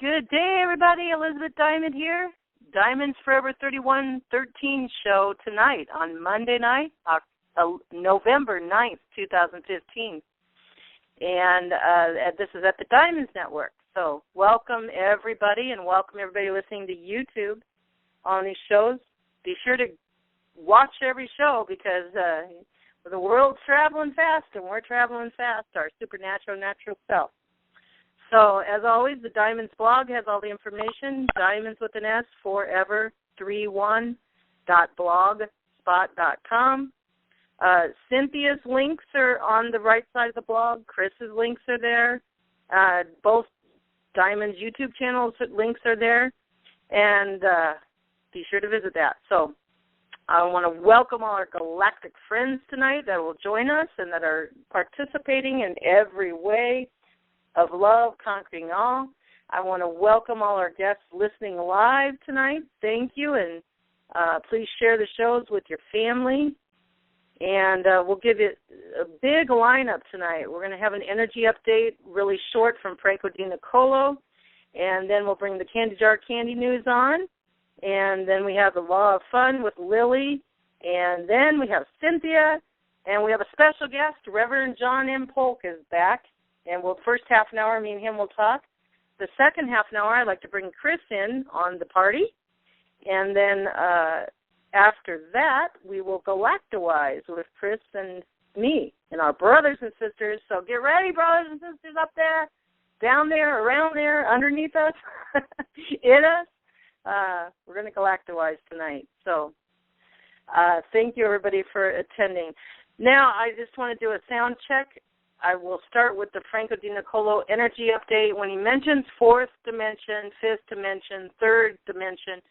Good day, everybody. Elizabeth Diamond here. Diamond's Forever 3113 show tonight on Monday night, November 9th, 2015. And this is at the Diamonds Network. So welcome, everybody, and welcome everybody listening to YouTube on these shows. Be sure to watch every show because the world's traveling fast, and we're traveling fast, our supernatural, natural self. So, as always, the Diamonds blog has all the information, Diamonds with an S, forever31.blogspot.com. Cynthia's links are on the right side of the blog. Chris's links are there. Both Diamonds YouTube channels links are there. And be sure to visit that. So, I want to welcome all our galactic friends tonight that will join us and that are participating in every way of love, conquering all. I want to welcome all our guests listening live tonight. Thank you, and please share the shows with your family. And we'll give you a big lineup tonight. We're going to have an energy update, really short, from Franco Di Nicolo, and then we'll bring the Candy Jar Candy News on, and then we have the Law of Fun with Lily, and then we have Cynthia, and we have a special guest, Reverend John M. Polk is back. And first half an hour, me and him will talk. The second half an hour, I'd like to bring Chris in on the party. And then after that, we will galactowise with Chris and me and our brothers and sisters. So get ready, brothers and sisters up there, down there, around there, underneath us, in us. We're going to galactowise tonight. So thank you, everybody, for attending. Now, I just want to do a sound check. I will start with the Franco Di Nicolo energy update. When he mentions fourth dimension, fifth dimension, third dimension,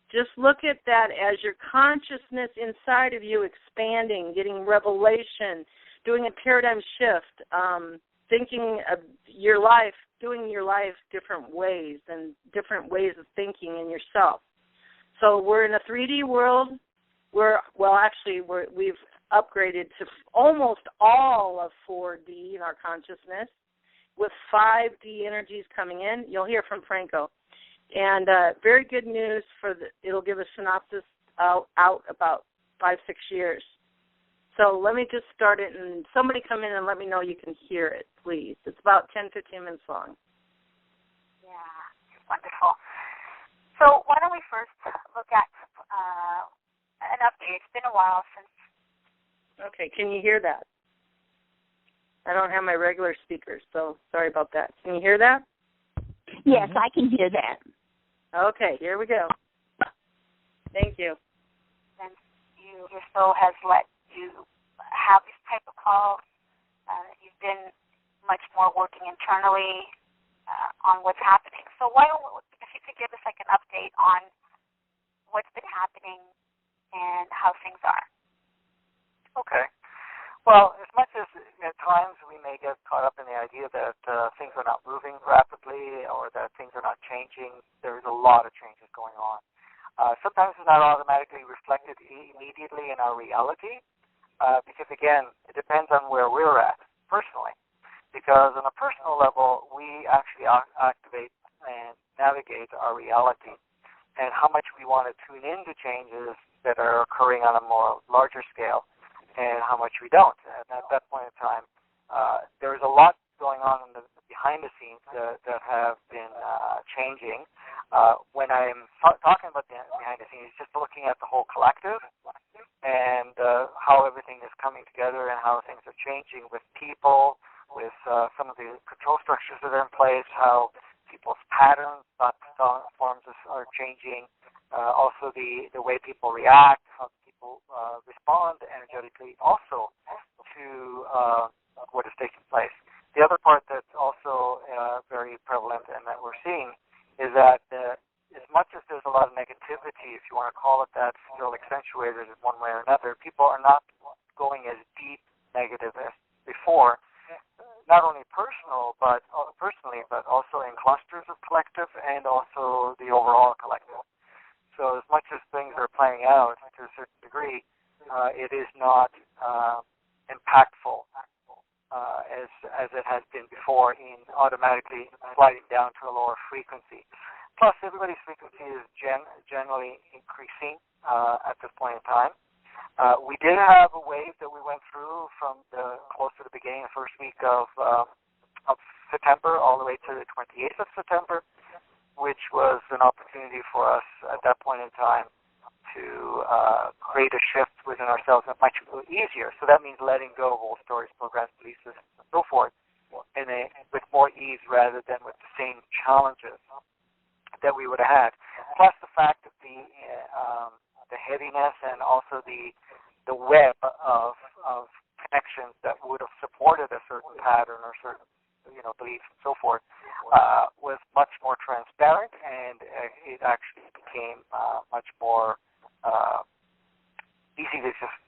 just look at that as your consciousness inside of you expanding, getting revelation, doing a paradigm shift, thinking of your life, doing your life different ways and different ways of thinking in yourself. So we're in a 3D world. We've upgraded to almost all of 4D in our consciousness with 5D energies coming in. You'll hear from Franco. And very good news it'll give a synopsis out about 5-6 years. So let me just start it, and somebody come in and let me know you can hear it, please. It's about 10-15 minutes long. Yeah, wonderful. So why don't we first look at an update. It's been a while since. Okay, can you hear that? I don't have my regular speakers, so sorry about that. Can you hear that? Yes, I can hear that. Okay, here we go. Thank you. And your soul has let you have this type of call. You've been much more working internally on what's happening. So if you could give us like an update on what's been happening and how things are. Okay. Well, as much as at times we may get caught up in the idea that things are not moving rapidly or that things are not changing, there's a lot of changes going on. Sometimes it's not automatically reflected immediately in our reality because, again, it depends on where we're at personally. Because on a personal level, we actually activate and navigate our reality and how much we want to tune into changes that are occurring on a more larger scale, and how much we don't. And at that point in time, there's a lot going on behind the scenes that have been changing. When I'm talking about the behind the scenes, just looking at the whole collective and how everything is coming together and how things are changing with people, with some of the control structures that are in place, how people's patterns, thought forms are changing, also the way people react, how people respond energetically also to what is taking place. The other part that's also very prevalent and that we're seeing is that as much as there's a lot of negativity, if you want to call it that, still accentuated in one way or another, people are not going as deep negative as before, not only personally, but also in clusters of collective and also the overall collective. So as much as things are playing out to a certain degree, it is not impactful as it has been before in automatically sliding down to a lower frequency. Plus, everybody's frequency is generally increasing at this point in time. We did have a wave that we went through from close to the beginning, the first week of September, all the way to the 28th of September, which was an opportunity for us at that point in time to create a shift within ourselves that much easier. So that means letting go of old stories, programs, beliefs, and so forth, with more ease rather than with the same challenges that we would have had. Plus the fact that the heaviness and also the web of connections that would have supported a certain pattern or certain beliefs and so forth was much more transparent, and it actually became much more easy to just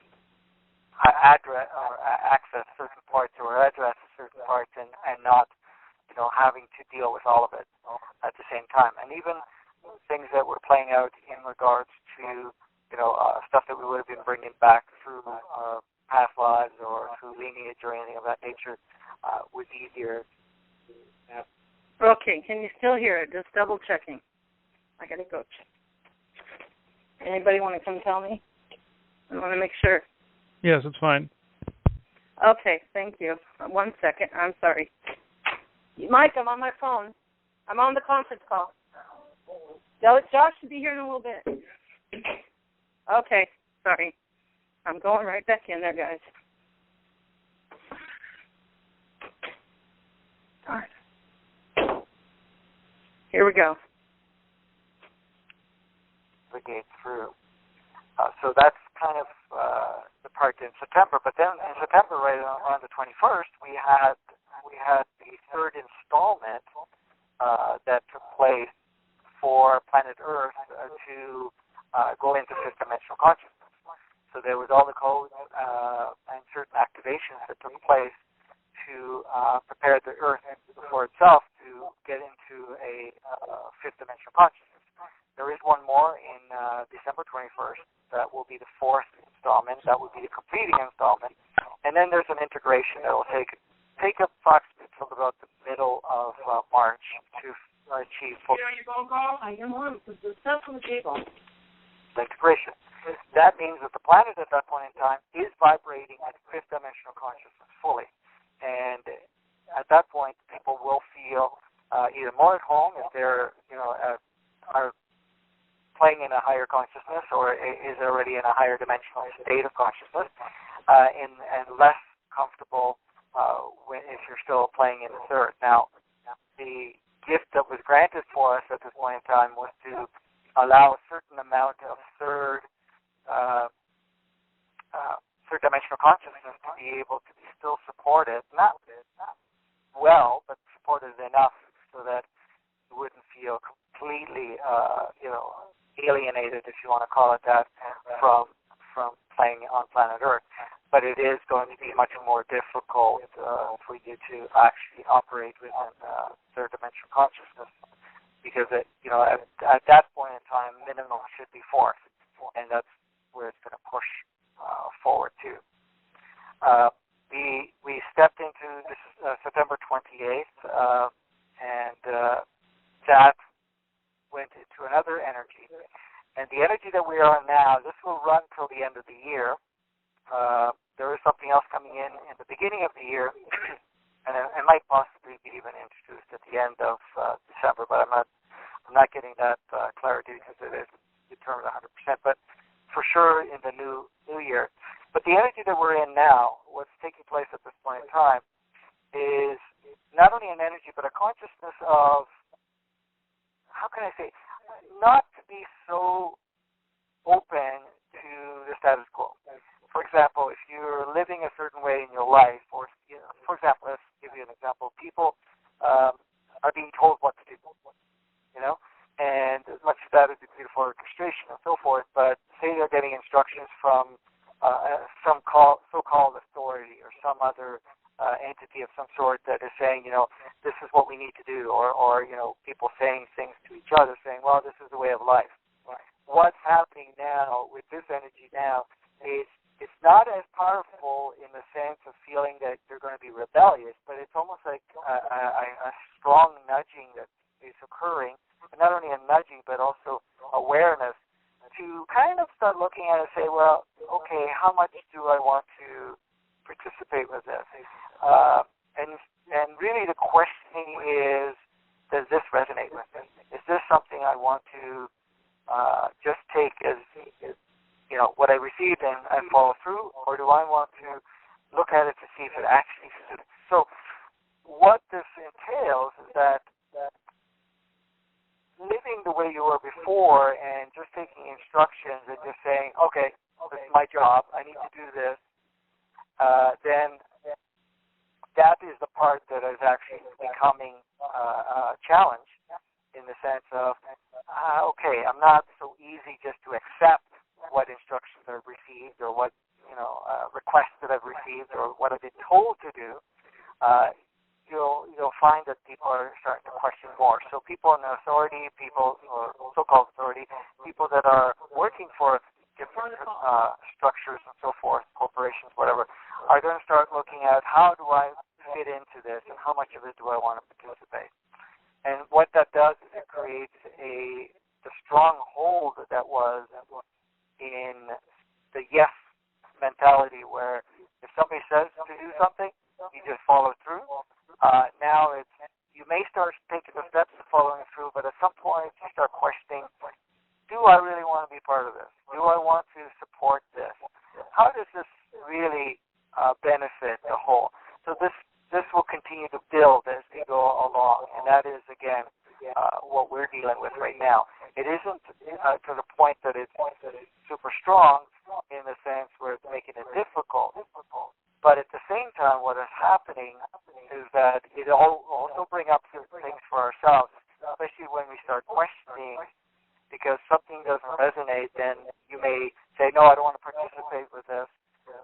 address or access certain parts or address certain parts and not having to deal with all of it at the same time. And even things that were playing out in regards to stuff that we would have been bringing back through past lives or through lineage or anything of that nature was easier. Okay, can you still hear it? Just double checking. I gotta go check. Anybody want to come tell me? I want to make sure. Yes, it's fine. Okay, thank you. 1 second. I'm sorry. Mike, I'm on my phone. I'm on the conference call. Josh should be here in a little bit. Okay, sorry. I'm going right back in there, guys. All right. Here we go. Brigade through. So that's kind of the part in September. But then in September, right around the 21st, we had the third installment that took place for planet Earth to go into fifth dimensional consciousness. So there was all the codes and certain activations that took place to prepare the Earth for itself to get into a fifth dimensional consciousness. There is one more in December 21st. That will be the fourth installment. That will be the completing installment. And then there's an integration that will take approximately till about the middle of March to achieve full I am on. The stuff on the table. integration. That means that the planet at that point in time is vibrating at fifth dimensional consciousness fully. And at that point, people will feel either more at home if they're, are playing in a higher consciousness or is already in a higher dimensional state of consciousness, and less comfortable if you're still playing in the third. Now, the gift that was granted for us at this point in time was to allow a certain amount of third dimensional consciousness to be able to be still supported, not well, but supported enough so that you wouldn't feel completely, alienated, if you want to call it that, from playing on planet Earth. But it is going to be much more difficult for you to actually operate within third dimensional consciousness, because at that point in time, minimum should be fourth, and that's where it's going to push forward to. We stepped into this September 28th, and that went into another energy. And the energy that we are in now, this will run till the end of the year. There is something else coming in the beginning of the year, and it might possibly be even introduced at the end of December, but I'm not getting that clarity because it isn't determined 100%, but for sure in the new year. But the energy that we're in now, what's taking place at this point in time, is not only an energy, but a consciousness of, how can I say, not to be so open to the status quo. For example, if you're living a certain way in your life, or, for example, let's give you an example. People are being told what to do, and as much as that is a beautiful orchestration and so forth, but say they're getting instructions from some so-called authority or some other entity of some sort that is saying, this is what we need to do, or people saying things to each other, saying, well, this is the way of life. What's happening now with this energy now is it's not as powerful in the sense of feeling that you're going to be rebellious, but it's almost like a strong nudging occurring, and not only a nudging, but also awareness to kind of start looking at it and say, well, okay, how much do I want to participate with this? And really the questioning is, does this resonate with me? Is this something I want to just take as what I received and follow through, or do I want to look at it to see if it actually suits? So what this entails is that living the way you were before and just taking instructions and just saying, okay, this is my job, I need to do this, then that is the part that is actually becoming a challenge in the sense of, okay, I'm not so easy just to accept what instructions I've received or what requests that I've received or what I've been told to do. You'll find that people are starting to question more. So people in authority, people or so-called authority, people that are working for different structures and so forth, corporations, whatever, are going to start looking at how do I fit into this and how much of it do I want to participate. And what that does is it creates the strong hold that was in the yes mentality, where if somebody says to do something, you just follow through. Now you may start taking the steps of following through, but at some point you start questioning, do I really want to be part of this? Do I want to support this? How does this really benefit the whole? So this will continue to build as we go along, and that is, again, what we're dealing with right now. It isn't to the point that it's super strong in the sense where it's making it difficult, but at the same time, what is happening is that it also brings up certain things for ourselves, especially when we start questioning, because something doesn't resonate, then you may say, no, I don't want to participate with this.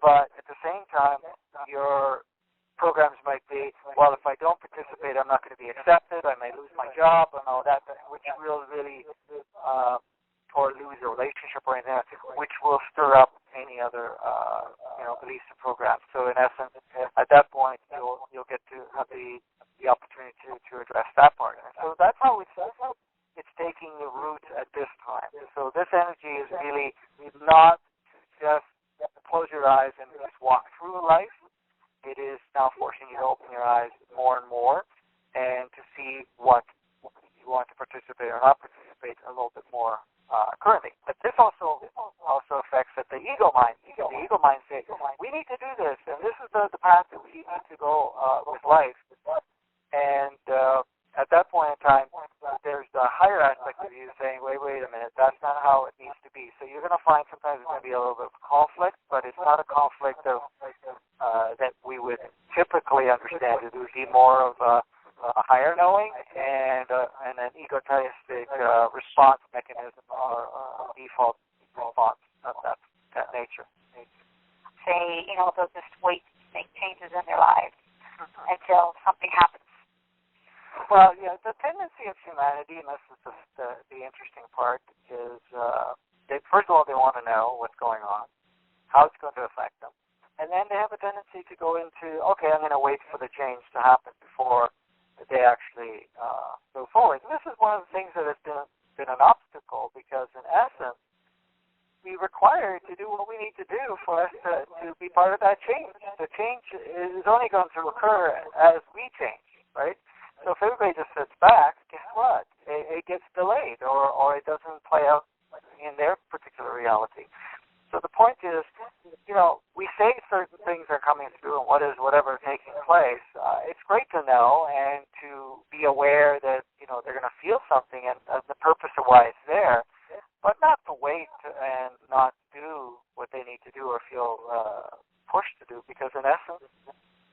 But at the same time, your programs might be, well, if I don't participate, I'm not going to be accepted, I may lose my job and all that, which will really, or lose a relationship or anything, which will stir up any other, beliefs and programs. So in essence, at that point, you'll get to have the opportunity to address that part. And so that's how it's taking the root at this time. So this energy is really not just close your eyes and just walk through life. It is now forcing you to open your eyes more and more and to see what you want to participate or not participate a little bit more currently. But this also affects the ego mind. The ego mind says, we need to do this, and this is the path that we need to go with life. And at that point in time, there's the higher aspect of you saying, wait a minute, that's not how it needs to be. So you're going to find sometimes there's going to be a little bit of conflict, but it's not a conflict of that we would typically understand. It would be more of a higher knowing and an egotistic response mechanism or default response of that nature. Say, they'll just wait to make changes in their lives until something happens. Well, yeah, the tendency of humanity, and this is the interesting part, is first of all, they want to know what's going on, how it's going to affect them. And then they have a tendency to go into, okay, I'm going to wait for the change to happen before they actually move forward. And this is one of the things that has been an obstacle, because in essence, we require to do what we need to do for us to be part of that change. The change is only going to occur as we change, right? So if everybody just sits back, guess what? It gets delayed, or it doesn't play out in their particular reality. So the point is, we say certain things are coming through and whatever taking place. It's great to know and to be aware that, they're going to feel something and the purpose of why it's there, but not to wait and not do what they need to do or feel pushed to do, because in essence,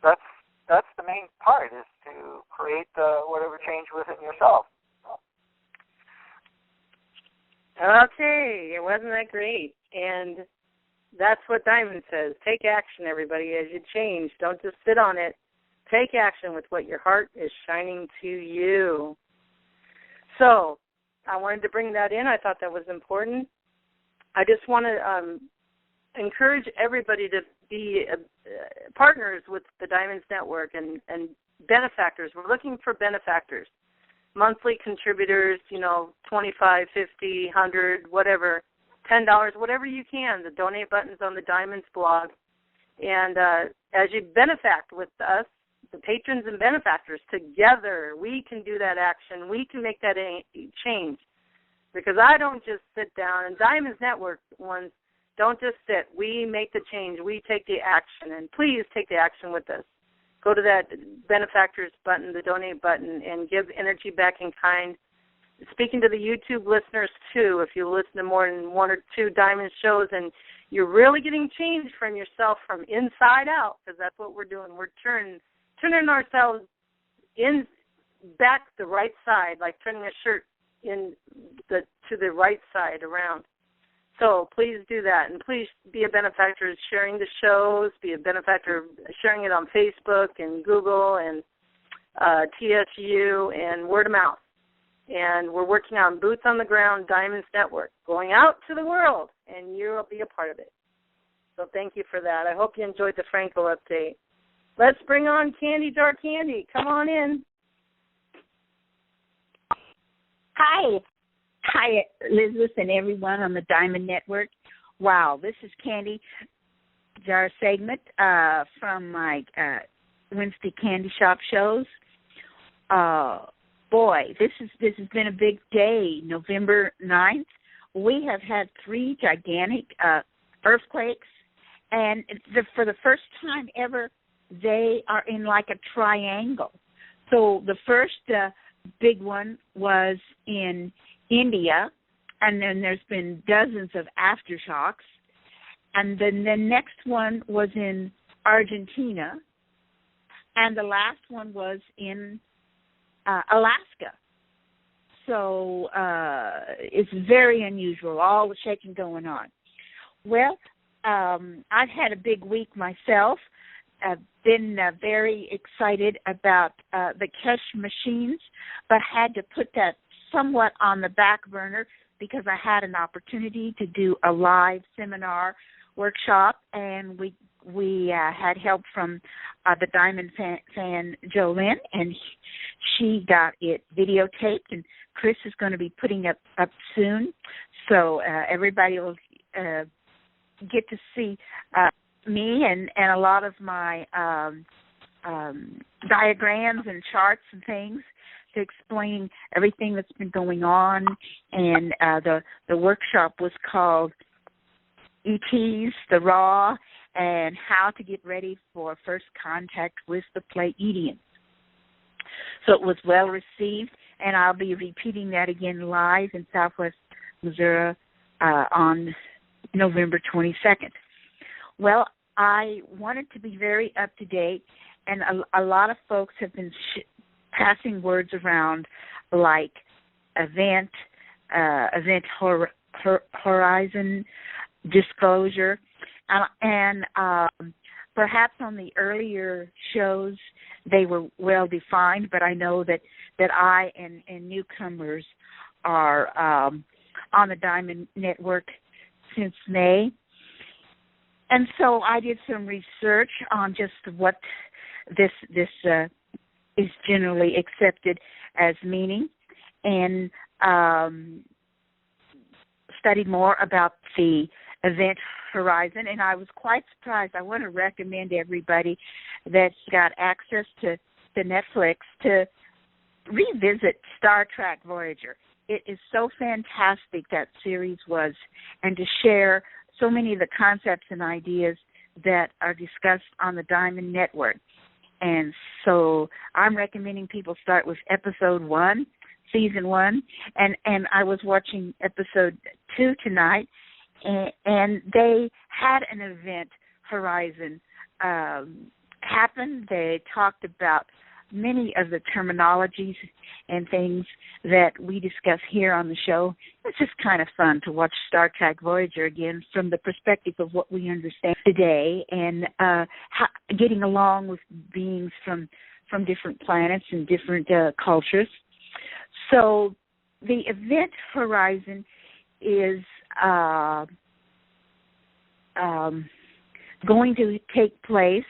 that's the main part, is to create whatever change within yourself. Okay, wasn't that great? And that's what Diamond says. Take action, everybody, as you change. Don't just sit on it. Take action with what your heart is shining to you. So I wanted to bring that in. I thought that was important. I just want to encourage everybody to be partners with the Diamonds Network and benefactors. We're looking for benefactors. monthly contributors, $25, $50, $100, whatever, $10, whatever you can. The donate button's on the Diamonds blog. And as you benefact with us, the patrons and benefactors, together we can do that action. We can make that change. Because I don't just sit down, and Diamonds Network ones don't just sit. We make the change. We take the action. And please take the action with us. Go to that benefactors button, the donate button, and give energy back in kind. Speaking to the YouTube listeners, too, if you listen to more than one or two Diamond shows and you're really getting change from yourself from inside out, because that's what we're doing. We're turning ourselves back the right side, like turning a shirt to the right side around. So please do that, and please be a benefactor sharing the shows, be a benefactor sharing it on Facebook and Google and TSU and word of mouth. And we're working on Boots on the Ground Diamonds Network, going out to the world, and you'll be a part of it. So thank you for that. I hope you enjoyed the Franco update. Let's bring on Candy Jar Candy. Come on in. Hi, Elizabeth and everyone on the Diamond Network. Wow, this is Candy Jar segment from my Wednesday Candy Shop shows. Boy, this has been a big day. November 9th, we have had 3 gigantic earthquakes, and for the first time ever, they are in like a triangle. So the first big one was in India, and then there's been dozens of aftershocks. And then the next one was in Argentina, and the last one was in Alaska. So it's very unusual, all the shaking going on. Well, I've had a big week myself. I've been very excited about the cash machines, but had to put that somewhat on the back burner because I had an opportunity to do a live seminar workshop, and we had help from the Diamond fan Jolynn, and she got it videotaped, and Chris is going to be putting it up soon, so everybody will get to see me and a lot of my diagrams and charts and things to explain everything that's been going on. And the workshop was called ETs, the Raw, and how to get ready for first contact with the Pleiadians. So it was well received, and I'll be repeating that again live in Southwest Missouri on November 22nd. Well, I wanted to be very up to date, and a lot of folks have been passing words around like event horizon disclosure, and perhaps on the earlier shows they were well defined, but I know that I and newcomers are on the Diamond Network since May. And so I did some research on just what this is generally accepted as meaning, and studied more about the event horizon, and I was quite surprised. I want to recommend everybody that's got access to Netflix to revisit Star Trek Voyager. It is so fantastic, that series was, and to share so many of the concepts and ideas that are discussed on the Diamond Network. And so I'm recommending people start with episode 1, season 1, and I was watching episode 2 tonight, and they had an event horizon happen. They talked about many of the terminologies and things that we discuss here on the show. It's just kind of fun to watch Star Trek Voyager again from the perspective of what we understand today, and getting along with beings from different planets and different cultures. So the event horizon is going to take place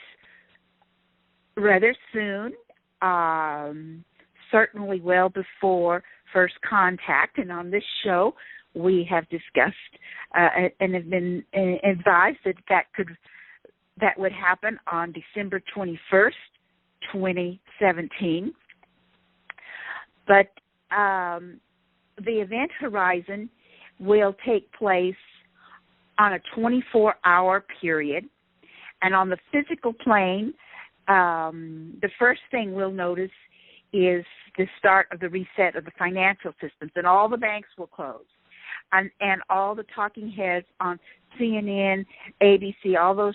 rather soon, certainly well before first contact. And on this show, we have discussed and have been advised that would happen on December 21st, 2017. But the event horizon will take place on a 24-hour period. And on the physical plane, the first thing we'll notice is the start of the reset of the financial systems, and all the banks will close. And all the talking heads on CNN, ABC, all those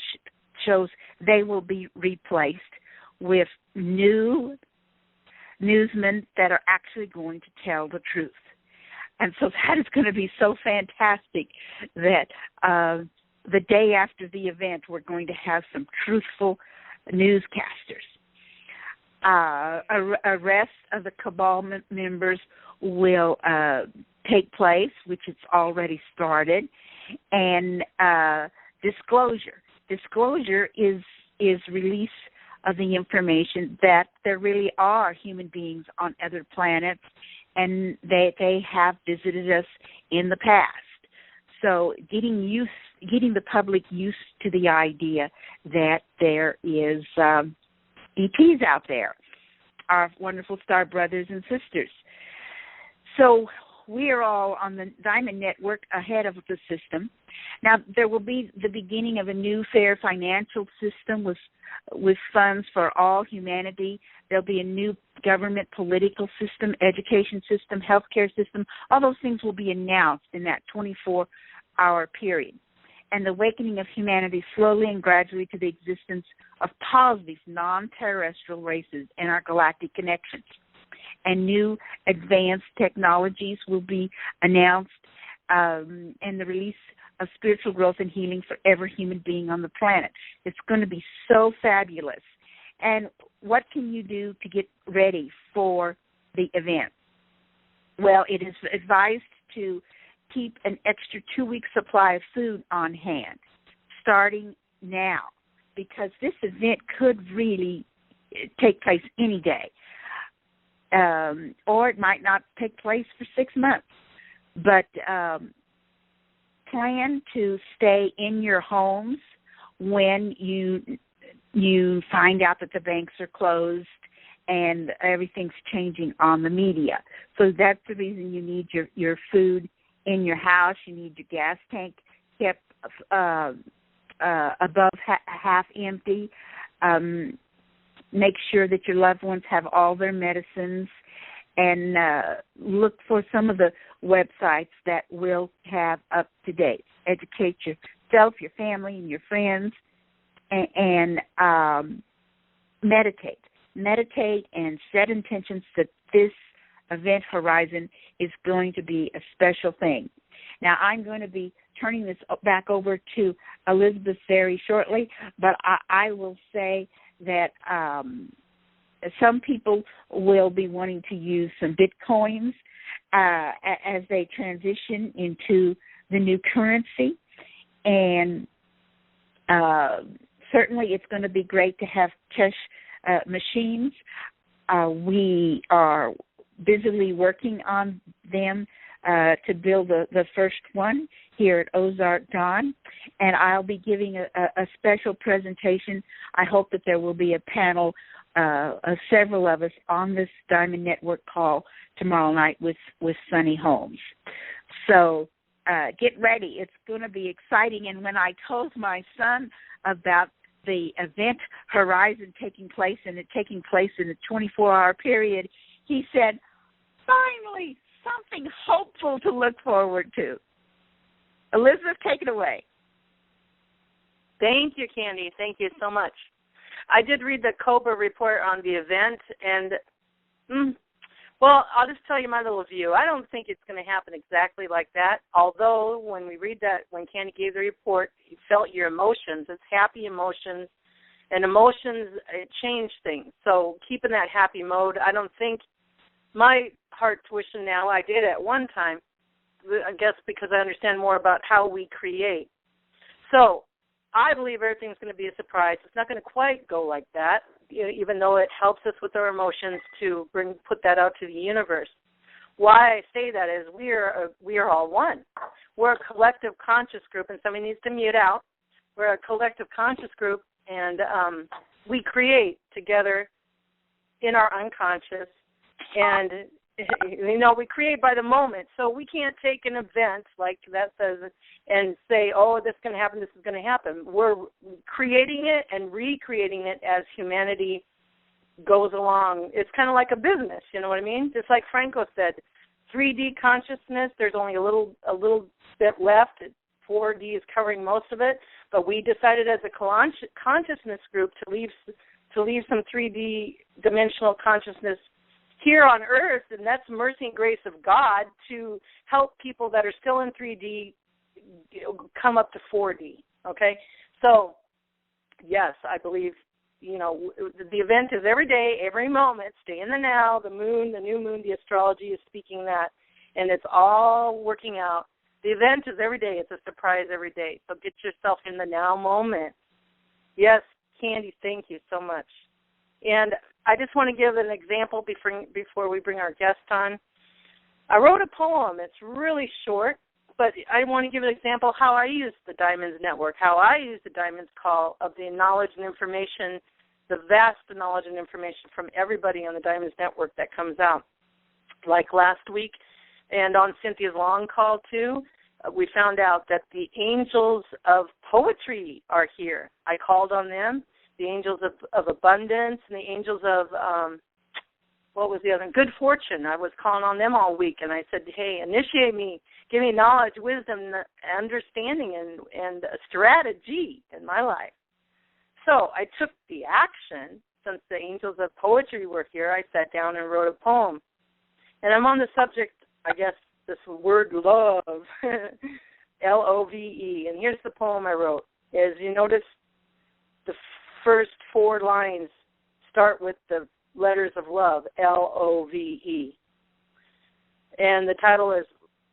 shows, they will be replaced with new newsmen that are actually going to tell the truth. And so that is going to be so fantastic that the day after the event, we're going to have some truthful newscasters. Arrest of the cabal members will take place, which it's already started, and disclosure. Disclosure is release of the information that there really are human beings on other planets, and they have visited us in the past. So getting the public used to the idea that there is ETs out there, our wonderful star brothers and sisters. So we are all on the Diamond Network ahead of the system. Now, there will be the beginning of a new fair financial system with funds for all humanity. There'll be a new government political system, education system, healthcare system. All those things will be announced in that 24-hour period. And the awakening of humanity slowly and gradually to the existence of positive non-terrestrial races in our galactic connections. And new advanced technologies will be announced, and the release of spiritual growth and healing for every human being on the planet. It's going to be so fabulous. And what can you do to get ready for the event? Well, it is advised to keep an extra 2-week supply of food on hand, starting now, because this event could really take place any day. Or it might not take place for 6 months. But plan to stay in your homes when you find out that the banks are closed and everything's changing on the media. So that's the reason you need your food in your house. You need your gas tank kept above half empty. Make sure that your loved ones have all their medicines, and look for some of the websites that will have up-to-date. Educate yourself, your family, and your friends, and meditate. Meditate and set intentions that this event horizon is going to be a special thing. Now, I'm going to be turning this back over to Elizabeth very shortly, but I will say that some people will be wanting to use some Bitcoins as they transition into the new currency. And certainly it's going to be great to have cash machines. We are busily working on them to build the first one here at Ozark Dawn, and I'll be giving a special presentation. I hope that there will be a panel of several of us on this Diamond Network call tomorrow night with Sunny Holmes. So get ready. It's going to be exciting. And when I told my son about the event horizon taking place in a 24-hour period, he said, finally, something hopeful to look forward to. Elizabeth, take it away. Thank you, Candy. Thank you so much. I did read the COBRA report on the event, and, well, I'll just tell you my little view. I don't think it's going to happen exactly like that, although when we read that, when Candy gave the report, you felt your emotions. It's happy emotions, and emotions, it change things. So keep in that happy mode. I don't think my heart tuition now, I did at one time, I guess because I understand more about how we create. So I believe everything's going to be a surprise. It's not going to quite go like that, even though it helps us with our emotions to put that out to the universe. Why I say that is we are all one. We're a collective conscious group, and somebody needs to mute out. We're a collective conscious group, and we create together in our unconscious, and we create by the moment. So we can't take an event like that says and say, oh, this is going to happen, this is going to happen. We're creating it and recreating it as humanity goes along. It's kind of like a business, you know what I mean? Just like Franco said, 3D consciousness, there's only a little bit left. 4D is covering most of it, but we decided as a consciousness group to leave some 3D dimensional consciousness here on Earth, and that's mercy and grace of God to help people that are still in 3D come up to 4D, okay? So, yes, I believe, the event is every day, every moment, stay in the now, the moon, the new moon, the astrology is speaking that, and it's all working out. The event is every day. It's a surprise every day. So get yourself in the now moment. Yes, Candy, thank you so much. And I just want to give an example before we bring our guest on. I wrote a poem. It's really short, but I want to give an example of how I use the Diamonds Network, how I use the Diamonds Call of the knowledge and information, the vast knowledge and information from everybody on the Diamonds Network that comes out. Like last week, and on Cynthia's long call, too, we found out that the angels of poetry are here. I called on them, the angels of abundance, and the angels of, what was the other? Good fortune. I was calling on them all week, and I said, hey, initiate me, give me knowledge, wisdom, understanding, and a strategy in my life. So I took the action. Since the angels of poetry were here, I sat down and wrote a poem. And I'm on the subject, I guess, this word love, L-O-V-E. And here's the poem I wrote. As you notice, the first 4 lines start with the letters of love, L-O-V-E. And the title is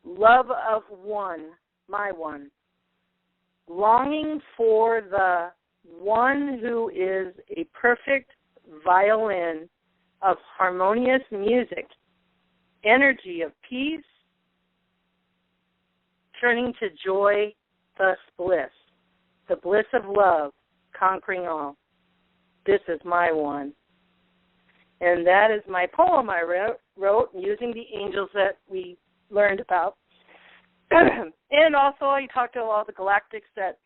Love of One, My One. Longing for the one who is a perfect violin of harmonious music, energy of peace, turning to joy, thus bliss, the bliss of love, conquering all. This is my one. And that is my poem I wrote using the angels that we learned about. And also I talked to all the galactics that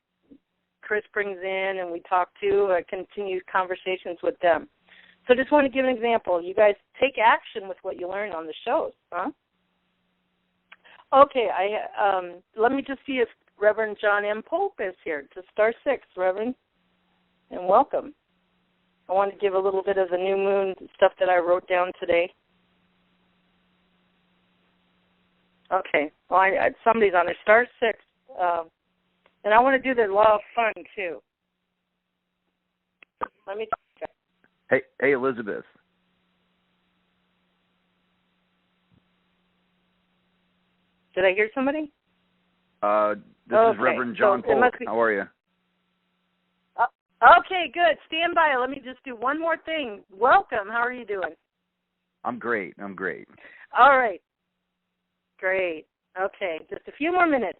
Chris brings in, and we talk to, continue conversations with them. So just want to give an example. You guys take action with what you learn on the shows, huh? Okay, let me just see if Reverend John M. Polk is here. To star 6, Reverend, and welcome. I want to give a little bit of the new moon stuff that I wrote down today. Okay, well, somebody's on there. Star 6. And I want to do the law of fun, too. Let me check. Hey, Elizabeth. Did I hear somebody? This is Reverend John Polk. How are you? Okay, good. Stand by. Let me just do one more thing. Welcome. How are you doing? I'm great. All right. Great. Okay, just a few more minutes.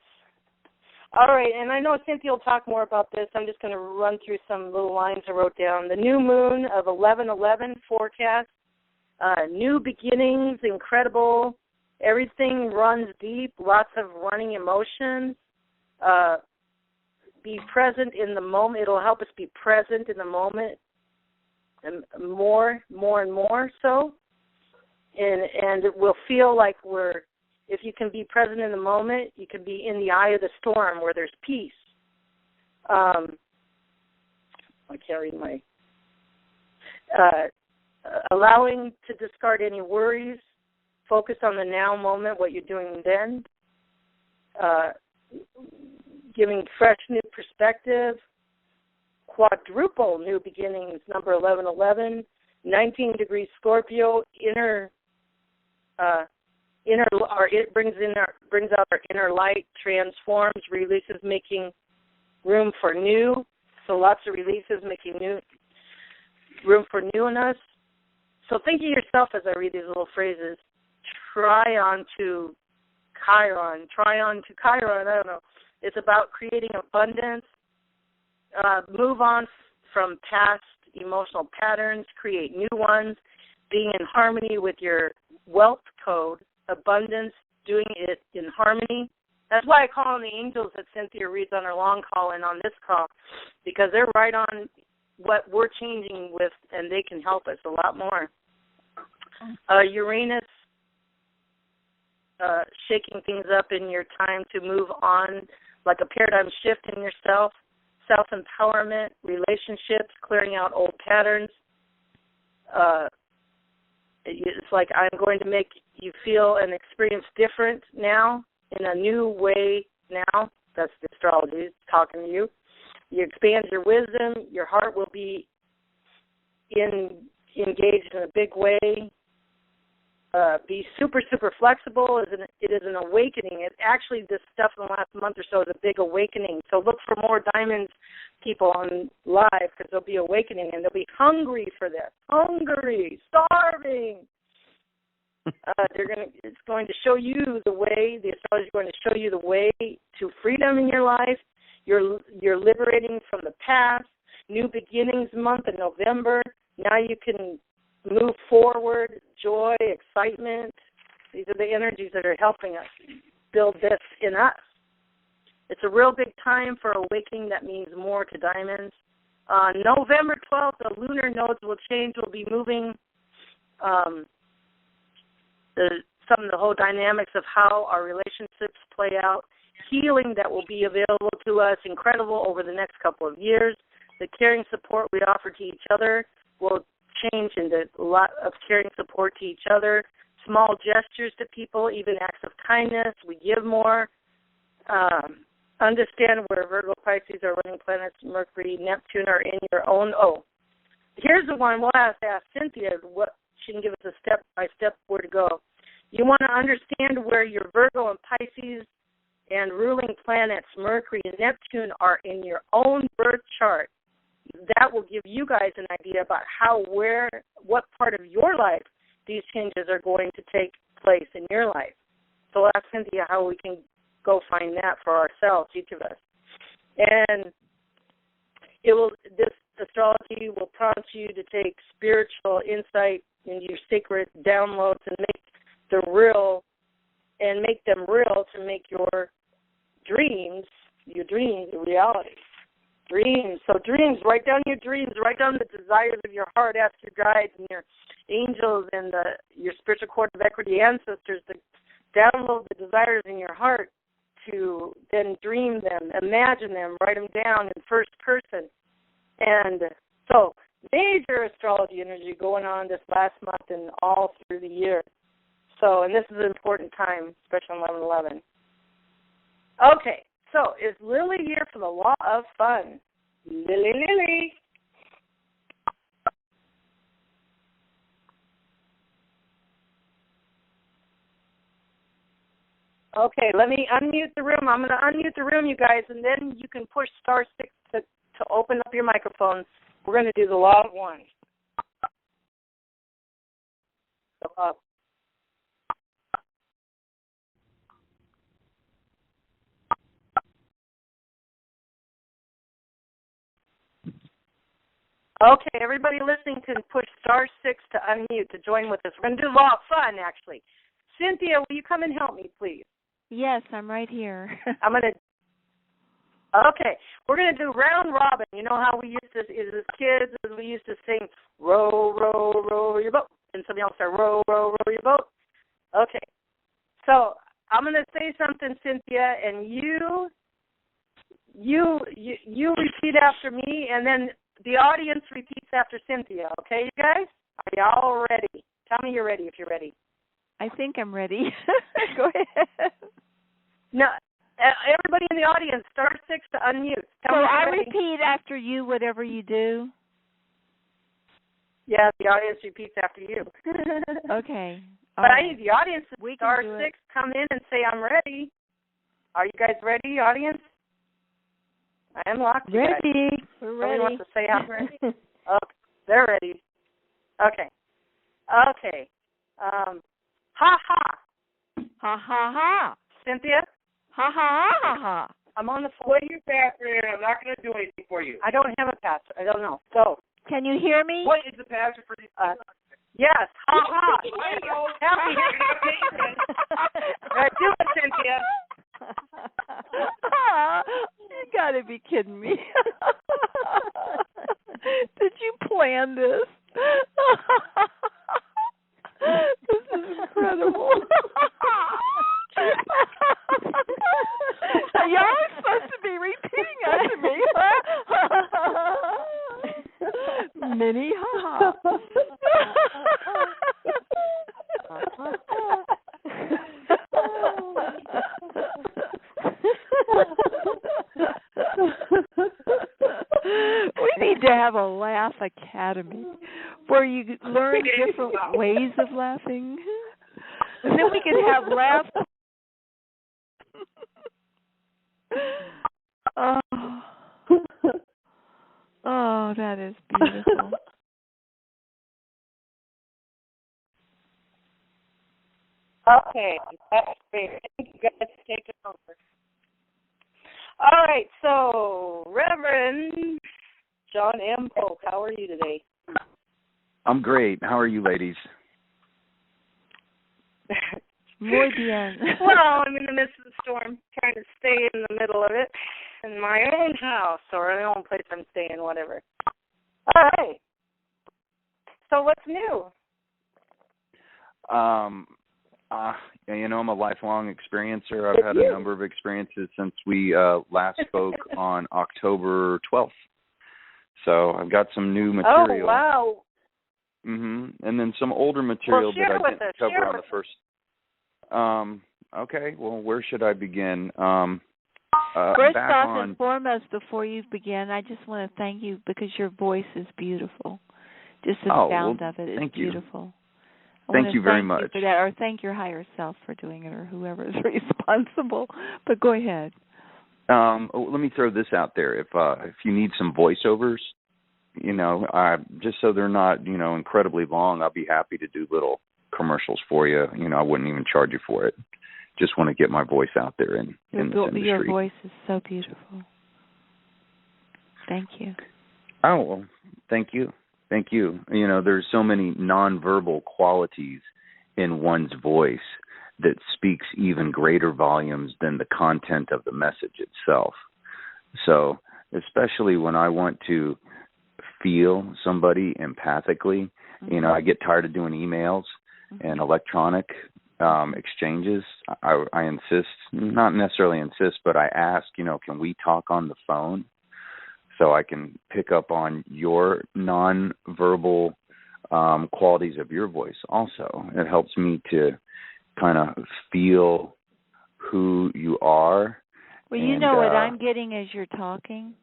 All right, and I know Cynthia will talk more about this. I'm just going to run through some little lines I wrote down. The new moon of 11/11 forecast, new beginnings, incredible. Everything runs deep, lots of running emotions. Be present in the moment. It'll help us be present in the moment, and more and more so. And it will feel like if you can be present in the moment, you can be in the eye of the storm where there's peace. I can't read my... allowing to discard any worries, focus on the now moment, what you're doing then, giving fresh new perspective, quadruple new beginnings, number 1111, 19 degrees Scorpio, it brings out our inner light, transforms, releases, making room for new. So lots of releases, making room for newness. So think of yourself as I read these little phrases. Try on to Chiron. I don't know. It's about creating abundance. Move on from past emotional patterns. Create new ones. Being in harmony with your wealth code. Abundance. Doing it in harmony. That's why I call on the angels that Cynthia reads on her long call and on this call, because they're right on what we're changing with, and they can help us a lot more. Uranus, shaking things up in your time to move on, like a paradigm shift in yourself, self-empowerment, relationships, clearing out old patterns. It's like I'm going to make you feel and experience different now in a new way now. That's the astrology talking to you. You expand your wisdom. Your heart will be engaged in a big way. Be super, super flexible. It is an awakening. It actually, this stuff in the last month or so is a big awakening. So look for more diamonds people on live, because they'll be awakening and they'll be hungry for this. Hungry, starving. It's going to show you the way. The astrology is going to show you the way to freedom in your life. You're liberating from the past. New beginnings month in November. Now you can move forward. Joy, excitement. These are the energies that are helping us build this in us. It's a real big time for awakening. That means more to diamonds. November 12th, the lunar nodes will change. We'll be moving some of the whole dynamics of how our relationships play out, healing that will be available to us, incredible over the next couple of years. The caring support we offer to each other will change into a lot of caring support to each other, small gestures to people, even acts of kindness. We give more. Understand where Virgo, Pisces are running planets, Mercury, Neptune are in your own. Oh, here's the one. We'll have to ask Cynthia what she can give us a step-by-step where to go. You want to understand where your Virgo and Pisces and ruling planets, Mercury and Neptune, are in your own birth chart. That will give you guys an idea about what part of your life these changes are going to take place in your life. So ask Cynthia how we can go find that for ourselves, each of us. And this astrology will prompt you to take spiritual insight into your sacred downloads and make them real to make your dreams a reality. Dreams. So dreams, write down your dreams, write down the desires of your heart, ask your guides and your angels and your spiritual court of equity ancestors to download the desires in your heart, to then dream them, imagine them, write them down in first person. And so major astrology energy going on this last month and all through the year. So, and this is an important time, especially on 11/11. Okay, so is Lily here for the law of fun? Lily. Okay, let me unmute the room. I'm going to unmute the room, you guys, and then you can push *6 to open up your microphone. We're going to do the law of one. Okay, everybody listening can push *6 to unmute to join with us. We're going to do law of fun, actually. Cynthia, will you come and help me, please? Yes, I'm right here. Okay, we're going to do round robin. You know how we used to, as kids, we used to sing, row, row, row your boat. And somebody else said, row, row, row your boat. Okay, so I'm going to say something, Cynthia, and you repeat after me, and then the audience repeats after Cynthia. Okay, you guys? Are y'all ready? Tell me you're ready if you're ready. I think I'm ready. Go ahead. No, everybody in the audience, *6 to unmute. So I repeat after you whatever you do? Yeah, the audience repeats after you. Okay. But I need the audience to *6 come in and say, I'm ready. Are you guys ready, audience? I am locked. Ready. We're ready. Somebody wants to say I'm ready? They're ready. Okay. Okay. Ha ha. Ha ha ha. Cynthia? Ha ha ha ha. I'm on the phone. What are you password? I'm not going to do anything for you. I don't have a password. I don't know. Go. Can you hear me? What is the password for these? Yes. Ha ha. I know. Happy. Do it, Cynthia. You gotta be kidding me. Did you plan this? This is incredible. Y'all are supposed to be repeating after me. Mini ha ha. We need to have a laugh academy where you learn different ways of laughing, and then we can have laugh. Oh, that is beautiful. Okay, that's great. Thank you guys for taking over. All right, so Reverend John M. Polk, how are you today? I'm great. How are you, ladies? Muy bien. Well, I'm in the midst of the storm, trying to stay in the middle of it in my own house or my own place I'm staying, whatever. All right. So what's new? I'm a lifelong experiencer. I've had a number of experiences since we last spoke on October 12th. So I've got some new material. Oh, wow. And then some older material that I didn't cover on the first. Okay, well, where should I begin? First off and foremost, before you begin, I just want to thank you because your voice is beautiful. Just the sound of it is beautiful. Thank you very much. For that, or thank your higher self for doing it, or whoever is responsible. But go ahead. Let me throw this out there. If you need some voiceovers, just so they're not, incredibly long, I'll be happy to do little commercials for you. I wouldn't even charge you for it. Just want to get my voice out there in this industry. Your voice is so beautiful. Thank you. Oh, well, thank you. Thank you. There's so many nonverbal qualities in one's voice that speaks even greater volumes than the content of the message itself. So, especially when I want to feel somebody empathically, I get tired of doing emails and electronic exchanges. I insist, not necessarily insist, but I ask, can we talk on the phone? So I can pick up on your nonverbal qualities of your voice also. It helps me to kind of feel who you are. Well, you know what I'm getting as you're talking?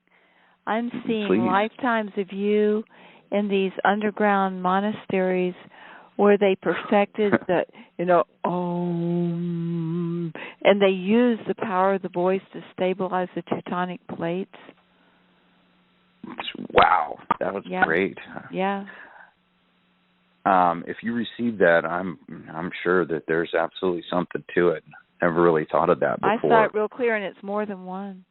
I'm seeing lifetimes of you in these underground monasteries where they perfected the, and they use the power of the voice to stabilize the tectonic plates. Wow, that was great. Yeah. If you receive that, I'm sure that there's absolutely something to it. Never really thought of that before. I saw it real clear, and it's more than one.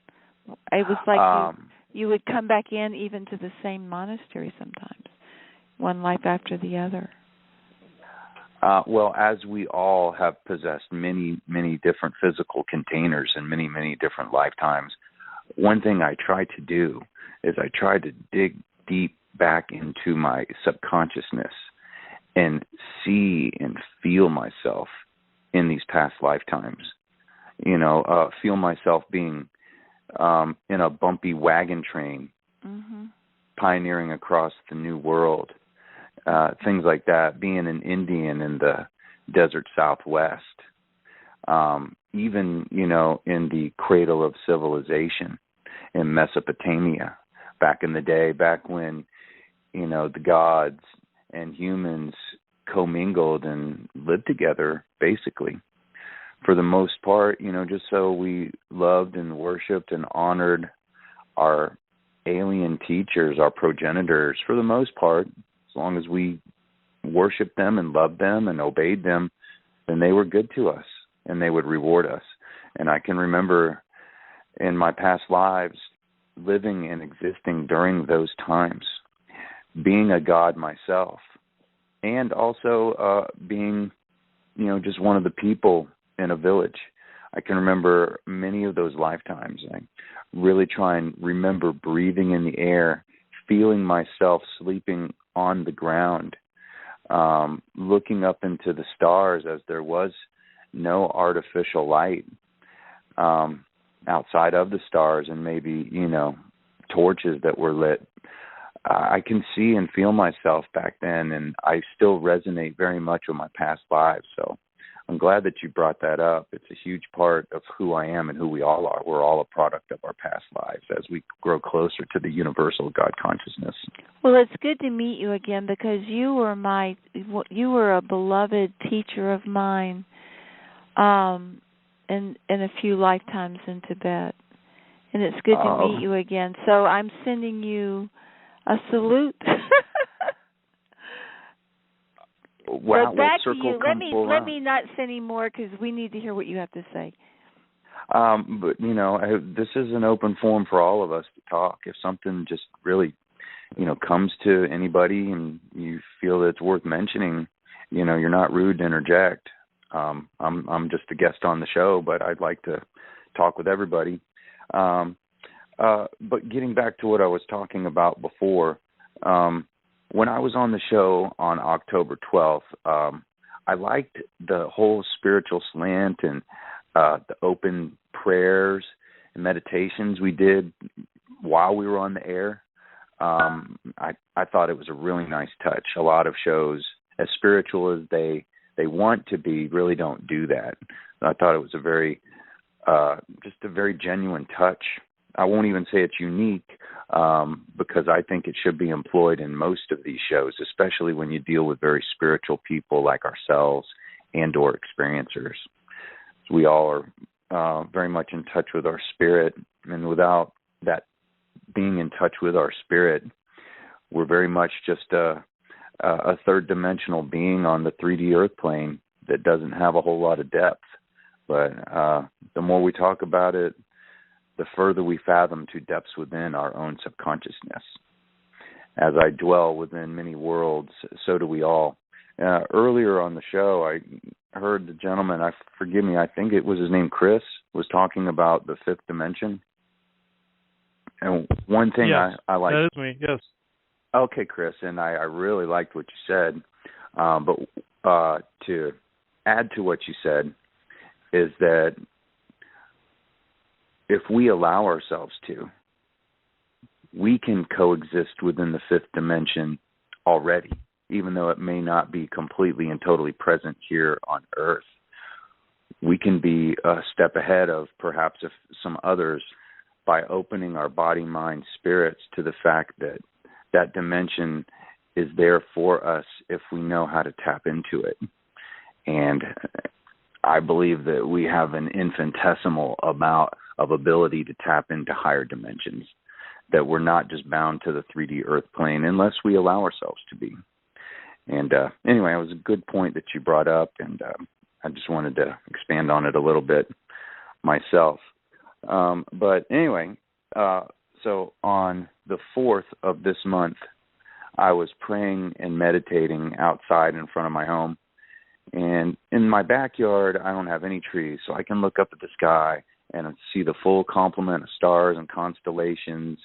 It was like you would come back in even to the same monastery sometimes, one life after the other. Well, as we all have possessed many, many different physical containers in many, many different lifetimes, one thing I try to do is I try to dig deep back into my subconsciousness and see and feel myself in these past lifetimes. Feel myself being in a bumpy wagon train, pioneering across the new world, things like that, being an Indian in the desert Southwest, even, in the cradle of civilization in Mesopotamia, back in the day, back when, the gods and humans commingled and lived together, basically. For the most part, just so we loved and worshipped and honored our alien teachers, our progenitors, for the most part, as long as we worshiped them and loved them and obeyed them, then they were good to us and they would reward us. And I can remember in my past lives living and existing during those times, being a god myself, and also being, just one of the people in a village. I can remember many of those lifetimes. I really try and remember breathing in the air, feeling myself sleeping on the ground, looking up into the stars as there was no artificial light outside of the stars, and maybe, torches that were lit. I can see and feel myself back then, and I still resonate very much with my past lives. So I'm glad that you brought that up. It's a huge part of who I am and who we all are. We're all a product of our past lives as we grow closer to the universal God consciousness. Well, it's good to meet you again, because you were a beloved teacher of mine in a few lifetimes in Tibet. And it's good to meet you again. So I'm sending you a salute. Wow, but back to you. Let me not say any more, because we need to hear what you have to say. But this is an open forum for all of us to talk. If something just really, comes to anybody and you feel that it's worth mentioning, you're not rude to interject. I'm just a guest on the show, but I'd like to talk with everybody. But getting back to what I was talking about before, when I was on the show on October 12th, I liked the whole spiritual slant and the open prayers and meditations we did while we were on the air. I thought it was a really nice touch. A lot of shows, as spiritual as they want to be, really don't do that. I thought it was just a very genuine touch. I won't even say it's unique, because I think it should be employed in most of these shows, especially when you deal with very spiritual people like ourselves and or experiencers. We all are very much in touch with our spirit, and without that being in touch with our spirit, we're very much just a third-dimensional being on the 3D Earth plane that doesn't have a whole lot of depth. But the more we talk about it, the further we fathom to depths within our own subconsciousness. As I dwell within many worlds, so do we all. Earlier on the show, I heard the gentleman, forgive me, I think it was his name, Chris, was talking about the fifth dimension. And one thing I like... That is me, yes. Okay, Chris, and I really liked what you said. But to add to what you said is that if we allow ourselves to, we can coexist within the fifth dimension already, even though it may not be completely and totally present here on Earth. We can be a step ahead of perhaps some others by opening our body, mind, spirits to the fact that that dimension is there for us if we know how to tap into it. And I believe that we have an infinitesimal amount of ability to tap into higher dimensions, that we're not just bound to the 3D Earth plane unless we allow ourselves to be. And anyway, it was a good point that you brought up, and I just wanted to expand on it a little bit myself. But anyway, so on the 4th of this month, I was praying and meditating outside in front of my home. And in my backyard, I don't have any trees, so I can look up at the sky and see the full complement of stars and constellations,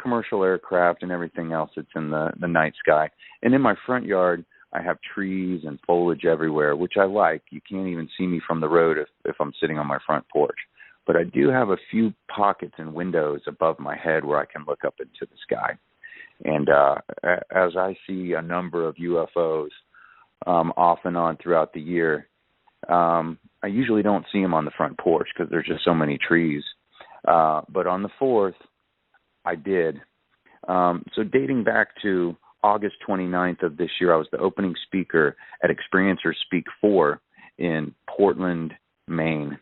commercial aircraft, and everything else that's in the night sky. And in my front yard, I have trees and foliage everywhere, which I like. You can't even see me from the road if I'm sitting on my front porch. But I do have a few pockets and windows above my head where I can look up into the sky. And as I see a number of UFOs off and on throughout the year, I usually don't see them on the front porch because there's just so many trees. But on the 4th, I did. So dating back to August 29th of this year, I was the opening speaker at Experiencers Speak 4 in Portland, Maine.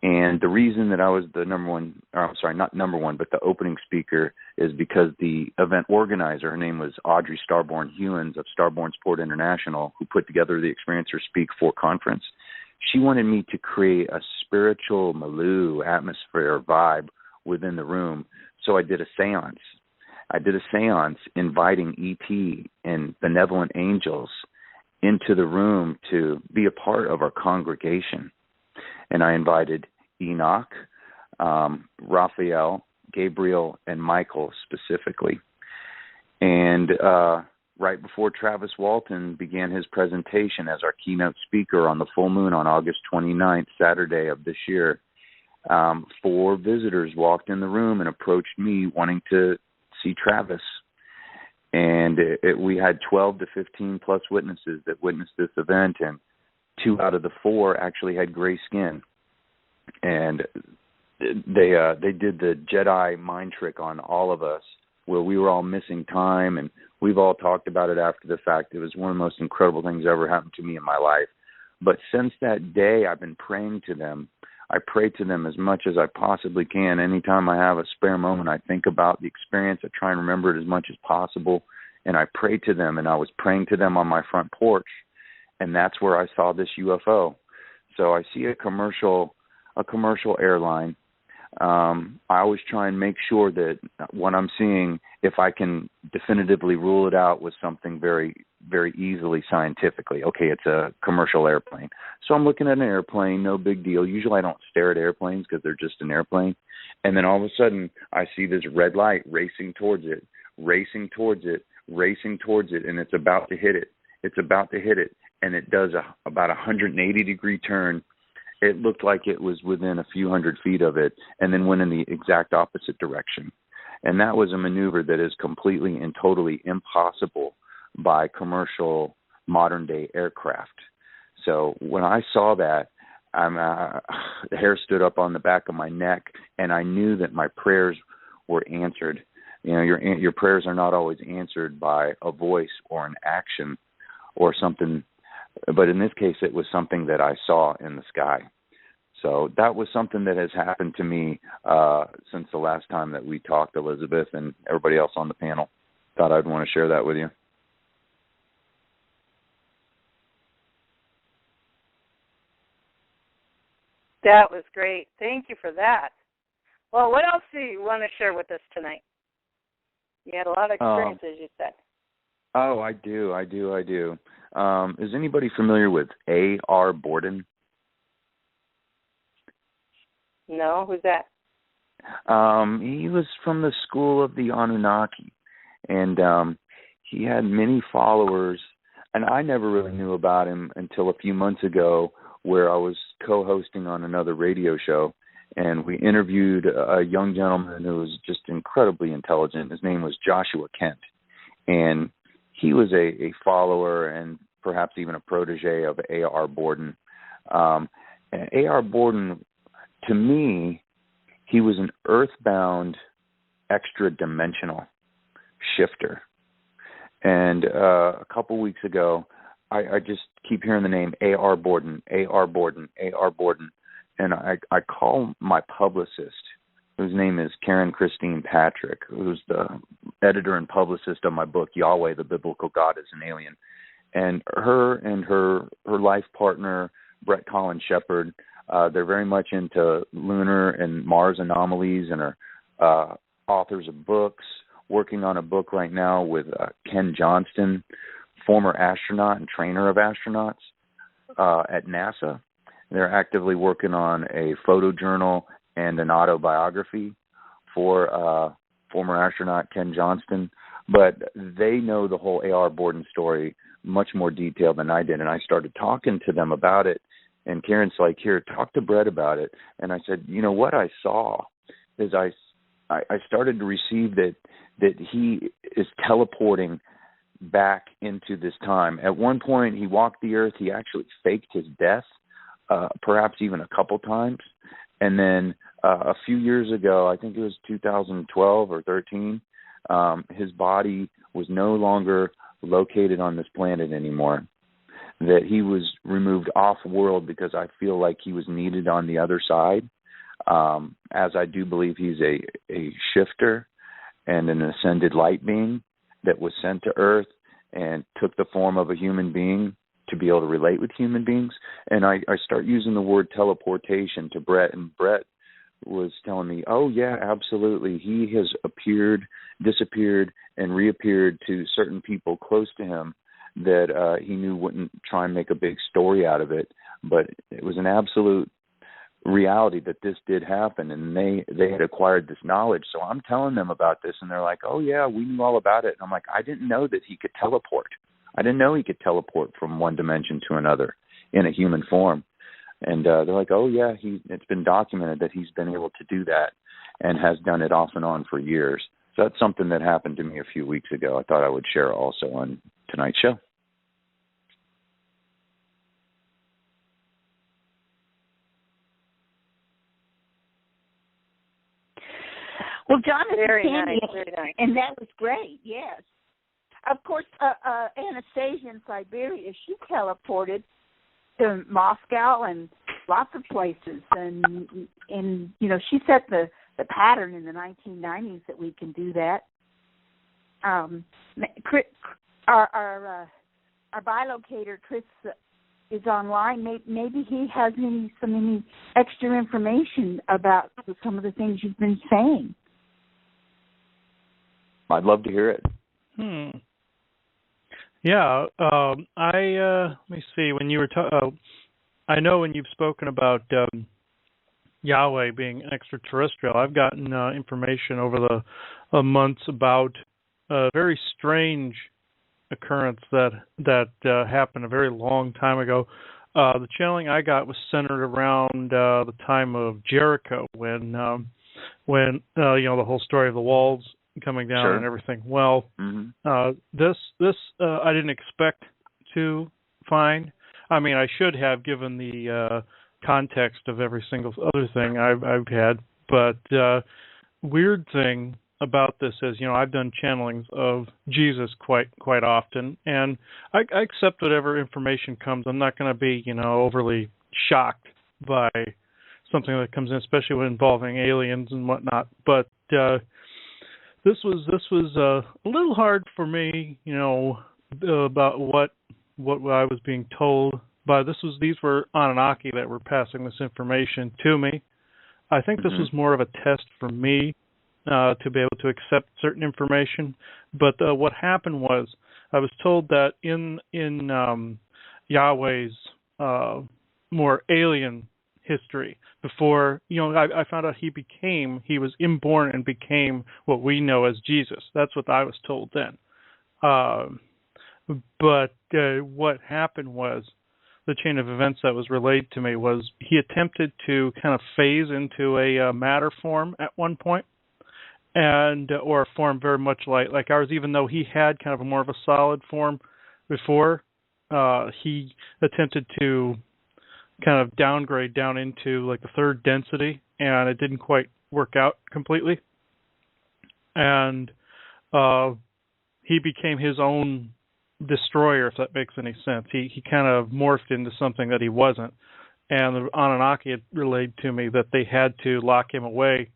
And the reason that I was the not number one, but the opening speaker is because the event organizer, her name was Audrey Starborn-Hewins of Starborn Sport International, who put together the Experiencer Speak 4 conference. She wanted me to create a spiritual milieu atmosphere vibe within the room. So I did a seance. Inviting E.T. and benevolent angels into the room to be a part of our congregation. And I invited Enoch, Raphael, Gabriel, and Michael specifically. And right before Travis Walton began his presentation as our keynote speaker on the full moon on August 29th, Saturday of this year, 4 visitors walked in the room and approached me wanting to see Travis. And we had 12 to 15 plus witnesses that witnessed this event, and 2 out of the 4 actually had gray skin. And they did the Jedi mind trick on all of us, where we were all missing time, and we've all talked about it after the fact. It was one of the most incredible things that ever happened to me in my life. But since that day, I've been praying to them. I pray to them as much as I possibly can. Anytime I have a spare moment, I think about the experience. I try and remember it as much as possible, and I pray to them. And I was praying to them on my front porch, and that's where I saw this UFO. So I see a commercial airline. I always try and make sure that what I'm seeing, if I can definitively rule it out with something very, very easily scientifically. Okay, it's a commercial airplane. So I'm looking at an airplane, no big deal. Usually I don't stare at airplanes because they're just an airplane. And then all of a sudden I see this red light racing towards it, and it's about to hit it. And it does about a 180-degree turn. It looked like it was within a few hundred feet of it, and then went in the exact opposite direction. And that was a maneuver that is completely and totally impossible by commercial modern-day aircraft. So when I saw that, the hair stood up on the back of my neck, and I knew that my prayers were answered. You know, your prayers are not always answered by a voice or an action or something, but in this case, it was something that I saw in the sky. So that was something that has happened to me since the last time that we talked, Elizabeth, and everybody else on the panel. Thought I'd want to share that with you. That was great. Thank you for that. Well, what else do you want to share with us tonight? You had a lot of experiences, you said. Oh, I do. Is anybody familiar with A.R. Borden? No, who's that? He was from the school of the Anunnaki, and he had many followers, and I never really knew about him until a few months ago, where I was co-hosting on another radio show, and we interviewed a young gentleman who was just incredibly intelligent. His name was Joshua Kent, and he was a follower and perhaps even a protege of A.R. Borden. And A.R. Borden, to me, he was an earthbound, extra-dimensional shifter. And a couple weeks ago, I just keep hearing the name A.R. Borden, A.R. Borden, A.R. Borden. And I call my publicist, whose name is Karen Christine Patrick, who's the editor and publicist of my book, Yahweh, the Biblical God is an Alien. And her life partner, Brett Colin Shepard, they're very much into lunar and Mars anomalies, and are authors of books, working on a book right now with Ken Johnston, former astronaut and trainer of astronauts at NASA. They're actively working on a photojournal and an autobiography for former astronaut Ken Johnston. But they know the whole A.R. Borden story much more detailed than I did, and I started talking to them about it. And Karen's like, here, talk to Brett about it. And I said, you know, what I saw is I started to receive that he is teleporting back into this time. At one point, he walked the earth. He actually faked his death, perhaps even a couple times. And then a few years ago, I think it was 2012 or 13, his body was no longer located on this planet anymore. that he was removed off world because I feel like he was needed on the other side. As I do believe he's a shifter and an ascended light being that was sent to Earth and took the form of a human being to be able to relate with human beings. And I start using the word teleportation to Brett, and Brett was telling me, oh, yeah, absolutely. He has appeared, disappeared, and reappeared to certain people close to him that he knew wouldn't try and make a big story out of it. But it was an absolute reality that this did happen, and they had acquired this knowledge. So I'm telling them about this, and they're like, oh, yeah, we knew all about it. And I'm like, I didn't know that he could teleport. I didn't know he could teleport from one dimension to another in a human form. And they're like, oh, yeah, it's been documented that he's been able to do that and has done it off and on for years. So that's something that happened to me a few weeks ago. I thought I would share also on tonight's show. Well, Jonathan, very nice. And that was great, yes. Of course, Anastasia in Siberia, she teleported to Moscow and lots of places. And you know, she set the pattern in the 1990s that we can do that. Our bilocator, Chris, is online. Maybe he has any extra information about some of the things you've been saying. I'd love to hear it. Yeah, let me see. When you were I know when you've spoken about Yahweh being extraterrestrial, I've gotten information over the months about a very strange occurrence that happened a very long time ago. The channeling I got was centered around the time of Jericho, when you know, the whole story of the walls coming down and everything. Well, this I didn't expect to find. I mean, I should have, given the context of every single other thing I've had. But weird thing about this is, you know, I've done channelings of Jesus quite often, and I accept whatever information comes. I'm not going to be, you know, overly shocked by something that comes in, especially when involving aliens and whatnot. But this was a little hard for me, you know, about what I was being told. But these were Anunnaki that were passing this information to me. I think this was more of a test for me to be able to accept certain information. But what happened was, I was told that in Yahweh's more alien history, before, you know, I found out he was inborn and became what we know as Jesus. That's what I was told then. But what happened was, the chain of events that was relayed to me was, he attempted to kind of phase into a matter form at one point, and or a form very much like ours, even though he had kind of more of a solid form before. He attempted to kind of downgrade down into like the third density, and it didn't quite work out completely. And he became his own destroyer, if that makes any sense. He kind of morphed into something that he wasn't. And the Anunnaki had relayed to me that they had to lock him away,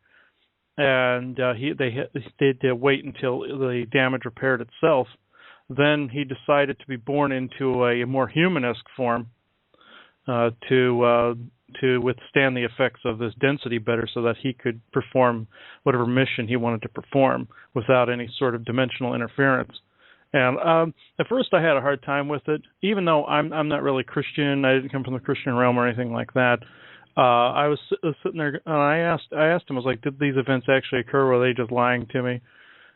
and they had to wait until the damage repaired itself. Then he decided to be born into a more humanesque form, to withstand the effects of this density better, so that he could perform whatever mission he wanted to perform without any sort of dimensional interference. And at first I had a hard time with it, even though I'm not really Christian. I didn't come from the Christian realm or anything like that. I was sitting there, and I asked him, I was like, did these events actually occur, or were they just lying to me?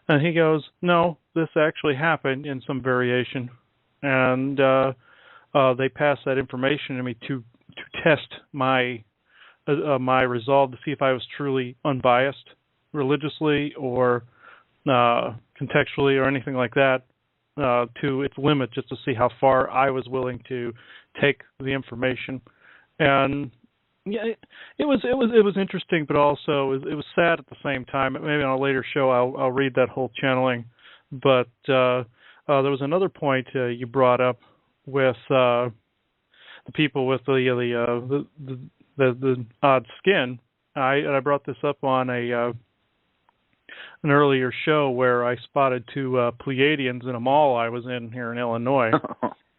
And he goes, no, this actually happened in some variation. And they passed that information to me to test my resolve, to see if I was truly unbiased religiously or contextually or anything like that, to its limit, just to see how far I was willing to take the information. And yeah, it was interesting, but also it was sad at the same time. Maybe on a later show I'll read that whole channeling. But there was another point you brought up with the people with the odd skin. I brought this up on an earlier show where I spotted two Pleiadians in a mall I was in here in Illinois.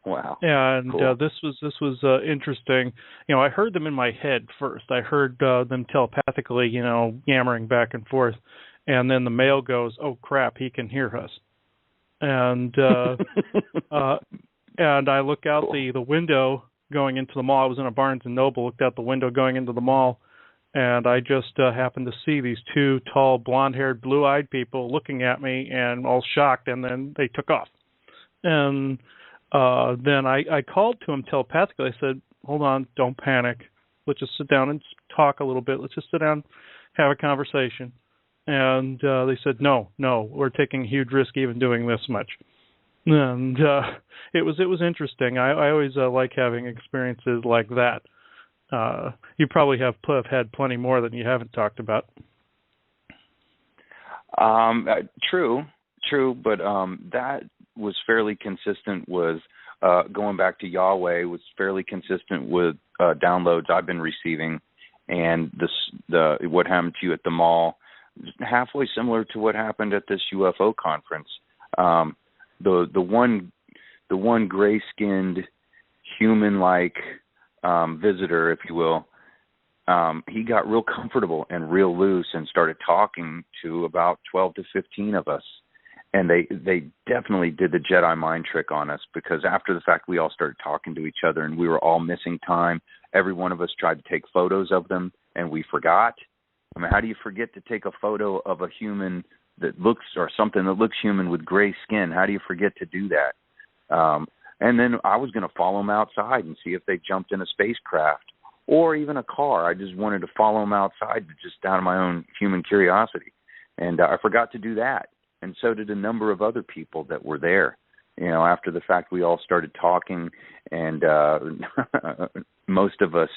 Wow. And cool. this was interesting. You know, I heard them in my head first. I heard them telepathically, yammering back and forth. And then the male goes, "Oh crap, he can hear us." And and I look out the window going into the mall. I was in a Barnes and Noble, looked out the window going into the mall, and I just happened to see these two tall, blonde-haired, blue-eyed people looking at me and all shocked, and then they took off. And then I called to them telepathically. I said, "Hold on, don't panic. Let's just sit down and talk a little bit. Let's just sit down, have a conversation." And they said, no, we're taking a huge risk even doing this much. And it was interesting. I always like having experiences like that. You probably have had plenty more that you haven't talked about. True, but that was fairly consistent with going back to Yahweh, was fairly consistent with downloads I've been receiving, and what happened to you at the mall, halfway similar to what happened at this UFO conference. The one gray-skinned, human-like visitor, if you will, he got real comfortable and real loose and started talking to about 12 to 15 of us. And they definitely did the Jedi mind trick on us, because after the fact, we all started talking to each other and we were all missing time. Every one of us tried to take photos of them and we forgot. I mean, how do you forget to take a photo of a human that looks, or something that looks human with gray skin? How do you forget to do that? And then I was going to follow them outside and see if they jumped in a spacecraft or even a car. I just wanted to follow them outside just out of my own human curiosity. And I forgot to do that. And so did a number of other people that were there. After the fact, we all started talking, and most of us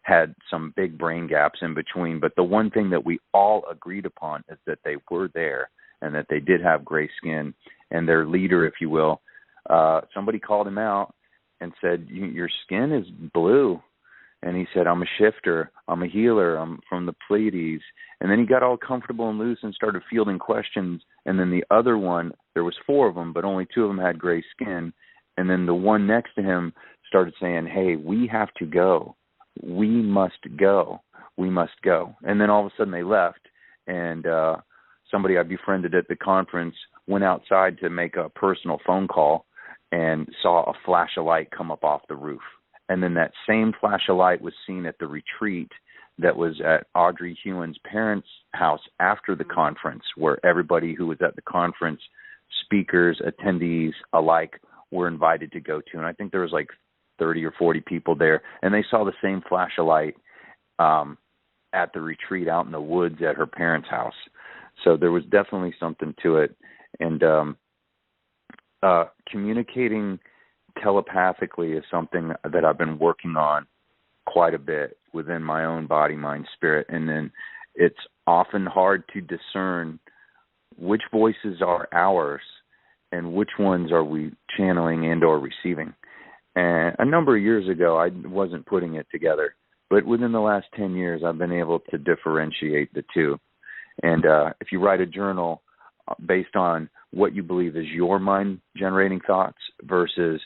had some big brain gaps in between. But the one thing that we all agreed upon is that they were there and that they did have gray skin. And their leader, if you will, somebody called him out and said, "Your skin is blue." And he said, "I'm a shifter. I'm a healer. I'm from the Pleiades." And then he got all comfortable and loose and started fielding questions. And then the other one, there was 4 of them, but only 2 of them had gray skin. And then the one next to him started saying, "Hey, we have to go. We must go. We must go." And then all of a sudden they left. And somebody I befriended at the conference went outside to make a personal phone call and saw a flash of light come up off the roof. And then that same flash of light was seen at the retreat that was at Audrey Hewen's parents' house after the conference, where everybody who was at the conference, speakers, attendees alike, were invited to go to. And I think there was like 30 or 40 people there. And they saw the same flash of light at the retreat out in the woods at her parents' house. So there was definitely something to it. And communicating telepathically is something that I've been working on quite a bit within my own body, mind, spirit. And then it's often hard to discern which voices are ours and which ones are we channeling and or receiving. And a number of years ago, I wasn't putting it together. But within the last 10 years, I've been able to differentiate the two. And if you write a journal based on what you believe is your mind-generating thoughts versus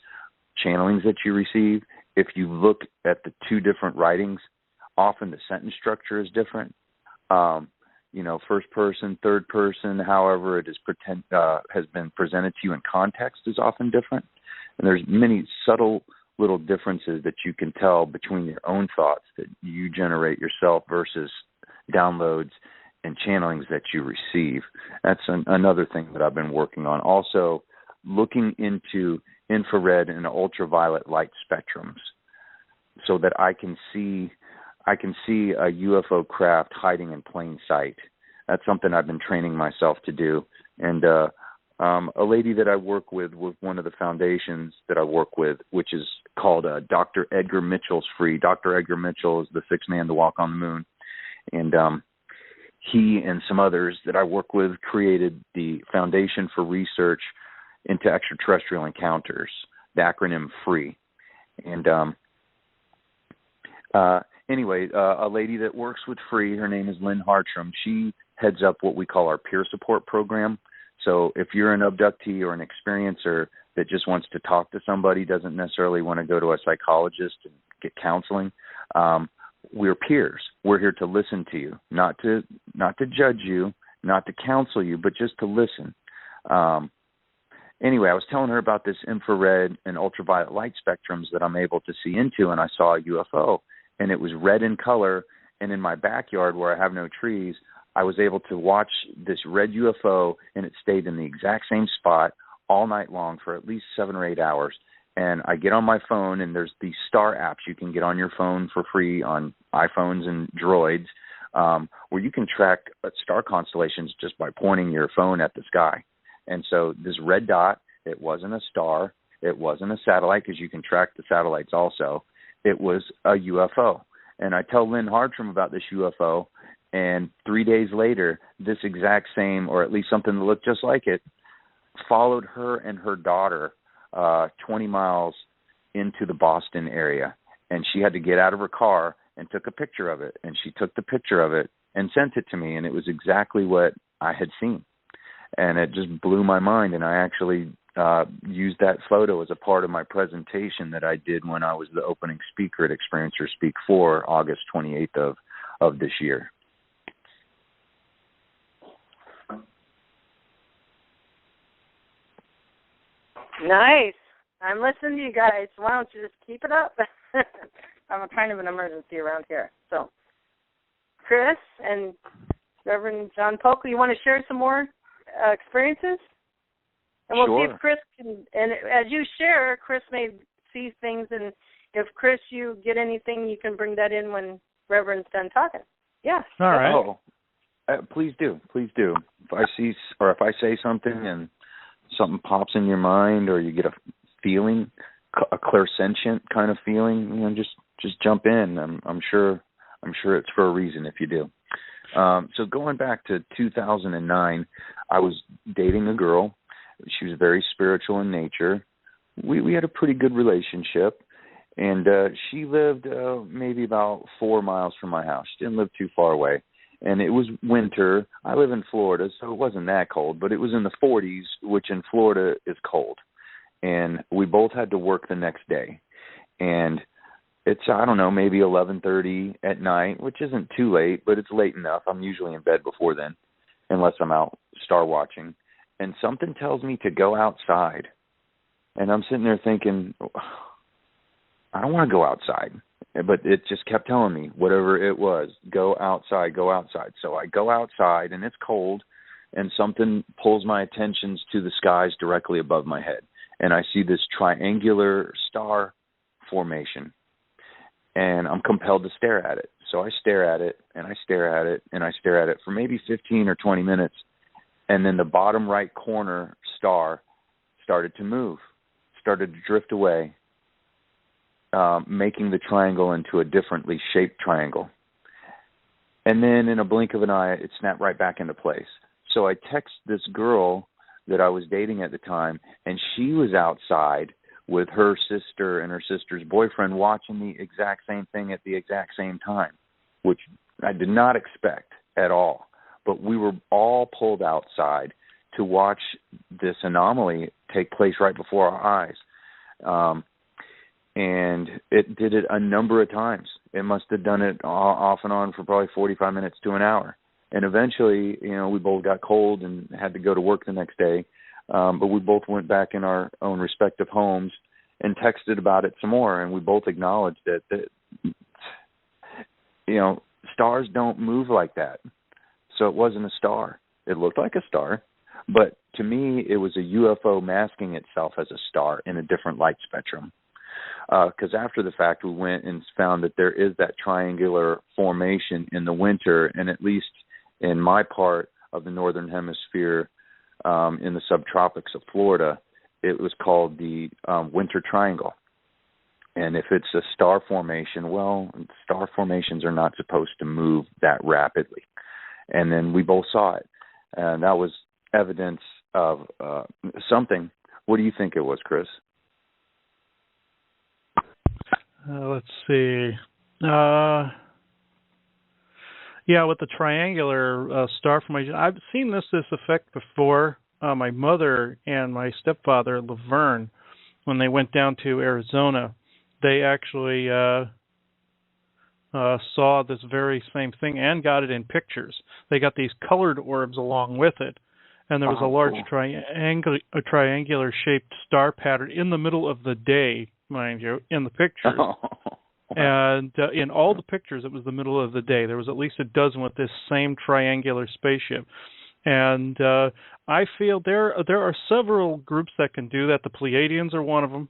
channelings that you receive, if you look at the 2 different writings, often the sentence structure is different. First person, third person, however it is has been presented to you in context is often different. And there's many subtle little differences that you can tell between your own thoughts that you generate yourself versus downloads and channelings that you receive. That's another thing that I've been working on. Also, looking into infrared and ultraviolet light spectrums so that I can see a UFO craft hiding in plain sight. That's something I've been training myself to do. And a lady that I work with one of the foundations that I work with, which is called Dr. Edgar Mitchell's Free. Dr. Edgar Mitchell is the 6th man to walk on the moon. And he and some others that I work with created the Foundation for Research into Extraterrestrial Encounters. the acronym FREE. And anyway, a lady that works with FREE, her name is Lynn Hartram. She heads up what we call our peer support program. So if you're an abductee or an experiencer that just wants to talk to somebody, doesn't necessarily want to go to a psychologist and get counseling, we're peers. We're here to listen to you, not to judge you, not to counsel you, but just to listen. Anyway, I was telling her about this infrared and ultraviolet light spectrums that I'm able to see into, and I saw a UFO, and it was red in color, and in my backyard where I have no trees, I was able to watch this red UFO, and it stayed in the exact same spot all night long for at least 7 or 8 hours. And I get on my phone, and there's these star apps you can get on your phone for free on iPhones and Droids, where you can track star constellations just by pointing your phone at the sky. And so this red dot, it wasn't a star, it wasn't a satellite, because you can track the satellites also. It was a UFO. And I tell Lynn Hartram about this UFO, and 3 days later, this exact same, or at least something that looked just like it, followed her and her daughter 20 miles into the Boston area. And she had to get out of her car and took a picture of it. And she took the picture of it and sent it to me, and it was exactly what I had seen. And it just blew my mind, and I actually used that photo as a part of my presentation that I did when I was the opening speaker at Experiencer Speak 4, August 28th of this year. Nice. I'm listening to you guys. Why don't you just keep it up? I'm a kind of an emergency around here. So, Chris and Reverend John Polk, you want to share some more experiences? And we'll see if Chris can, and as you share, Chris may see things, and if Chris, you get anything, you can bring that in when Reverend's done talking. Yeah. All right. Oh, please do. Please do. If I see, or if I say something and something pops in your mind, or you get a feeling, a clairsentient kind of feeling, just jump in. I'm sure it's for a reason if you do. So going back to 2009, I was dating a girl. She was very spiritual in nature. We had a pretty good relationship, and she lived maybe about 4 miles from my house. She didn't live too far away, and it was winter. I live in Florida, so it wasn't that cold, but it was in the 40s, which in Florida is cold, and we both had to work the next day, and it's, I don't know, maybe 11:30 at night, which isn't too late, but it's late enough. I'm usually in bed before then, unless I'm out star watching. And something tells me to go outside. And I'm sitting there thinking, I don't want to go outside. But it just kept telling me, whatever it was, go outside, go outside. So I go outside, and it's cold, and something pulls my attention to the skies directly above my head. And I see this triangular star formation. And I'm compelled to stare at it. So I stare at it, and I stare at it, and I stare at it for maybe 15 or 20 minutes. And then the bottom right corner star started to move, started to drift away, making the triangle into a differently shaped triangle. And then in a blink of an eye, it snapped right back into place. So I text this girl that I was dating at the time, and she was outside with her sister and her sister's boyfriend watching the exact same thing at the exact same time, which I did not expect at all. But we were all pulled outside to watch this anomaly take place right before our eyes. And it did it a number of times. It must have done it off and on for probably 45 minutes to an hour. And eventually, we both got cold and had to go to work the next day. But we both went back in our own respective homes and texted about it some more. And we both acknowledged that stars don't move like that. So it wasn't a star. It looked like a star, but to me, it was a UFO masking itself as a star in a different light spectrum. Because after the fact, we went and found that there is that triangular formation in the winter, and at least in my part of the northern hemisphere, in the subtropics of Florida, it was called the winter triangle. And if it's a star formation, well, star formations are not supposed to move that rapidly. And then we both saw it. And that was evidence of something. What do you think it was, Chris? let's see. With the triangular star formation, I've seen this effect before. My mother and my stepfather, Laverne, when they went down to Arizona, they actually saw this very same thing and got it in pictures. They got these colored orbs along with it, and there was a large triangular-shaped star pattern in the middle of the day, mind you, in the pictures. And in all the pictures, it was the middle of the day. There was at least a dozen with this same triangular spaceship. And I feel there are several groups that can do that. The Pleiadians are one of them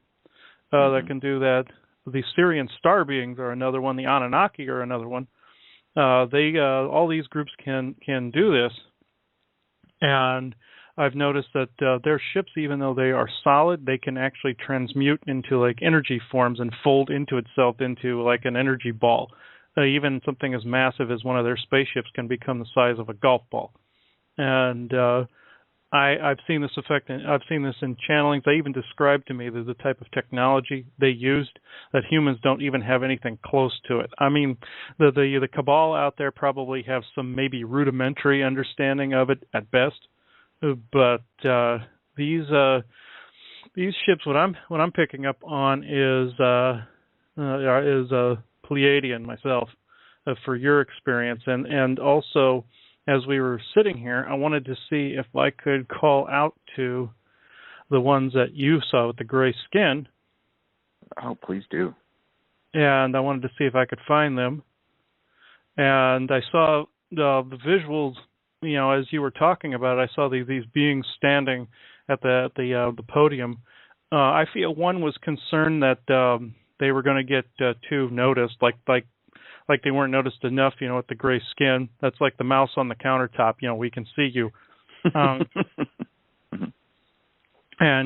that can do that. The Syrian star beings are another one. The Anunnaki are another one. All these groups can do this. And I've noticed that their ships, even though they are solid, they can actually transmute into like energy forms and fold into itself into like an energy ball. Even something as massive as one of their spaceships can become the size of a golf ball. And I've seen this effect, and I've seen this in channelings. They even described to me the type of technology they used that humans don't even have anything close to it. I mean, the cabal out there probably have some maybe rudimentary understanding of it at best. But these ships, what I'm picking up on is Pleiadian myself, for your experience, and also as we were sitting here, I wanted to see if I could call out to the ones that you saw with the gray skin. Oh, please do. And I wanted to see if I could find them. And I saw the visuals. You know, as you were talking about it, I saw these beings standing at the podium. I feel one was concerned that they were going to get too noticed, like they weren't noticed enough. You know, with the gray skin, that's like the mouse on the countertop. You know, we can see you, and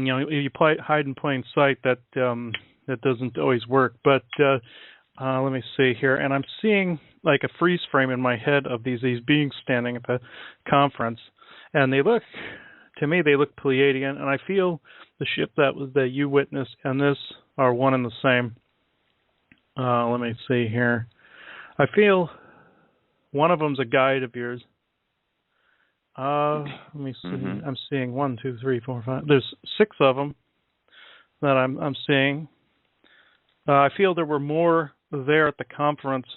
you know, you hide in plain sight. That doesn't always work. But let me see here, and I'm seeing like a freeze frame in my head of these beings standing at the conference, and they look Pleiadian, and I feel the ship that you witnessed and this are one and the same. Let me see here. I feel one of them's a guide of yours. Let me see. I'm seeing 1, 2, 3, 4, 5. There's 6 of them that I'm seeing. I feel there were more there at the conference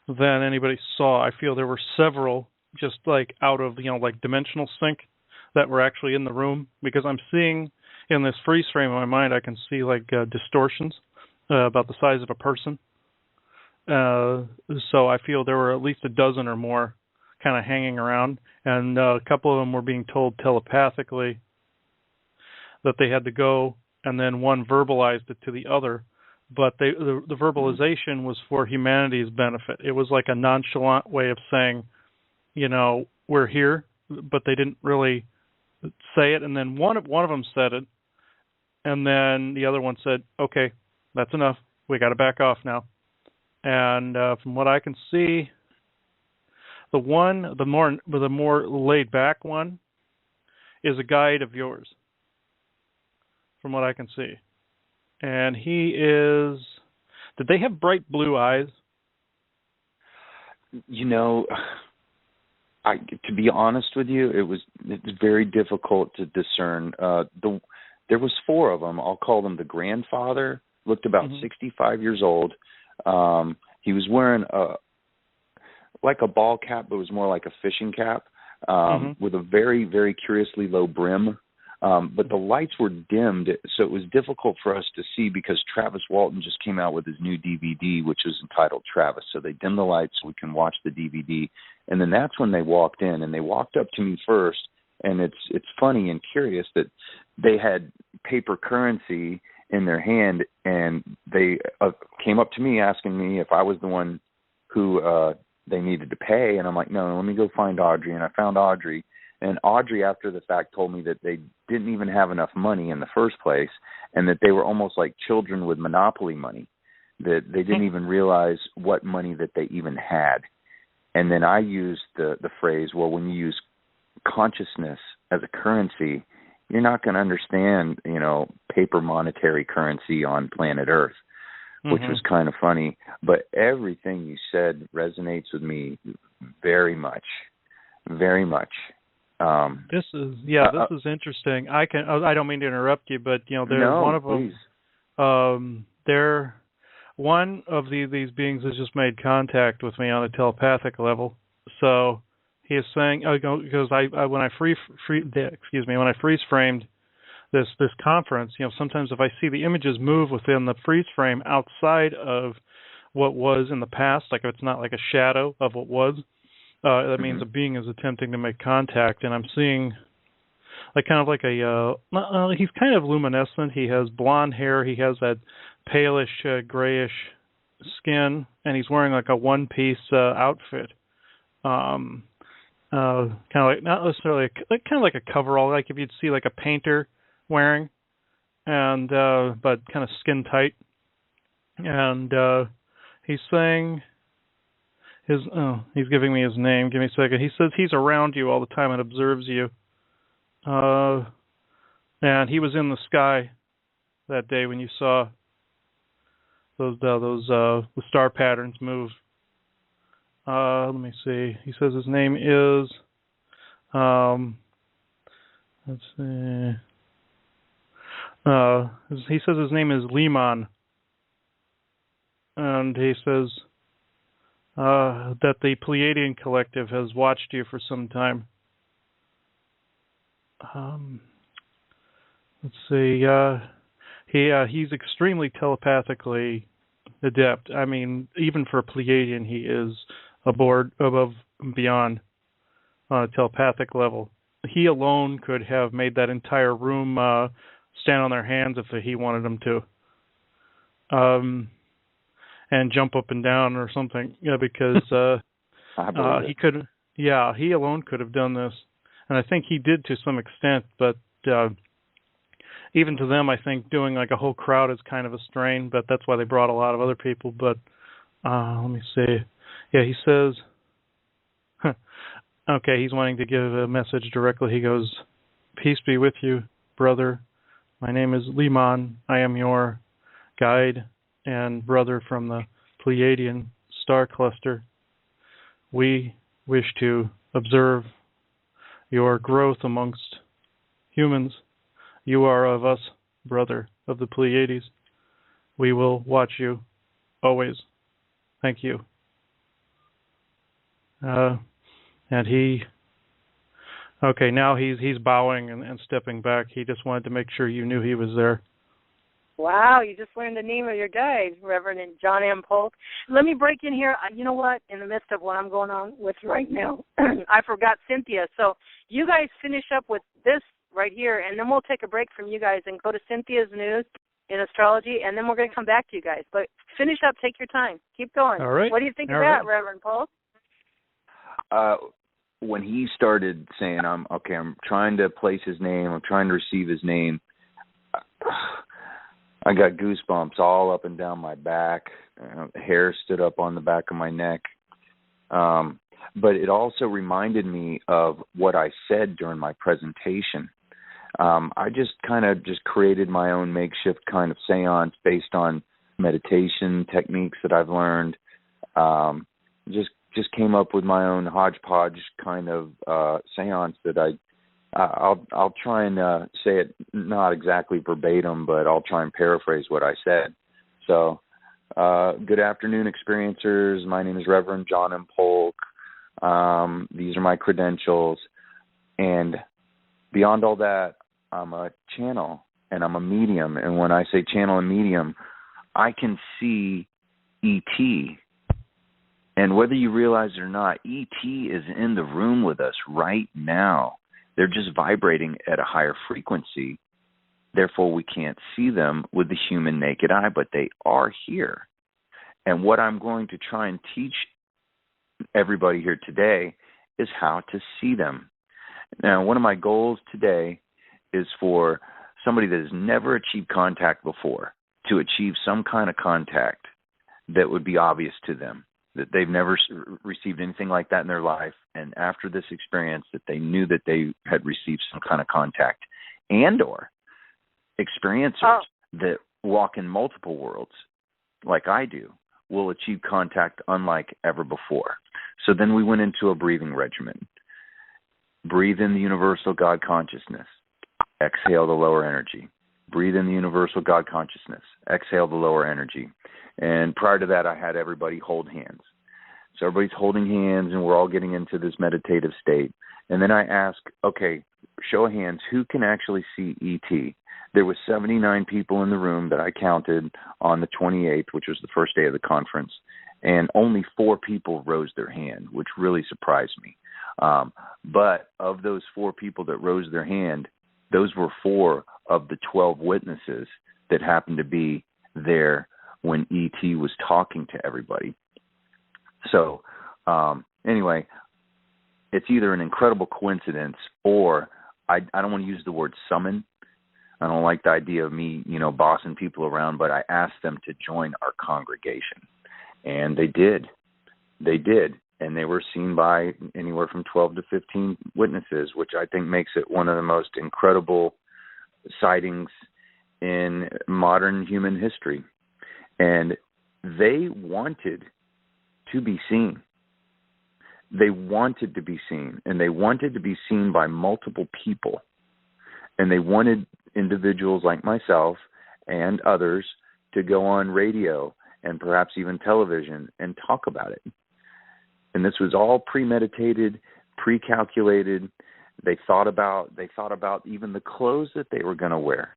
than anybody saw. I feel there were several just like out of, you know, like dimensional sync that were actually in the room, because I'm seeing in this freeze frame in my mind, I can see like distortions about the size of a person. So I feel there were at least a dozen or more kind of hanging around, and a couple of them were being told telepathically that they had to go, and then one verbalized it to the other. But the verbalization was for humanity's benefit. It was like a nonchalant way of saying, you know, we're here, but they didn't really say it. And then one of them said it, and then the other one said, "Okay, that's enough. We got to back off now." And from what I can see, the more laid back one is a guide of yours, from what I can see. And he is. Did they have bright blue eyes? You know, to be honest with you, it's very difficult to discern. There was 4 of them. I'll call them the grandfather. Looked about 65 years old. He was wearing like a ball cap, but it was more like a fishing cap, with a very, very curiously low brim. But the lights were dimmed, so it was difficult for us to see, because Travis Walton just came out with his new DVD, which was entitled Travis. So they dimmed the lights so we can watch the DVD. And then that's when they walked in, and they walked up to me first. And it's funny and curious that they had paper currency in their hand, and they came up to me asking me if I was the one who they needed to pay. And I'm like, no, let me go find Audrey. And I found Audrey. And Audrey, after the fact, told me that they didn't even have enough money in the first place, and that they were almost like children with monopoly money, that they didn't even realize what money that they even had. And then I used the phrase, well, when you use consciousness as a currency, you're not going to understand, you know, paper monetary currency on planet Earth. which was kind of funny. But everything you said resonates with me very much, very much. This is interesting. I don't mean to interrupt you, but there's one of them. Please. One of these beings has just made contact with me on a telepathic level. So he is saying, because when I freeze framed this conference, sometimes if I see the images move within the freeze frame outside of what was in the past, like if it's not like a shadow of what was, that means a being is attempting to make contact, and I'm seeing he's kind of luminescent. He has blonde hair. He has that palish, grayish skin, and he's wearing like a one-piece outfit. Kind of like, not necessarily, kind of like a coverall, like if you'd see like a painter wearing, and but kind of skin tight. And he's saying he's giving me his name. Give me a second. He says he's around you all the time and observes you. And he was in the sky that day when you saw the star patterns move. Let me see. He says his name is let's see. He says his name is Liman, and he says that the Pleiadian Collective has watched you for some time. Let's see. He's extremely telepathically adept. I mean, even for a Pleiadian, he is above and beyond on a telepathic level. He alone could have made that entire room stand on their hands if he wanted them to, and jump up and down or something. Because he could. Yeah, he alone could have done this, and I think he did to some extent. But even to them, I think doing like a whole crowd is kind of a strain. But that's why they brought a lot of other people. But let me see. Yeah, he says. Okay, he's wanting to give a message directly. He goes, "Peace be with you, brother. My name is Liman. I am your guide and brother from the Pleiadian star cluster. We wish to observe your growth amongst humans. You are of us, brother of the Pleiades. We will watch you always. Thank you." And now he's bowing and stepping back. He just wanted to make sure you knew he was there. Wow, you just learned the name of your guide, Reverend John M. Polk. Let me break in here. You know what? In the midst of what I'm going on with right now, I forgot Cynthia. So you guys finish up with this right here, and then we'll take a break from you guys and go to Cynthia's news in astrology, and then we're going to come back to you guys. But finish up. Take your time. Keep going. All right. What do you think of that, Reverend Polk? When he started saying, I'm trying to place his name, I'm trying to receive his name, I got goosebumps all up and down my back. Hair stood up on the back of my neck. But it also reminded me of what I said during my presentation. I just created my own makeshift kind of seance based on meditation techniques that I've learned. Just came up with my own hodgepodge kind of seance that I'll try and say it not exactly verbatim, but I'll try and paraphrase what I said. So, good afternoon, experiencers. My name is Reverend John M. Polk. These are my credentials. And beyond all that, I'm a channel and I'm a medium. And when I say channel and medium, I can see E.T., and whether you realize it or not, E.T. is in the room with us right now. They're just vibrating at a higher frequency. Therefore, we can't see them with the human naked eye, but they are here. And what I'm going to try and teach everybody here today is how to see them. Now, one of my goals today is for somebody that has never achieved contact before to achieve some kind of contact that would be obvious to them, that they've never received anything like that in their life, and after this experience that they knew that they had received some kind of contact, and or experiencers that walk in multiple worlds like I do, will achieve contact unlike ever before. So then we went into a breathing regimen. Breathe in the universal God consciousness. Exhale the lower energy. Breathe in the universal God consciousness. Exhale the lower energy. And prior to that, I had everybody hold hands. So everybody's holding hands, and we're all getting into this meditative state. And then I ask, okay, show of hands, who can actually see ET? There was 79 people in the room that I counted on the 28th, which was the first day of the conference, and only 4 people rose their hand, which really surprised me. But of those 4 people that rose their hand, those were 4 of the 12 witnesses that happened to be there when ET was talking to everybody. So anyway, it's either an incredible coincidence or I don't want to use the word summon. I don't like the idea of me, bossing people around, but I asked them to join our congregation. And they did. They did. And they were seen by anywhere from 12 to 15 witnesses, which I think makes it one of the most incredible sightings in modern human history. And they wanted to be seen. They wanted to be seen, and they wanted to be seen by multiple people. And they wanted individuals like myself and others to go on radio and perhaps even television and talk about it. And this was all premeditated, pre-calculated. They thought about even the clothes that they were going to wear.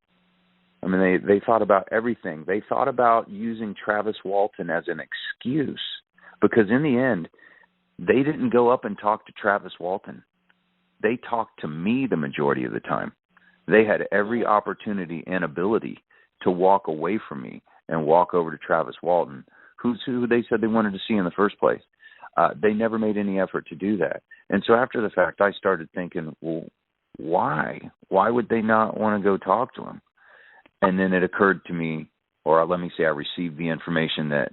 I mean, they thought about everything. They thought about using Travis Walton as an excuse, because in the end, they didn't go up and talk to Travis Walton. They talked to me the majority of the time. They had every opportunity and ability to walk away from me and walk over to Travis Walton, who they said they wanted to see in the first place. They never made any effort to do that. And so after the fact, I started thinking, well, why? Why would they not want to go talk to him? And then it occurred to me, or let me say I received the information that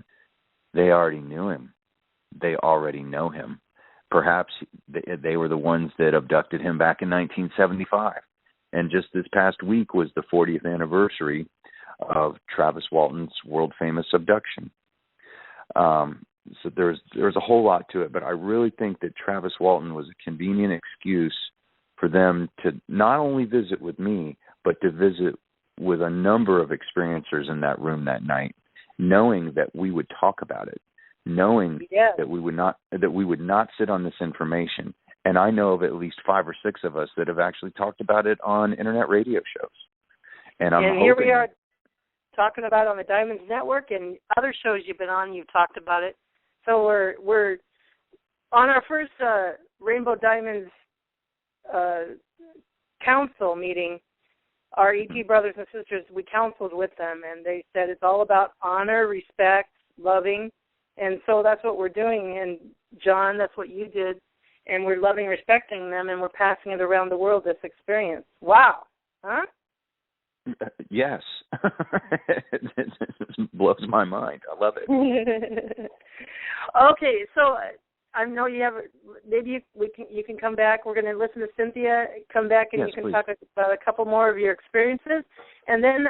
they already knew him. They already know him. Perhaps they were the ones that abducted him back in 1975. And just this past week was the 40th anniversary of Travis Walton's world-famous abduction. So there's a whole lot to it, but I really think that Travis Walton was a convenient excuse for them to not only visit with me, but to visit with a number of experiencers in that room that night, knowing that we would talk about it, knowing that we would not sit on this information. And I know of at least 5 or 6 of us that have actually talked about it on internet radio shows. And here we are talking about it on the Diamonds Network and other shows you've been on. You've talked about it. So we're on our first Rainbow Diamonds council meeting. Our ET brothers and sisters, we counseled with them, and they said it's all about honor, respect, loving, and so that's what we're doing. And John, that's what you did, and we're loving, respecting them, and we're passing it around the world, this experience. Wow, huh? Yes. It blows my mind. I love it. Okay, so I know you have. Maybe you can come back. We're going to listen to Cynthia. Come back and you can talk about a couple more of your experiences, and then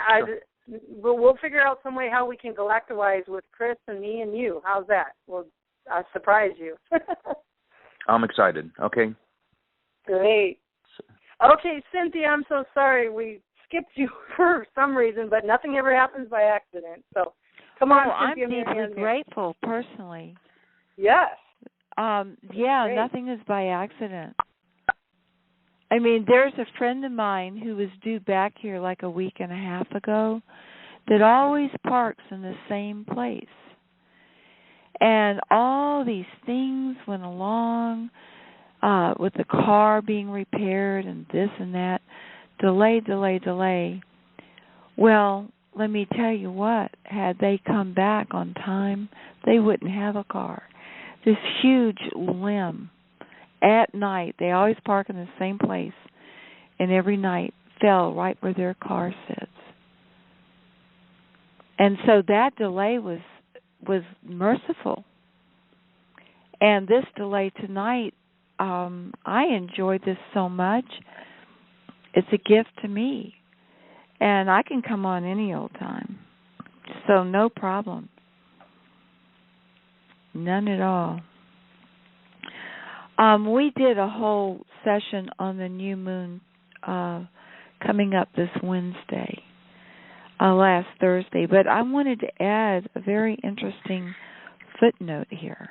we'll figure out some way how we can galactalize with Chris and me and you. How's that? We'll surprise you. I'm excited. Okay. Great. Okay, Cynthia, I'm so sorry we skipped you for some reason, but nothing ever happens by accident. So come on, Cynthia. I'm deeply grateful personally. Yes. Yeah, nothing is by accident. I mean, there's a friend of mine who was due back here like a week and a half ago that always parks in the same place. And all these things went along with the car being repaired and this and that. Delay. Well, let me tell you what, had they come back on time, they wouldn't have a car. This huge limb at night, they always park in the same place, and every night fell right where their car sits. And so that delay was merciful. And this delay tonight, I enjoyed this so much. It's a gift to me. And I can come on any old time. So no problem. None at all. We did a whole session on the new moon coming up this Wednesday, last Thursday, but I wanted to add a very interesting footnote here.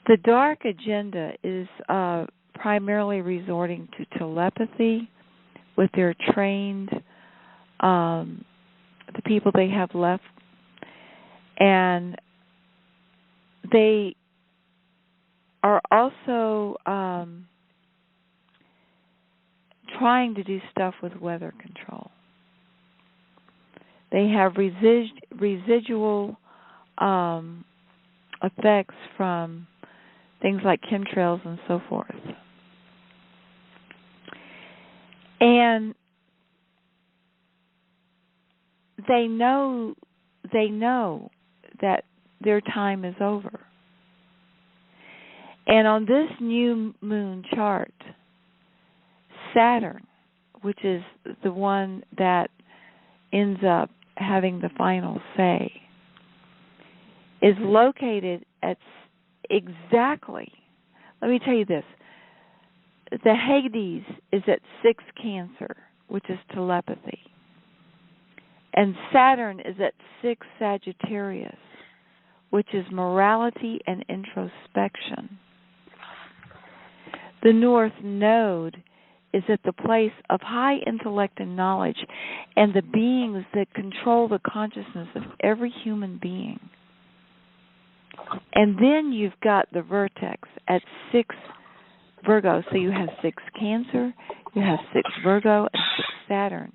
The dark agenda is primarily resorting to telepathy with their trained, the people they have left, and they are also trying to do stuff with weather control. They have residual effects from things like chemtrails and so forth. And they know that their time is over. And on this new moon chart, Saturn, which is the one that ends up having the final say, is located at exactly, let me tell you this, the Hades is at 6 Cancer, which is telepathy. And Saturn is at 6 Sagittarius, which is morality and introspection. The North Node is at the place of high intellect and knowledge and the beings that control the consciousness of every human being. And then you've got the vertex at 6 Virgo. So you have 6 Cancer, you have 6 Virgo, and 6 Saturn.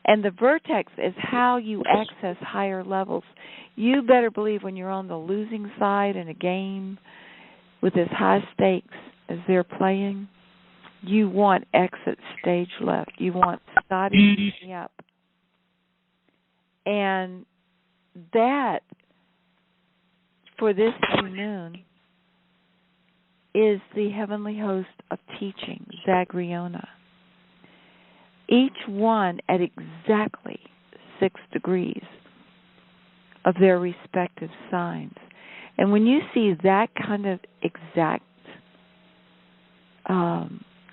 And the vertex is how you access higher levels. You better believe when you're on the losing side in a game with as high stakes as they're playing, you want exit stage left. You want Scotty up. And that, for this new moon, is the heavenly host of teaching, Zagreona. Each one at exactly 6 degrees of their respective signs. And when you see that kind of exact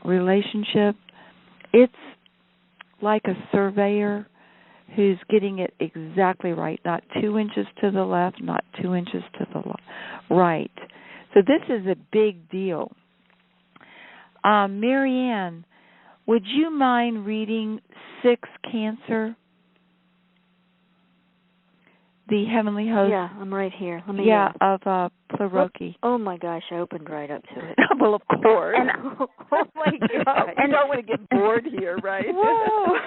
relationship, it's like a surveyor who's getting it exactly right, not 2 inches to the left, not 2 inches to the right. So this is a big deal. Marianne, would you mind reading 6 Cancer? The heavenly host. Yeah, I'm right here. Let me. Of Pleroki. Oh my gosh, I opened right up to it. Well, of course. And, oh my gosh. And don't want to get bored here, right? Whoa.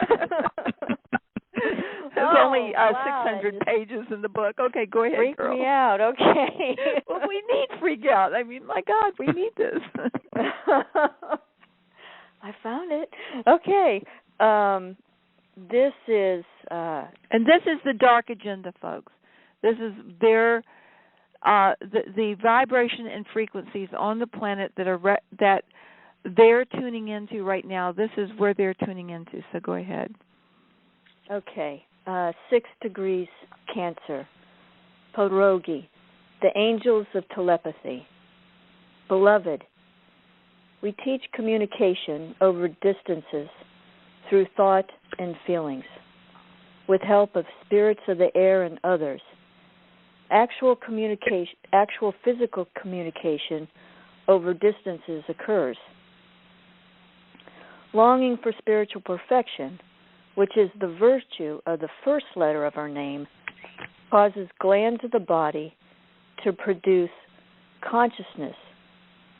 There's only 600 pages in the book. Okay, go ahead, freak girl. me out. Okay. Well, we need freak out. I mean, my God, we need this. I found it. Okay. This is and this is the dark agenda, folks. This is their the vibration and frequencies on the planet that are that they're tuning into right now. This is where they're tuning into. So go ahead. Okay. 6 degrees Cancer. Podrogi, the angels of telepathy. Beloved, we teach communication over distances through thought and feelings, with help of spirits of the air and others. Actual physical communication over distances occurs. Longing for spiritual perfection, which is the virtue of the first letter of our name, causes glands of the body to produce consciousness,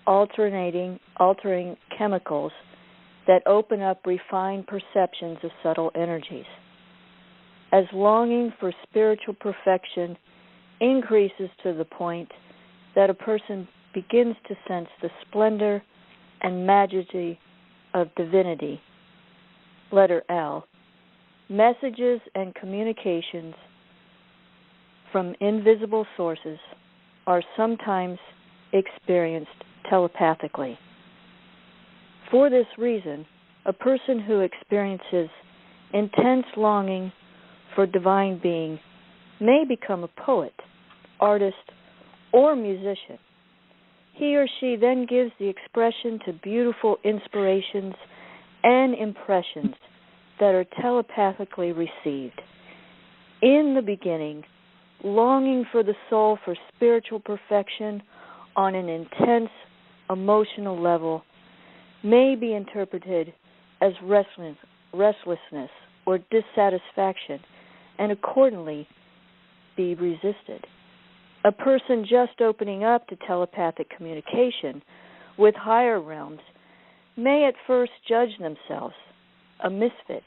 altering chemicals that open up refined perceptions of subtle energies. As longing for spiritual perfection increases to the point that a person begins to sense the splendor and majesty of divinity, letter L, messages and communications from invisible sources are sometimes experienced telepathically. For this reason, a person who experiences intense longing for divine being may become a poet artist, or musician. He or she then gives the expression to beautiful inspirations and impressions that are telepathically received. In the beginning, longing for the soul for spiritual perfection on an intense emotional level may be interpreted as restlessness or dissatisfaction, and accordingly be resisted. A person just opening up to telepathic communication with higher realms may at first judge themselves a misfit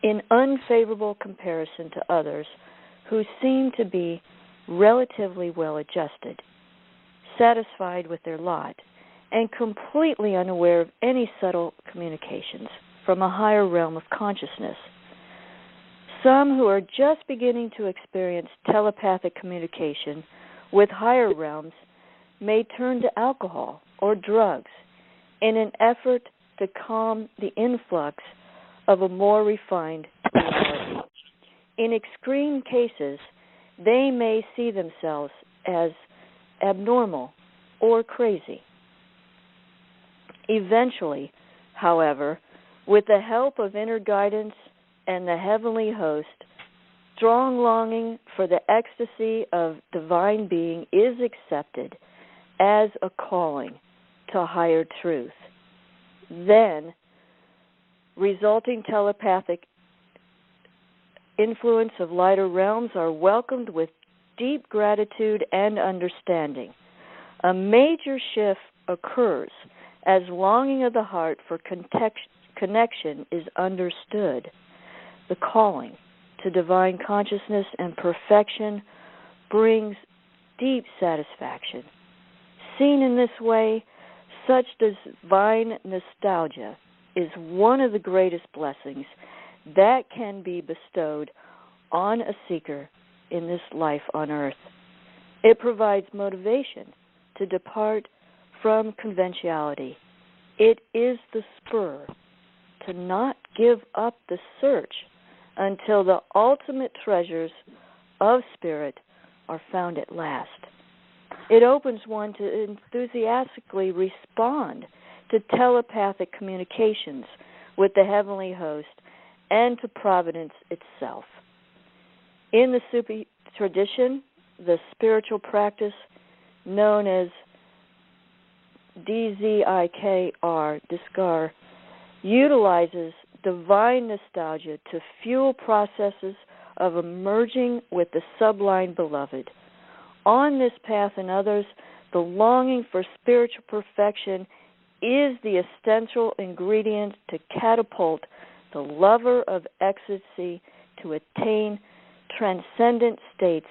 in unfavorable comparison to others who seem to be relatively well adjusted, satisfied with their lot, and completely unaware of any subtle communications from a higher realm of consciousness. Some who are just beginning to experience telepathic communication with higher realms may turn to alcohol or drugs in an effort to calm the influx of a more refined reality. In extreme cases, they may see themselves as abnormal or crazy. Eventually, however, with the help of inner guidance and the heavenly host, strong longing for the ecstasy of divine being is accepted as a calling to higher truth. Then, resulting telepathic influence of lighter realms are welcomed with deep gratitude and understanding. A major shift occurs as longing of the heart for connection is understood. The calling to divine consciousness and perfection brings deep satisfaction. Seen in this way, such divine nostalgia is one of the greatest blessings that can be bestowed on a seeker in this life on earth. It provides motivation to depart from conventionality. It is the spur to not give up the search until the ultimate treasures of spirit are found at last. It opens one to enthusiastically respond to telepathic communications with the heavenly host and to Providence itself. In the Sufi tradition, the spiritual practice known as Dikr, utilizes divine nostalgia to fuel processes of emerging with the sublime beloved. On this path and others, the longing for spiritual perfection is the essential ingredient to catapult the lover of ecstasy to attain transcendent states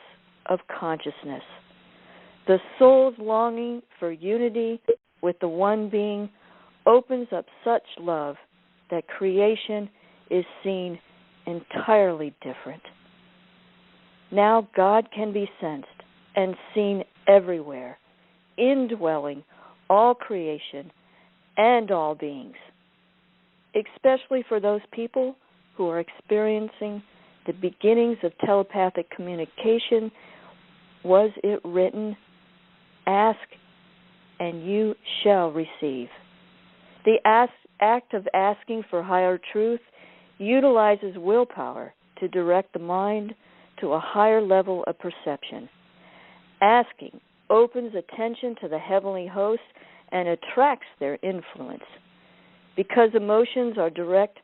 of consciousness. The soul's longing for unity with the one being opens up such love that creation is seen entirely different. Now God can be sensed and seen everywhere, indwelling all creation and all beings, especially for those people who are experiencing the beginnings of telepathic communication. Was it written, "Ask and you shall receive"? The act of asking for higher truth utilizes willpower to direct the mind to a higher level of perception. Asking opens attention to the heavenly host and attracts their influence. Because emotions are direct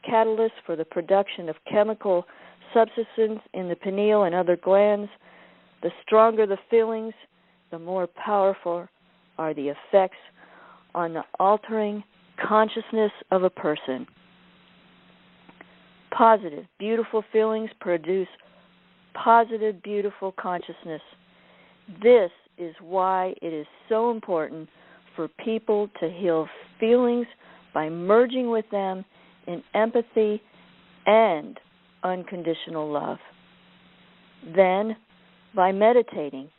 catalysts for the production of chemical substances in the pineal and other glands, the stronger the feelings, the more powerful are the effects on the altering consciousness of a person. Positive, beautiful feelings produce positive, beautiful consciousness. This is why it is so important for people to heal feelings by merging with them in empathy and unconditional love. Then, by meditating,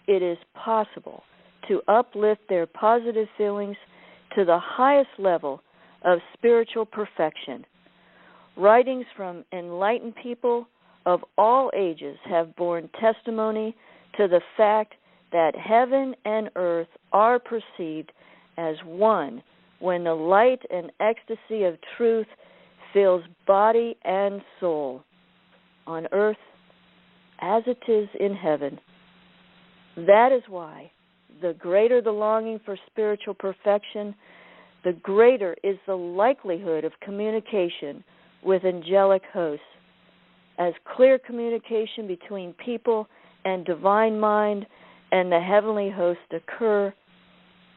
it is possible to uplift their positive feelings to the highest level of spiritual perfection. Writings from enlightened people of all ages have borne testimony to the fact that heaven and earth are perceived as one when the light and ecstasy of truth fills body and soul, on earth as it is in heaven. That is why the greater the longing for spiritual perfection, the greater is the likelihood of communication with angelic hosts. As clear communication between people and divine mind and the heavenly host occur,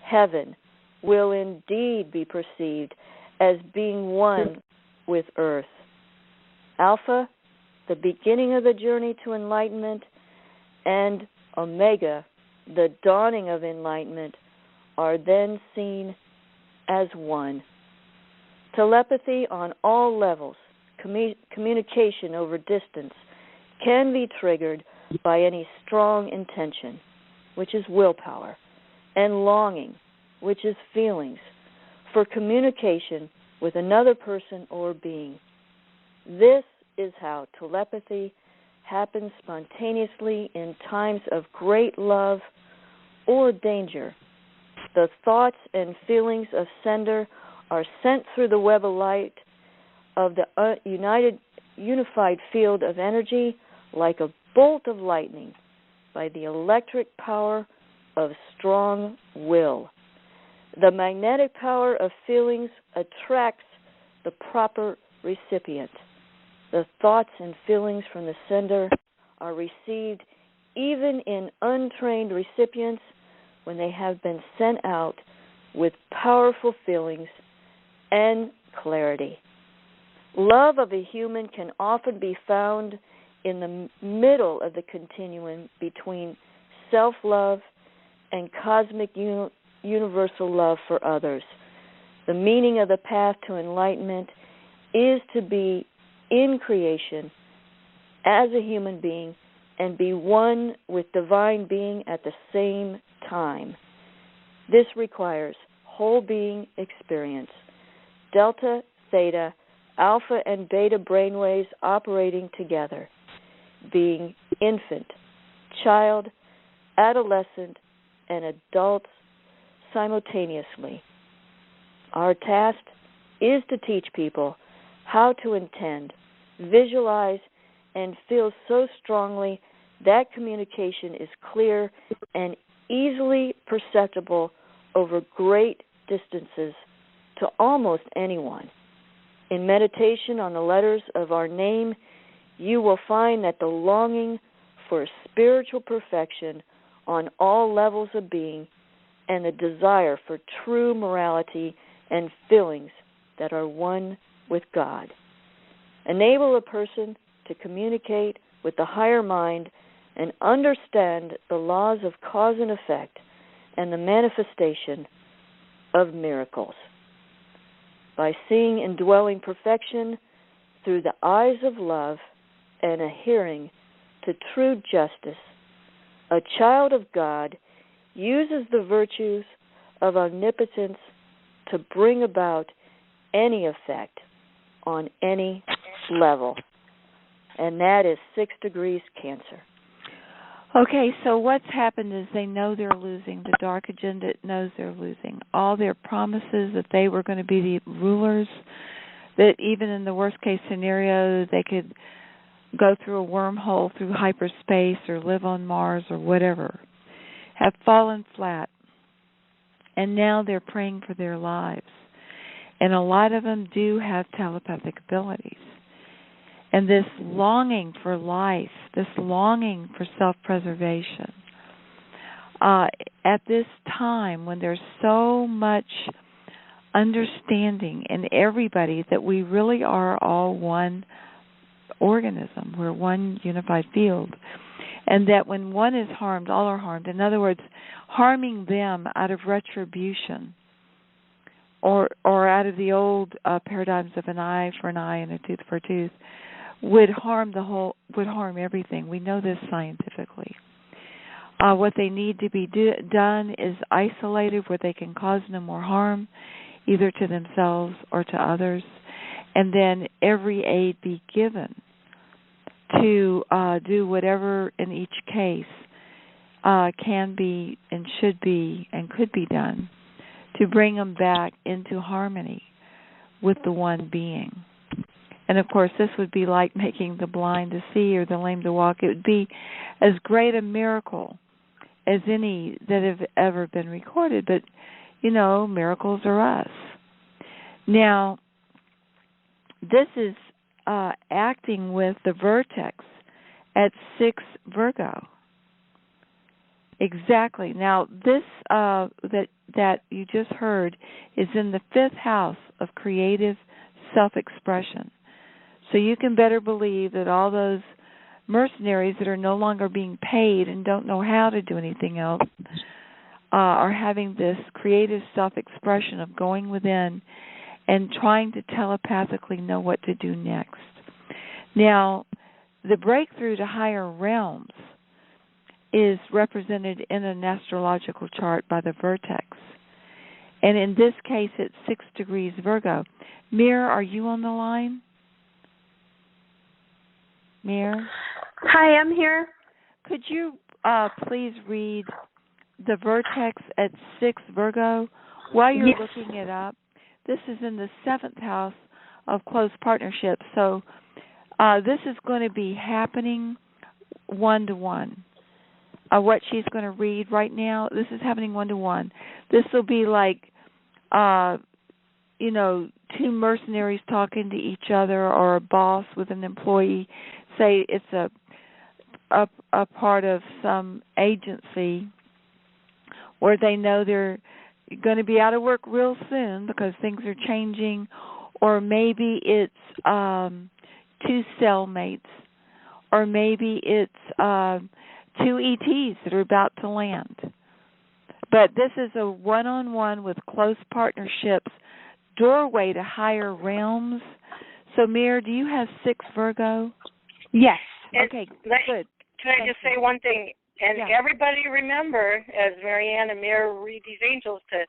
heaven will indeed be perceived as being one with earth. Alpha, the beginning of the journey to enlightenment, and Omega, the dawning of enlightenment, are then seen as one. Telepathy on all levels, communication over distance, can be triggered by any strong intention, which is willpower, and longing, which is feelings, for communication with another person or being. This is how telepathy happens spontaneously in times of great love or danger. The thoughts and feelings of sender are sent through the web of light of the unified field of energy like a bolt of lightning by the electric power of strong will. The magnetic power of feelings attracts the proper recipient. The thoughts and feelings from the sender are received even in untrained recipients when they have been sent out with powerful feelings and clarity. Love of a human can often be found in the middle of the continuum between self-love and cosmic universal love for others. The meaning of the path to enlightenment is to be in creation as a human being and be one with divine being at the same time. This requires whole being experience. Delta, theta, alpha, and beta brainwaves operating together, being infant, child, adolescent, and adult simultaneously. Our task is to teach people how to intend, visualize, and feel so strongly that communication is clear and easily perceptible over great distances to almost anyone. In meditation on the letters of our name, you will find that the longing for spiritual perfection on all levels of being and the desire for true morality and feelings that are one with God enable a person to communicate with the higher mind and understand the laws of cause and effect and the manifestation of miracles. By seeing indwelling perfection through the eyes of love and adhering to true justice, a child of God uses the virtues of omnipotence to bring about any effect on any level. And that is 6 degrees Cancer. Okay, so what's happened is they know they're losing. The dark agenda knows they're losing. All their promises that they were going to be the rulers, that even in the worst case scenario they could go through a wormhole through hyperspace or live on Mars or whatever, have fallen flat. And now they're praying for their lives. And a lot of them do have telepathic abilities. And this longing for life, this longing for self-preservation, at this time when there's so much understanding in everybody that we really are all one organism, we're one unified field, and that when one is harmed, all are harmed. In other words, harming them out of retribution or out of the old paradigms of an eye for an eye and a tooth for a tooth would harm everything. We know this scientifically. What they need to be done is isolated where they can cause no more harm, either to themselves or to others, and then every aid be given to do whatever in each case can be and should be and could be done to bring them back into harmony with the one being. And, of course, this would be like making the blind to see or the lame to walk. It would be as great a miracle as any that have ever been recorded. But, you know, miracles are us. Now, this is acting with the vertex at 6 Virgo. Exactly. Now, this that you just heard is in the 5th house of creative self-expression. So you can better believe that all those mercenaries that are no longer being paid and don't know how to do anything else are having this creative self-expression of going within and trying to telepathically know what to do next. Now, the breakthrough to higher realms is represented in an astrological chart by the vertex. And in this case, it's 6 degrees Virgo. Mir, are you on the line? Mir? Hi, I'm here. Could you please read the vertex at 6 Virgo while you're looking it up? This is in the 7th house of close partnerships. So this is going to be happening one-to-one. What she's going to read right now, this is happening one-to-one. This will be like, you know, 2 mercenaries talking to each other or a boss with an employee. Say it's a part of some agency where they know they're going to be out of work real soon because things are changing, or maybe it's 2 cellmates, or maybe it's 2 ETs that are about to land. But this is a one-on-one with close partnerships, doorway to higher realms. So, Mir, do you have 6 Virgo? Yes. Okay, good. Can I just say one thing? And everybody remember, as Marianne and Mir read these angels, to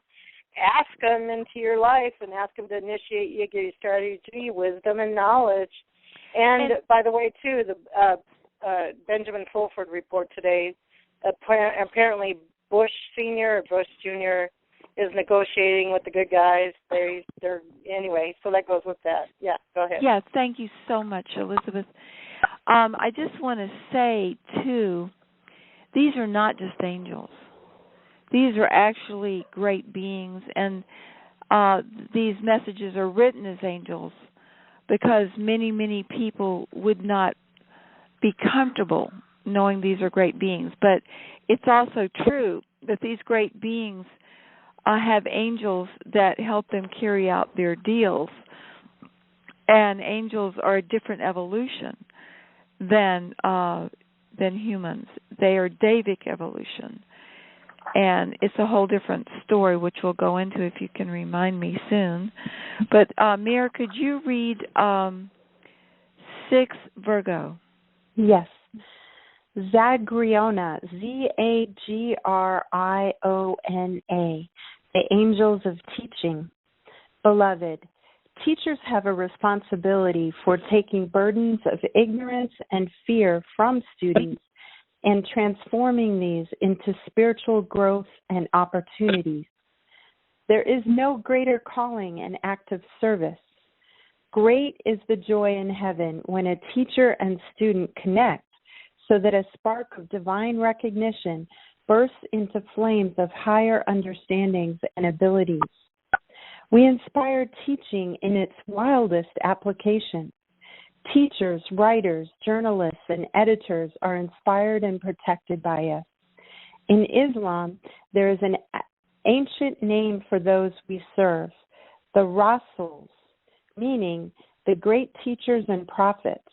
ask them into your life and ask them to initiate you, give you strategy, wisdom, and knowledge. And by the way, too, the Benjamin Fulford report today, apparently Bush Sr. or Bush Jr. is negotiating with the good guys. They're anyway, so that goes with that. Yeah, go ahead. Yeah, thank you so much, Elizabeth. I just want to say, too, these are not just angels. These are actually great beings, and these messages are written as angels because many, many people would not be comfortable knowing these are great beings. But it's also true that these great beings have angels that help them carry out their deals, and angels are a different evolution than humans. They are Davic evolution, and it's a whole different story, which we'll go into if you can remind me soon. But Mir, could you read 6 Virgo? Yes. Zagriona, Zagrina, the angels of teaching. Beloved, teachers have a responsibility for taking burdens of ignorance and fear from students and transforming these into spiritual growth and opportunities. There is no greater calling and act of service. Great is the joy in heaven when a teacher and student connect so that a spark of divine recognition bursts into flames of higher understandings and abilities. We inspire teaching in its wildest application. Teachers, writers, journalists, and editors are inspired and protected by us. In Islam, there is an ancient name for those we serve, the Rasuls, meaning the great teachers and prophets.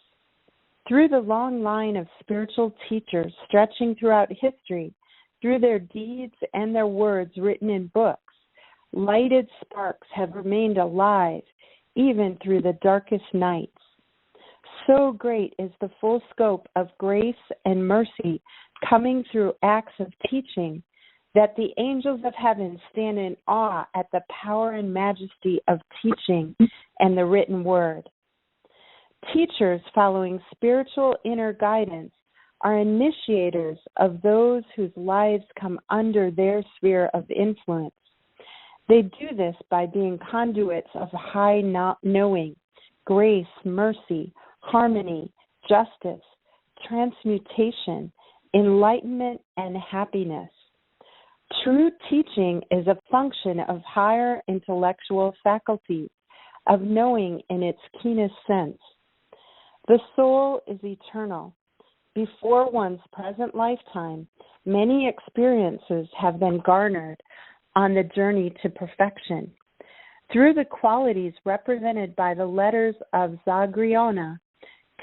Through the long line of spiritual teachers stretching throughout history, through their deeds and their words written in books, lighted sparks have remained alive even through the darkest nights. So great is the full scope of grace and mercy coming through acts of teaching that the angels of heaven stand in awe at the power and majesty of teaching and the written word. Teachers following spiritual inner guidance are initiators of those whose lives come under their sphere of influence. They do this by being conduits of high knowing, grace, mercy, harmony, justice, transmutation, enlightenment, and happiness. True teaching is a function of higher intellectual faculties, of knowing in its keenest sense. The soul is eternal. Before one's present lifetime, many experiences have been garnered on the journey to perfection. Through the qualities represented by the letters of Zagriona,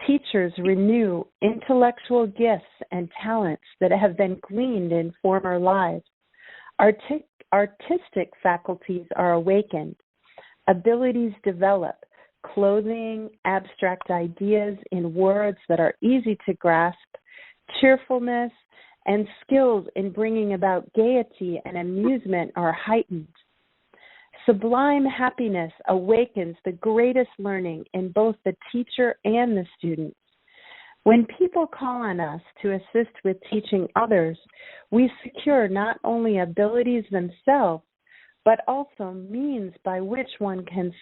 teachers renew intellectual gifts and talents that have been gleaned in former lives. Artistic faculties are awakened. Abilities develop. Clothing abstract ideas in words that are easy to grasp, cheerfulness, and skills in bringing about gaiety and amusement are heightened. Sublime happiness awakens the greatest learning in both the teacher and the student. When people call on us to assist with teaching others, we secure not only abilities themselves, but also means by which one can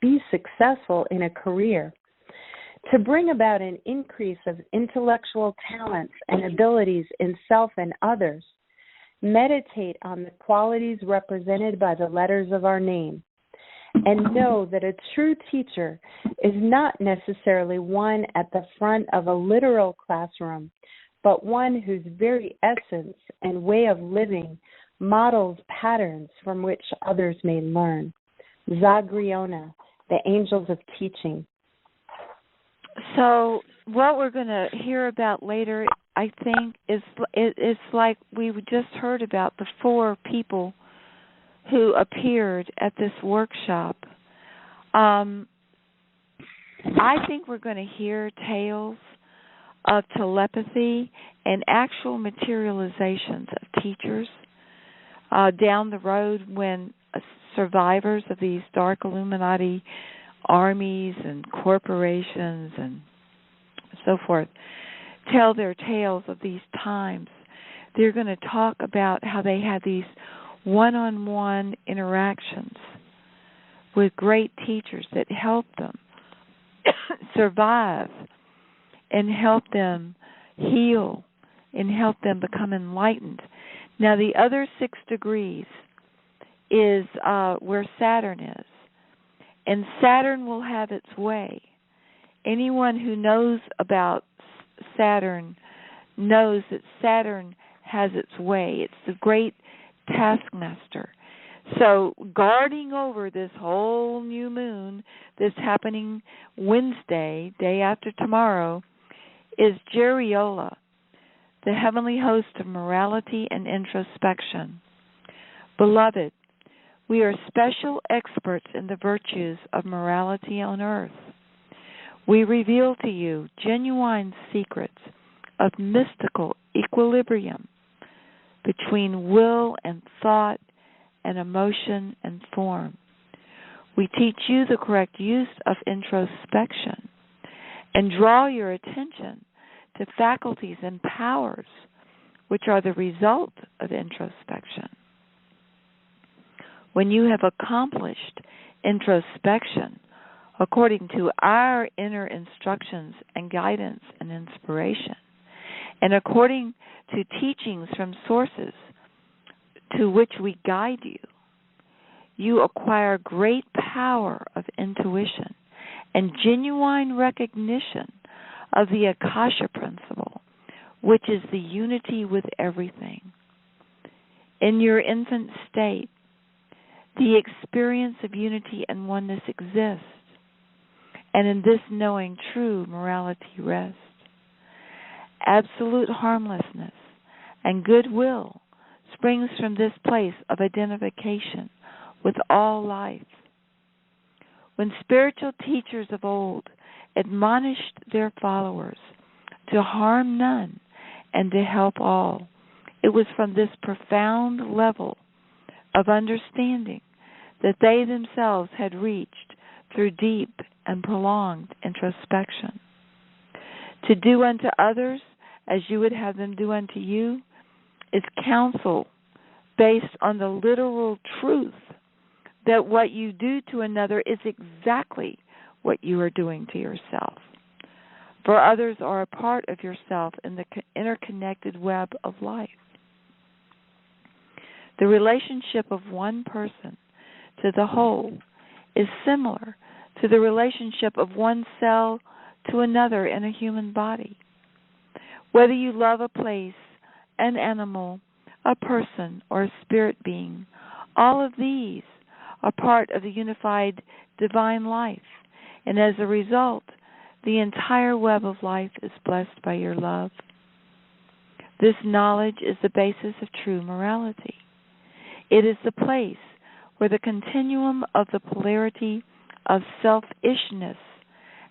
be successful in a career. To bring about an increase of intellectual talents and abilities in self and others, meditate on the qualities represented by the letters of our name, and know that a true teacher is not necessarily one at the front of a literal classroom, but one whose very essence and way of living models patterns from which others may learn. Zagriona, the Angels of Teaching. So what we're going to hear about later, I think, is like we just heard about the 4 people who appeared at this workshop. I think we're going to hear tales of telepathy and actual materializations of teachers down the road when survivors of these dark Illuminati armies and corporations and so forth tell their tales of these times. They're going to talk about how they had these one-on-one interactions with great teachers that helped them survive and help them heal and help them become enlightened. Now, the other 6 degrees is where Saturn is. And Saturn will have its way. Anyone who knows about Saturn knows that Saturn has its way. It's the great taskmaster. So guarding over this whole new moon that's happening Wednesday, day after tomorrow, is Geriola, the heavenly host of morality and introspection. Beloved, we are special experts in the virtues of morality on earth. We reveal to you genuine secrets of mystical equilibrium between will and thought and emotion and form. We teach you the correct use of introspection and draw your attention to faculties and powers which are the result of introspection. When you have accomplished introspection according to our inner instructions and guidance and inspiration, and according to teachings from sources to which we guide you, you acquire great power of intuition and genuine recognition of the Akasha principle, which is the unity with everything. In your infant state, the experience of unity and oneness exists, and in this knowing true morality rests. Absolute harmlessness and goodwill springs from this place of identification with all life. When spiritual teachers of old admonished their followers to harm none and to help all, it was from this profound level of understanding that they themselves had reached through deep and prolonged introspection. To do unto others as you would have them do unto you is counsel based on the literal truth that what you do to another is exactly what you are doing to yourself. For others are a part of yourself in the interconnected web of life. The relationship of one person to the whole is similar to the relationship of one cell to another in a human body. Whether you love a place, an animal, a person, or a spirit being, all of these are part of the unified divine life, and as a result, the entire web of life is blessed by your love. This knowledge is the basis of true morality. It is the place where the continuum of the polarity of selfishness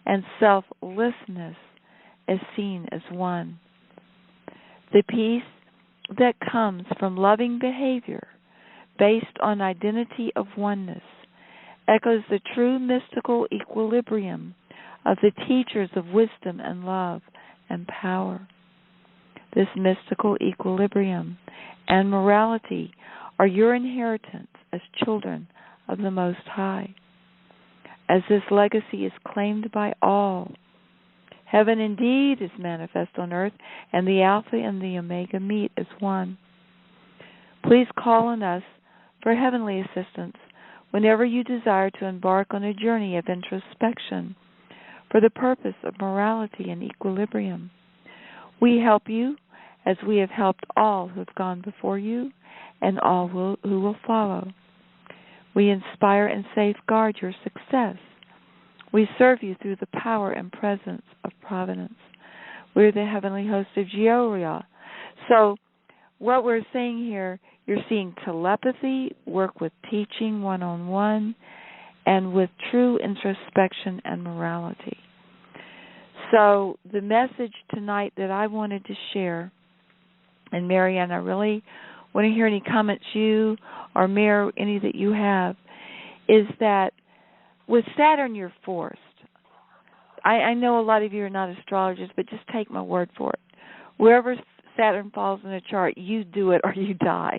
and selflessness is seen as one. The peace that comes from loving behavior based on identity of oneness echoes the true mystical equilibrium of the teachers of wisdom and love and power. This mystical equilibrium and morality are your inheritance as children of the Most High. As this legacy is claimed by all, heaven indeed is manifest on earth, and the Alpha and the Omega meet as one. Please call on us for heavenly assistance whenever you desire to embark on a journey of introspection for the purpose of morality and equilibrium. We help you as we have helped all who have gone before you and all who will follow. We inspire and safeguard your success. We serve you through the power and presence of providence. We're the heavenly host of Georia. So what we're saying here, you're seeing telepathy, work with teaching one-on-one, and with true introspection and morality. So the message tonight that I wanted to share, and Marianne, I really want to hear any comments you or Mary, any that you have, is that with Saturn you're forced. I know a lot of you are not astrologers, but just take my word for it. Wherever Saturn falls in a chart, you do it or you die.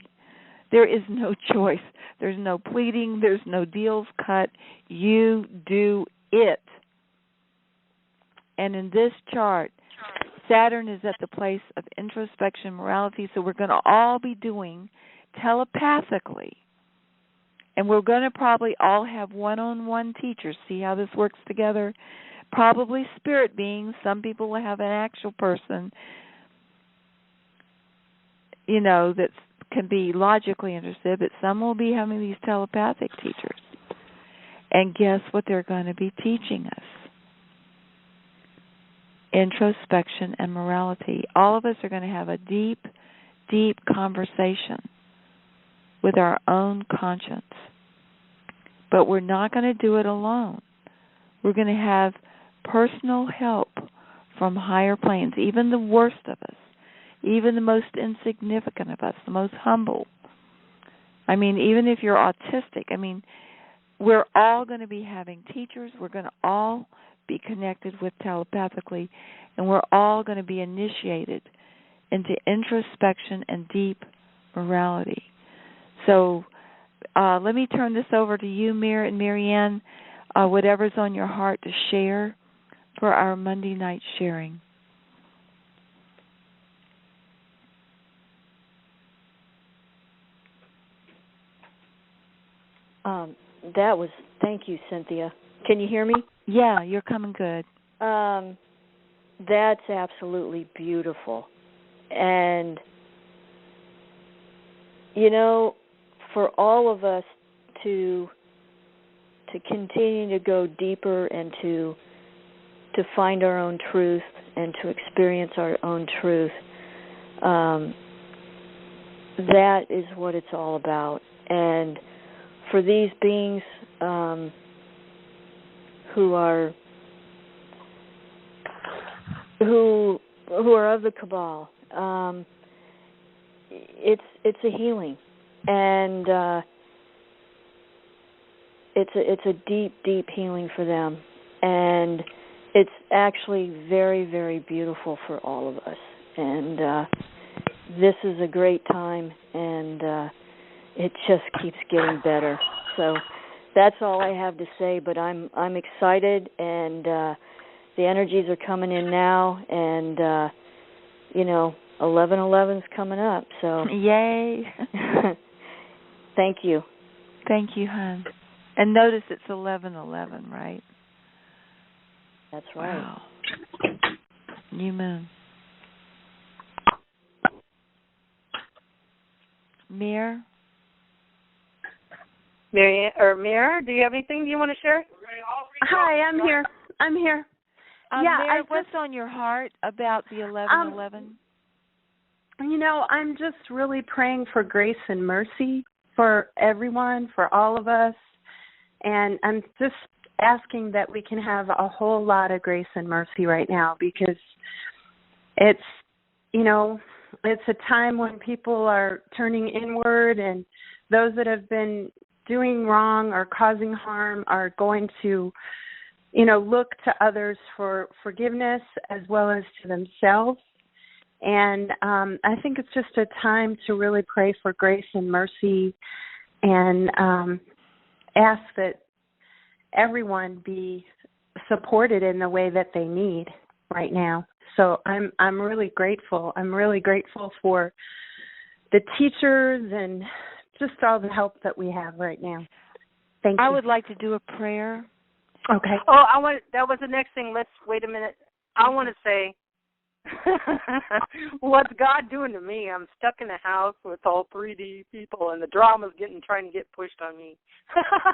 There is no choice. There's no pleading. There's no deals cut. You do it. And in this chart, Saturn is at the place of introspection, morality, so we're going to all be doing telepathically. And we're going to probably all have one-on-one teachers. See how this works together? Probably spirit beings. Some people will have an actual person, that can be logically understood, but some will be having these telepathic teachers. And guess what they're going to be teaching us? Introspection and morality. All of us are going to have a deep, deep conversation with our own conscience. But we're not going to do it alone. We're going to have personal help from higher planes, even the worst of us, even the most insignificant of us, the most humble. Even if you're autistic, we're all going to be having teachers. We're going to all be connected with telepathically, and we're all going to be initiated into introspection and deep morality. So let me turn this over to you, Mir and Marianne, whatever's on your heart to share for our Monday night sharing. Thank you, Cynthia. Can you hear me? Yeah, you're coming good. That's absolutely beautiful. And, for all of us to continue to go deeper and to find our own truth and to experience our own truth, that is what it's all about. And for these beings who are of the Cabal, it's a healing, and it's a deep, deep healing for them. and it's actually very, very beautiful for all of us. And this is a great time, and it just keeps getting better. So that's all I have to say, but I'm excited, and the energies are coming in now, and 11/11's coming up, so yay. Thank you. Thank you, hon. And notice it's 11/11, right? That's right. Wow. New moon. Mir, do you have anything you want to share? Hi, I'm here. Mir, what's on your heart about the 11/11? I'm just really praying for grace and mercy for everyone, for all of us. And I'm just asking that we can have a whole lot of grace and mercy right now, because it's a time when people are turning inward, and those that have been doing wrong or causing harm are going to, look to others for forgiveness as well as to themselves. And I think it's just a time to really pray for grace and mercy, and ask that everyone be supported in the way that they need right now. So I'm really grateful. I'm really grateful for the teachers and just all the help that we have right now. Thank you. I would like to do a prayer. Okay. Oh, that was the next thing. Let's wait a minute. I want to say, what's God doing to me? I'm stuck in a house with all 3D people, and the drama's trying to get pushed on me.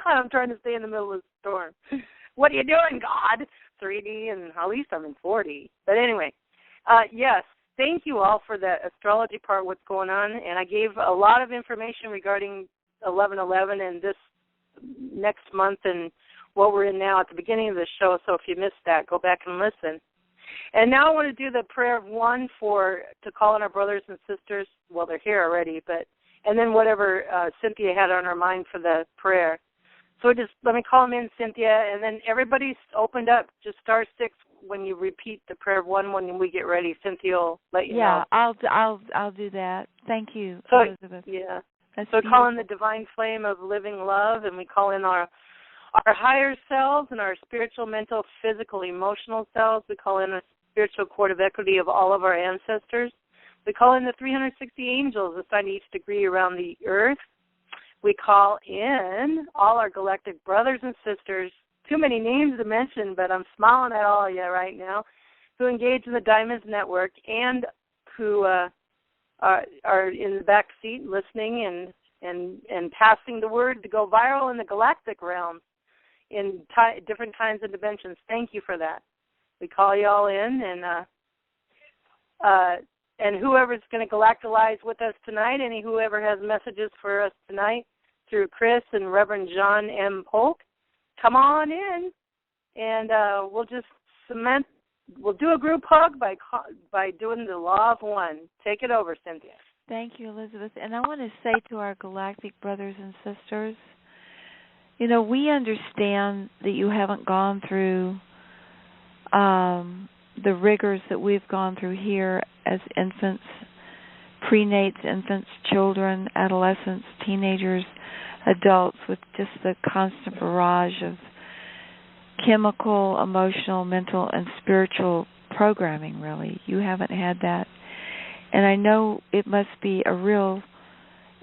I'm trying to stay in the middle of the storm. What are you doing, God? 3D, and at least I'm in 4D. But anyway, yes, thank you all for the astrology part, what's going on. And I gave a lot of information regarding 11/11 and this next month and what we're in now at the beginning of the show. So if you missed that, go back and listen. And now I want to do the prayer of one to call on our brothers and sisters. Well, they're here already, and then whatever Cynthia had on her mind for the prayer. So just let me call them in, Cynthia, and then everybody's opened up. Just star 6 when you repeat the prayer of one when we get ready. Cynthia will let you know. Yeah, I'll do that. Thank you, so, Elizabeth. Yeah. That's so beautiful. Call in the divine flame of living love, and we call in our higher selves and our spiritual, mental, physical, emotional selves. We call in a spiritual cord of equity of all of our ancestors. We call in the 360 angels assigned to each degree around the earth. We call in all our galactic brothers and sisters, too many names to mention, but I'm smiling at all of you right now, who engage in the Diamonds Network and who are in the back seat listening and passing the word to go viral in the galactic realm in different times and dimensions. Thank you for that. We call you all in, and whoever's going to galactalize with us tonight, whoever has messages for us tonight through Chris and Reverend John M. Polk, come on in, and we'll just we'll do a group hug by doing the law of one. Take it over, Cynthia. Thank you, Elizabeth. And I want to say to our galactic brothers and sisters, we understand that you haven't gone through the rigors that we've gone through here as infants, prenates, infants, children, adolescents, teenagers, adults, with just the constant barrage of chemical, emotional, mental, and spiritual programming, really. You haven't had that. And I know it must be a real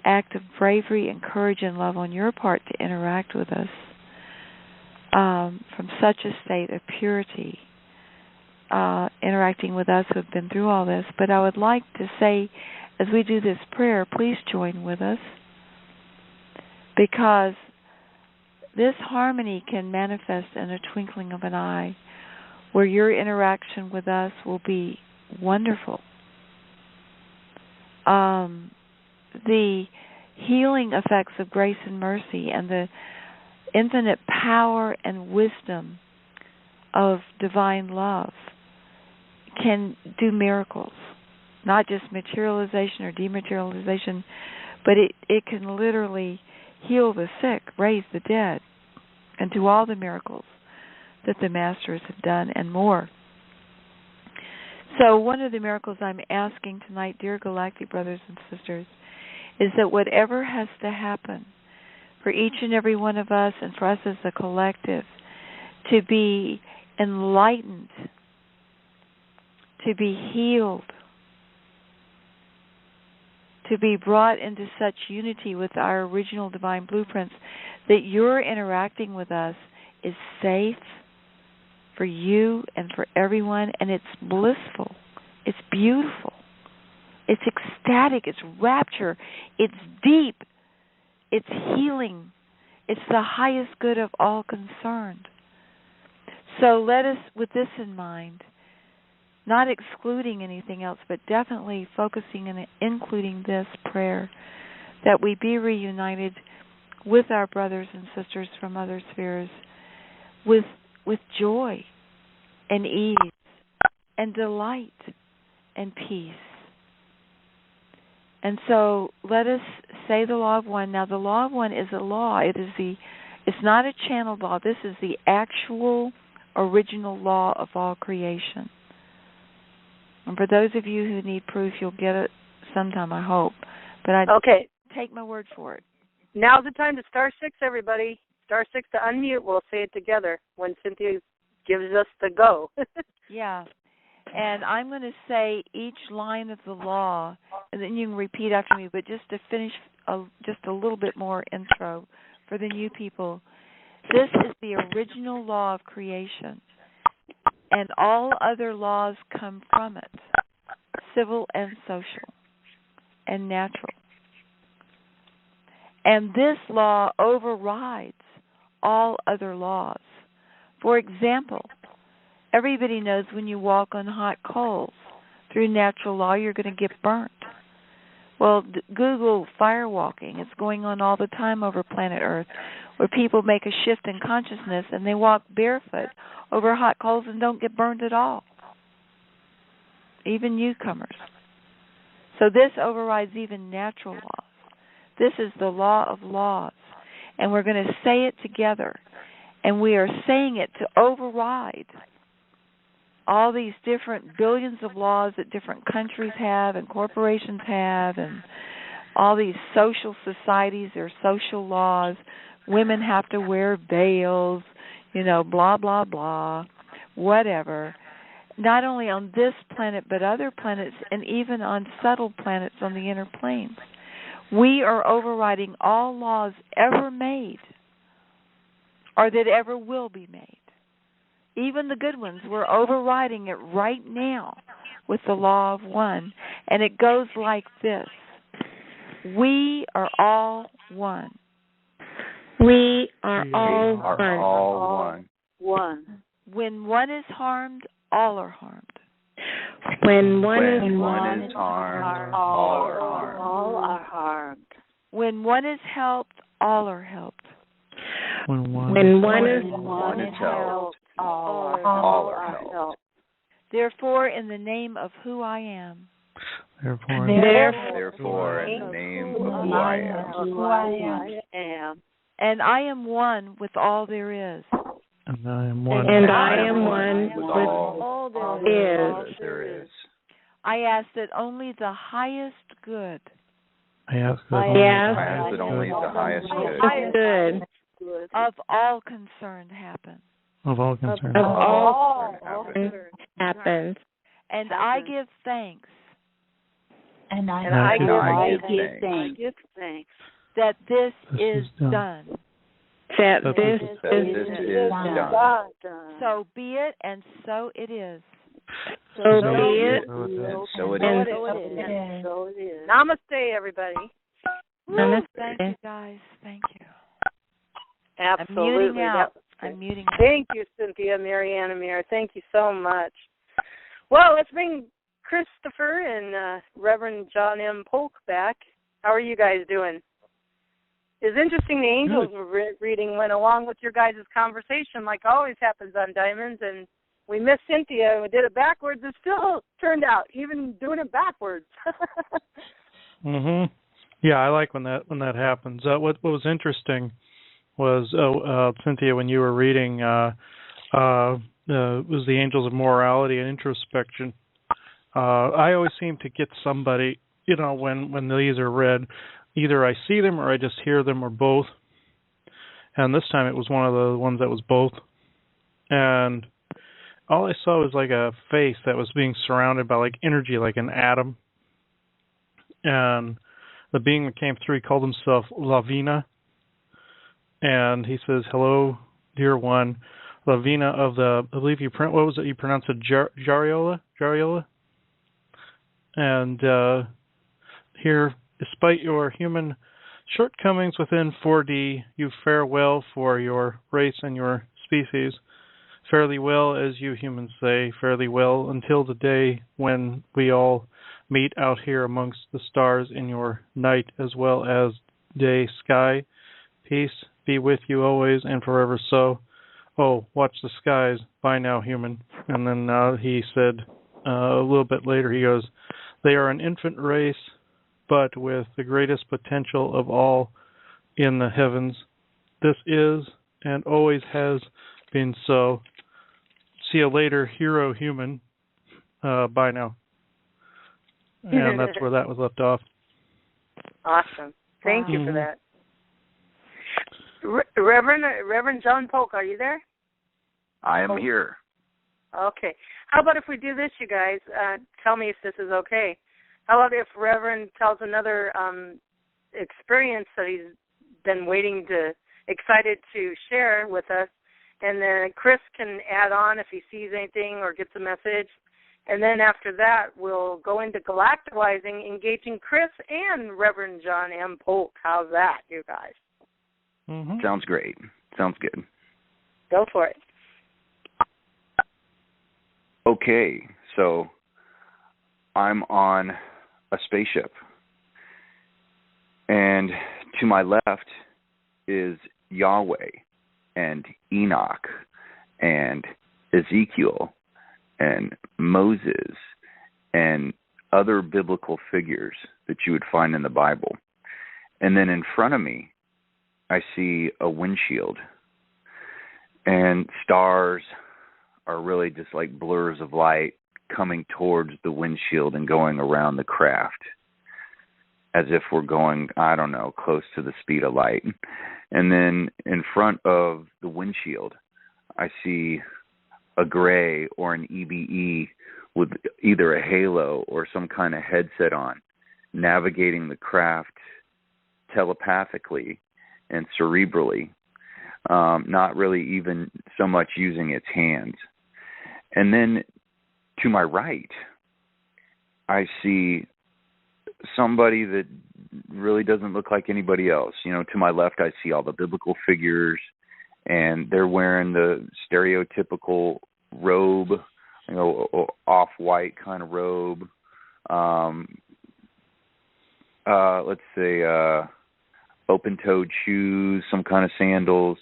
act of bravery and courage and love on your part to interact with us from such a state of purity, interacting with us who have been through all this. But I would like to say, as we do this prayer, please join with us, because this harmony can manifest in a twinkling of an eye, where your interaction with us will be wonderful. The healing effects of grace and mercy and the infinite power and wisdom of divine love can do miracles, not just materialization or dematerialization, but it can literally heal the sick, raise the dead, and do all the miracles that the Masters have done and more. So one of the miracles I'm asking tonight, dear galactic brothers and sisters, is that whatever has to happen for each and every one of us and for us as a collective to be enlightened, to be healed, to be brought into such unity with our original divine blueprints that your interacting with us is safe for you and for everyone, and it's blissful, it's beautiful, it's ecstatic, it's rapture, it's deep, it's healing, it's the highest good of all concerned. So let us, with this in mind, not excluding anything else, but definitely focusing and including this prayer, that we be reunited with our brothers and sisters from other spheres with joy and ease and delight and peace. And so let us say the law of one. Now the law of one is a law. It's not a channeled law. This is the actual original law of all creation. And for those of you who need proof, you'll get it sometime, I hope. But okay. Take my word for it. Now's the time to star 6, everybody. Star 6 to unmute. We'll say it together when Cynthia gives us the go. Yeah. And I'm going to say each line of the law, and then you can repeat after me, but just to finish just a little bit more intro for the new people. This is the original law of creation, and all other laws come from it, civil and social and natural. And this law overrides all other laws. For example, everybody knows when you walk on hot coals, through natural law, you're going to get burnt. Well, Google fire walking. It's going on all the time over planet Earth, where people make a shift in consciousness and they walk barefoot over hot coals and don't get burned at all, even newcomers. So this overrides even natural laws. This is the law of laws, and we're going to say it together, and we are saying it to override all these different billions of laws that different countries have and corporations have, and all these social societies, their social laws. Women have to wear veils, blah, blah, blah, whatever. Not only on this planet, but other planets, and even on subtle planets on the inner planes. We are overriding all laws ever made or that ever will be made. Even the good ones, we're overriding it right now with the law of one. And it goes like this. We are all one. We are all one. One. When one is harmed, all are harmed. When one is harmed, all are harmed. All are harmed. When one is helped, all are helped. When one is helped, all are helped. Therefore, in the name of who I am. Therefore, in the name of who I am. And I am one with all there is. And I am one. With all there is. I ask that only the highest good. I ask that only the highest good of all concerned happen. Of all concerned. Happens. And I give thanks. And I give thanks. That this is done. That this is done. So be it, and so it is. So be it, and so it is. Namaste, everybody. Namaste. Thank you, guys. Thank you. Absolutely. I'm muting out. I'm muting out. Thank you, Cynthia, Marianne, Amir. Thank you so much. Well, let's bring Christopher and Reverend John M. Polk back. How are you guys doing? It's interesting the angels reading went along with your guys' conversation, like always happens on Diamonds, and we missed Cynthia and we did it backwards. It still turned out, even doing it backwards. Yeah, I like when that happens. What was interesting was Cynthia, when you were reading, was the angels of morality and introspection. I always seem to get somebody, when these are read, either I see them or I just hear them or both. And this time it was one of the ones that was both. And all I saw was like a face that was being surrounded by like energy, like an atom. And the being that came through, he called himself Lavina. And he says, "Hello, dear one, Lavina of the," I believe you pronounced it Jariola? And here, despite your human shortcomings within 4D, you fare well for your race and your species. Fairly well, as you humans say, fairly well until the day when we all meet out here amongst the stars in your night as well as day sky. Peace be with you always and forever so. Oh, watch the skies. Bye now, human. And then he said a little bit later, he goes, "They are an infant race, but with the greatest potential of all in the heavens. This is and always has been so. See you later, hero human. Bye now." And that's where that was left off. Awesome. Thank you for that. Reverend John Polk, are you there? I am here. Okay. How about if we do this, you guys? Tell me if this is okay. How about if Reverend tells another experience that he's been excited to share with us, and then Chris can add on if he sees anything or gets a message. And then after that, we'll go into galacticalizing, engaging Chris and Reverend John M. Polk. How's that, you guys? Mm-hmm. Sounds great. Sounds good. Go for it. Okay, so I'm on a spaceship, and to my left is Yahweh and Enoch and Ezekiel and Moses and other biblical figures that you would find in the Bible. And then in front of me, I see a windshield, and stars are really just like blurs of light coming towards the windshield and going around the craft as if we're going, I don't know, close to the speed of light. And then in front of the windshield, I see a gray or an EBE with either a halo or some kind of headset on, navigating the craft telepathically and cerebrally, not really even so much using its hands. And then to my right, I see somebody that really doesn't look like anybody else. To my left, I see all the biblical figures, and they're wearing the stereotypical robe, off-white kind of robe. Let's say open-toed shoes, some kind of sandals.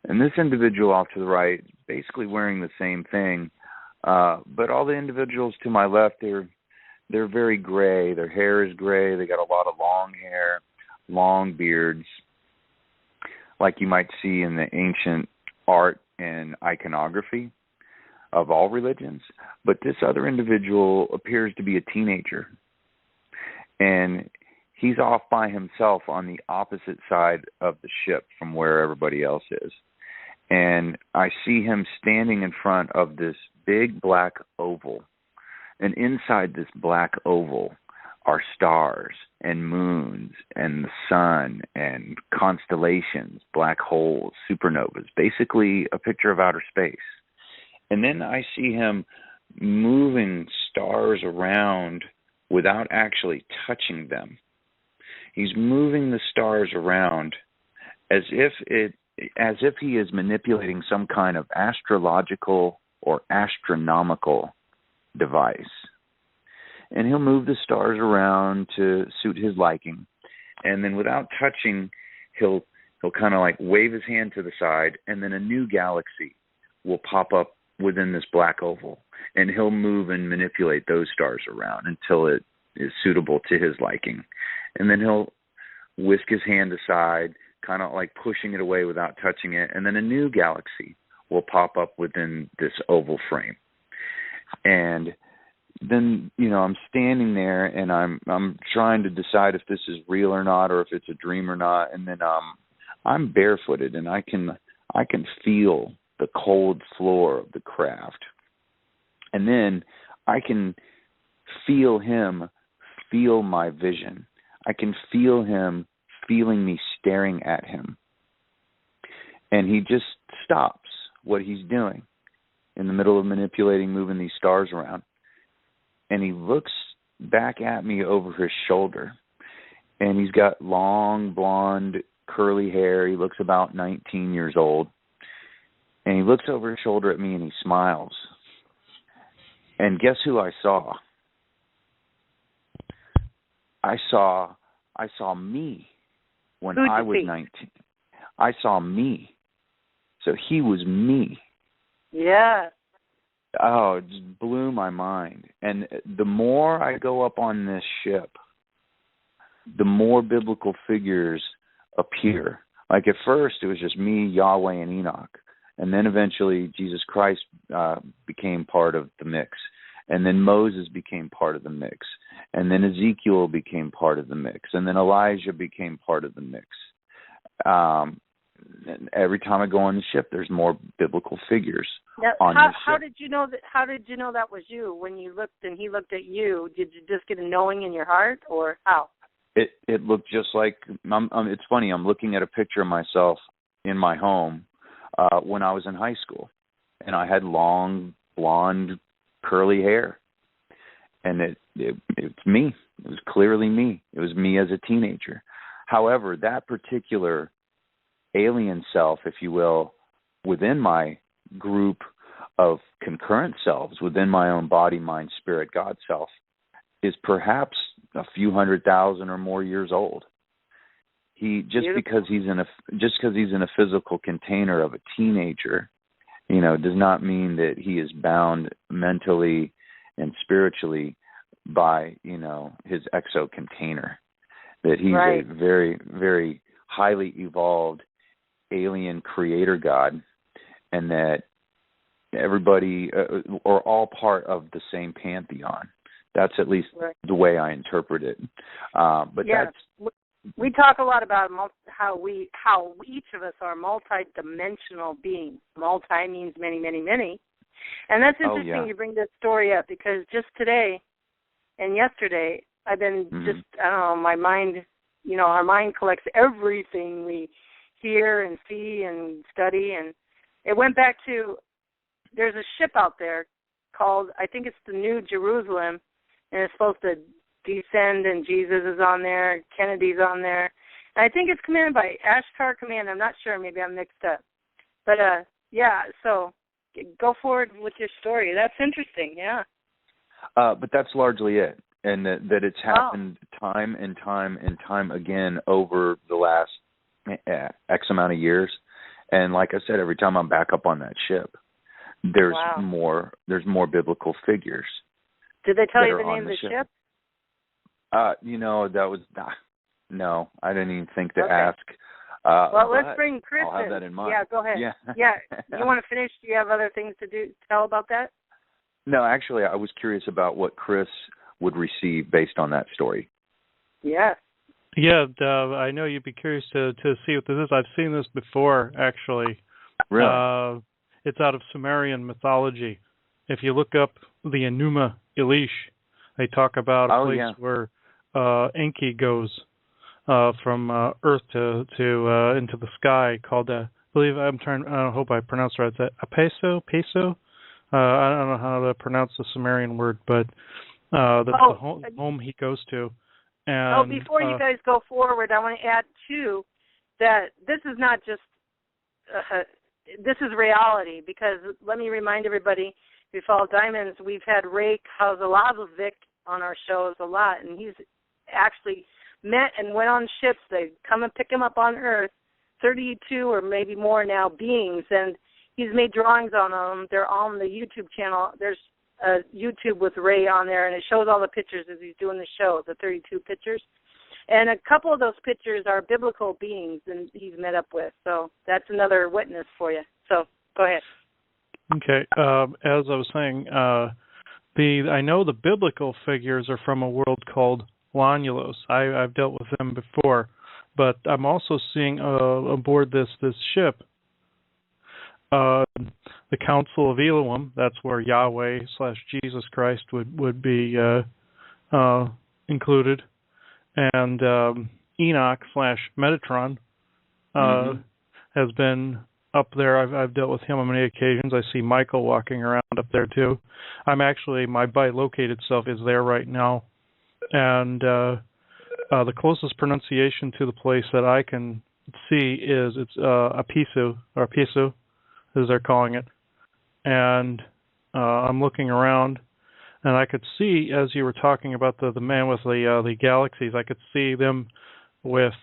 And this individual off to the right, basically wearing the same thing. But all the individuals to my left, they're very gray. Their hair is gray. They got a lot of long hair, long beards, like you might see in the ancient art and iconography of all religions. But this other individual appears to be a teenager. And he's off by himself on the opposite side of the ship from where everybody else is. And I see him standing in front of this big black oval. And inside this black oval are stars and moons and the sun and constellations, black holes, supernovas, basically a picture of outer space. And then I see him moving stars around without actually touching them. He's moving the stars around as if he is manipulating some kind of astrological or astronomical device. And he'll move the stars around to suit his liking. And then without touching, he'll kind of like wave his hand to the side, and then a new galaxy will pop up within this black oval. And he'll move and manipulate those stars around until it is suitable to his liking. And then he'll whisk his hand aside, kind of like pushing it away without touching it, and then a new galaxy will pop up within this oval frame. And then, I'm standing there and I'm trying to decide if this is real or not, or if it's a dream or not. And then I'm barefooted and I can feel the cold floor of the craft. And then I can feel him feel my vision. I can feel him feeling me staring at him. And he just stops what he's doing in the middle of manipulating, moving these stars around. And he looks back at me over his shoulder. And he's got long, blonde, curly hair. He looks about 19 years old. And he looks over his shoulder at me and he smiles. And guess who I saw? I saw me when I was 19. I saw me. So he was me. Yeah. Oh, it just blew my mind. And the more I go up on this ship, the more biblical figures appear. Like at first, it was just me, Yahweh, and Enoch. And then eventually, Jesus Christ became part of the mix. And then Moses became part of the mix. And then Ezekiel became part of the mix. And then Elijah became part of the mix. And every time I go on the ship, there's more biblical figures on the ship. How did you know that? How did you know that was you when you looked and he looked at you? Did you just get a knowing in your heart, or how? It looked just like it's funny. I'm looking at a picture of myself in my home when I was in high school, and I had long blonde curly hair, and it's me. It was clearly me. It was me as a teenager. However, that particular alien self, if you will, within my group of concurrent selves, within my own body, mind, spirit, God self, is perhaps a few 100,000 or more years old. Just because he's in a physical container of a teenager, does not mean that he is bound mentally and spiritually by, his exo container. That he's a very, very highly evolved alien creator God, and that everybody or all part of the same pantheon. That's at least the way I interpret it. But we talk a lot about how each of us are multi-dimensional beings. Multi means many, many, many. And that's interesting you bring this story up, because just today and yesterday I've been my mind, our mind collects everything we hear and see and study, and it went back to, there's a ship out there called, I think it's the New Jerusalem, and it's supposed to descend, and Jesus is on there, Kennedy's on there, and I think it's commanded by Ashtar Command. I'm not sure, maybe I'm mixed up, but so go forward with your story. That's interesting. But that's largely it, and that it's happened time and time and time again over the last X amount of years. And like I said, every time I'm back up on that ship, there's more biblical figures. Did they tell you the name of the ship? That was no, I didn't even think to ask. Well, let's bring Chris in. I'll have that in mind. Yeah, go ahead. Yeah. You want to finish? Do you have other things to tell about that? No, actually, I was curious about what Chris would receive based on that story. Yes. Yeah, I know you'd be curious to see what this is. I've seen this before, actually. Really? It's out of Sumerian mythology. If you look up the Enuma Elish, they talk about a place where Enki goes from Earth to into the sky, called I hope I pronounced it right. Is that Peso? I don't know how to pronounce the Sumerian word, but that's the home he goes to. And, before you guys go forward, I want to add too that this is not just this is reality, because let me remind everybody, if you follow Diamonds, we've had Ray Kozalovic on our shows a lot, and he's actually met and went on ships. They come and pick him up on Earth, 32 or maybe more now beings, and he's made drawings on them. They're on the YouTube channel. There's YouTube with Ray on there, and it shows all the pictures as he's doing the show, the 32 pictures. And a couple of those pictures are biblical beings and he's met up with. So that's another witness for you. So go ahead. Okay. As I was saying, I know the biblical figures are from a world called Lanulos. I've dealt with them before, but I'm also seeing aboard this ship the Council of Elohim. That's where Yahweh / Jesus Christ would be included, and Enoch / Metatron has been up there. I've dealt with him on many occasions. I see Michael walking around up there too. My bilocated self is there right now, and the closest pronunciation to the place that I can see is Apisu, or Pisu, as they're calling it. And I'm looking around, and I could see, as you were talking about the man with the galaxies, I could see them with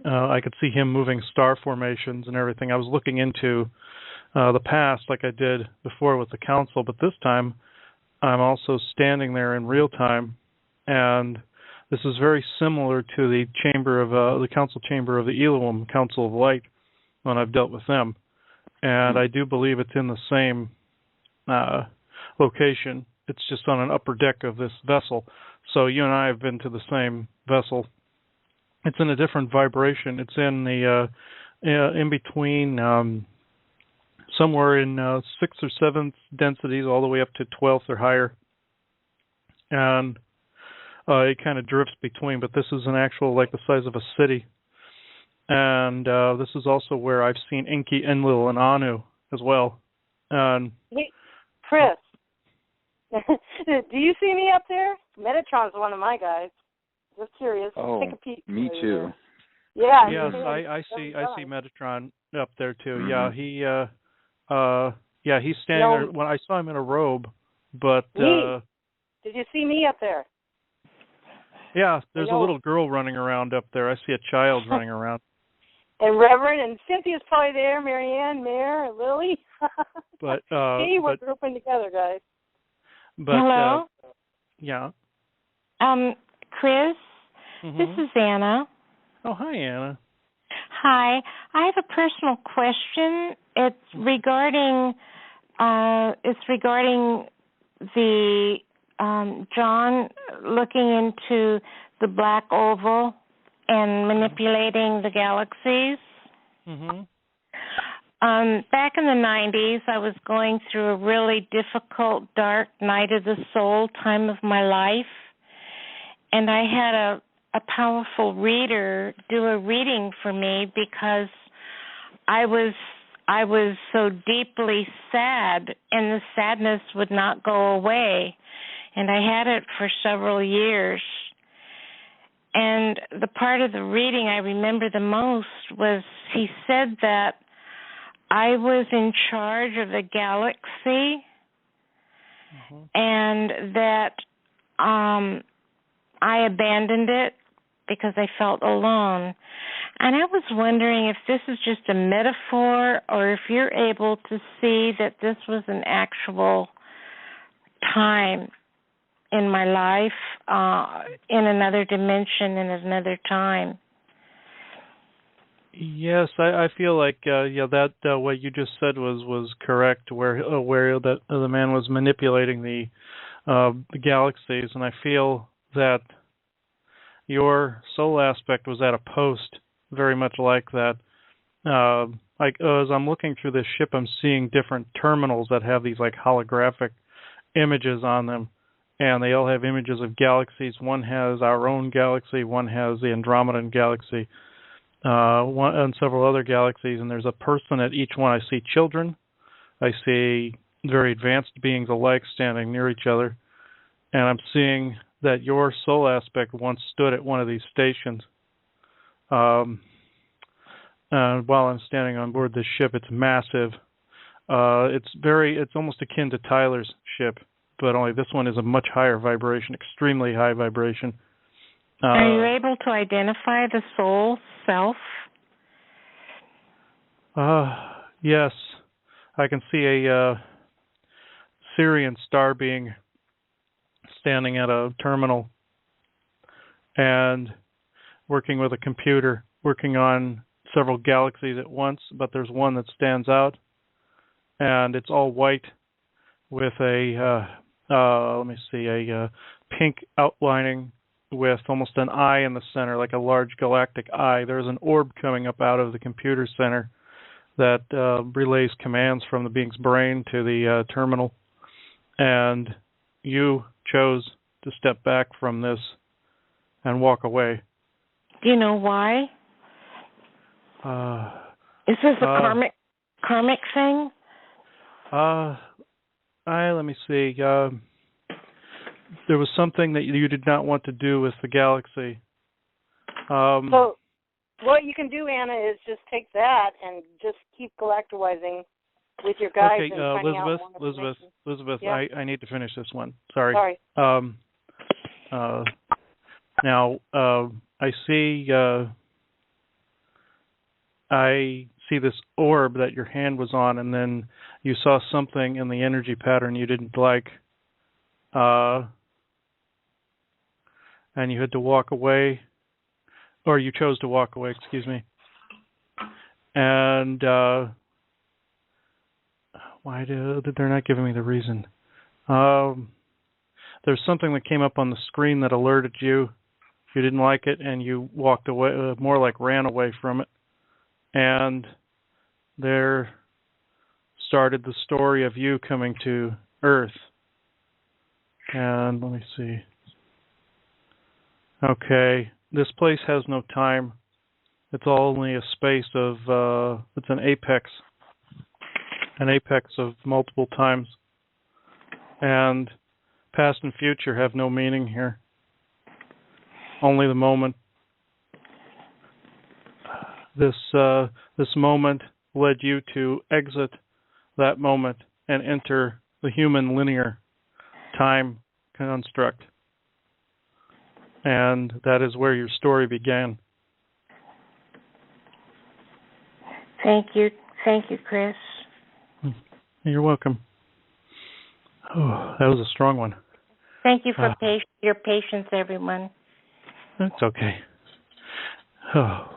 I could see him moving star formations and everything. I was looking into the past like I did before with the council, but this time I'm also standing there in real time, and this is very similar to the chamber of the council chamber of the Elohim, Council of Light, when I've dealt with them. And I do believe it's in the same location. It's just on an upper deck of this vessel. So you and I have been to the same vessel. It's in a different vibration. It's in the in between somewhere in 6th or 7th densities, all the way up to 12th or higher, and it kind of drifts between. But this is an actual, like, the size of a city, and this is also where I've seen Enki, Enlil, and Anu as well. Hey, Chris, do you see me up there? Metatron's one of my guys. Just curious. Oh, take a peek. me too. Yeah. Yes, I see Metatron up there too. Mm-hmm. Yeah, he's standing there. When I saw him in a robe, but did you see me up there? Yeah, there's a little girl running around up there. I see a child running around. And Reverend and Cynthia's probably there. Marianne, Mare, and Lily. But we're grouping together, guys. But hello. Yeah. Chris, this is Anna. Oh, hi, Anna. Hi. I have a personal question. It's regarding the John looking into the black oval and manipulating the galaxies. Back in the 90s, I was going through a really difficult, dark night of the soul time of my life, and I had a powerful reader do a reading for me because I was so deeply sad, and the sadness would not go away, and I had it for several years. And the part of the reading I remember the most was he said that I was in charge of the galaxy, and that I abandoned it because I felt alone. And I was wondering if this is just a metaphor or if you're able to see that this was an actual time in my life, in another dimension, in another time. Yes, I feel like that what you just said was correct. Where that the man was manipulating the galaxies, and I feel that your soul aspect was at a post very much like that. Like as I'm looking through this ship, I'm seeing different terminals that have these like holographic images on them, and they all have images of galaxies. One has our own galaxy, one has the Andromedan galaxy, one and several other galaxies, and there's a person at each one. I see children, I see very advanced beings alike standing near each other, and I'm seeing that your soul aspect once stood at one of these stations. While I'm standing on board this ship, it's massive. It's almost akin to Tyler's ship, but only this one is a much higher vibration, extremely high vibration. Are you able to identify the soul self? Yes. I can see a Syrian star being standing at a terminal and working with a computer, working on several galaxies at once, but there's one that stands out, and it's all white with a pink outlining with almost an eye in the center, like a large galactic eye. There's an orb coming up out of the computer center that relays commands from the being's brain to the terminal. And you chose to step back from this and walk away. Do you know why? Is this a karmic thing? Let me see. There was something that you did not want to do with the galaxy. So what you can do, Anna, is just take that and just keep galactizing with your guides and finding out more information. Elizabeth, yeah. I need to finish this one. Sorry. Now, I see this orb that your hand was on, and then you saw something in the energy pattern you didn't like, and you had to walk away, or you chose to walk away, excuse me. And why they're not giving me the reason? There's something that came up on the screen that alerted you. You didn't like it, and you walked away, more like ran away from it. And there started the story of you coming to Earth. And let me see. Okay, this place has no time. It's only a space of, it's an apex of multiple times. And past and future have no meaning here. Only the moment. This moment led you to exit that moment and enter the human linear time construct. And that is where your story began. Thank you, Chris. You're welcome. Oh, that was a strong one. Thank you for your patience, everyone. That's okay. Oh.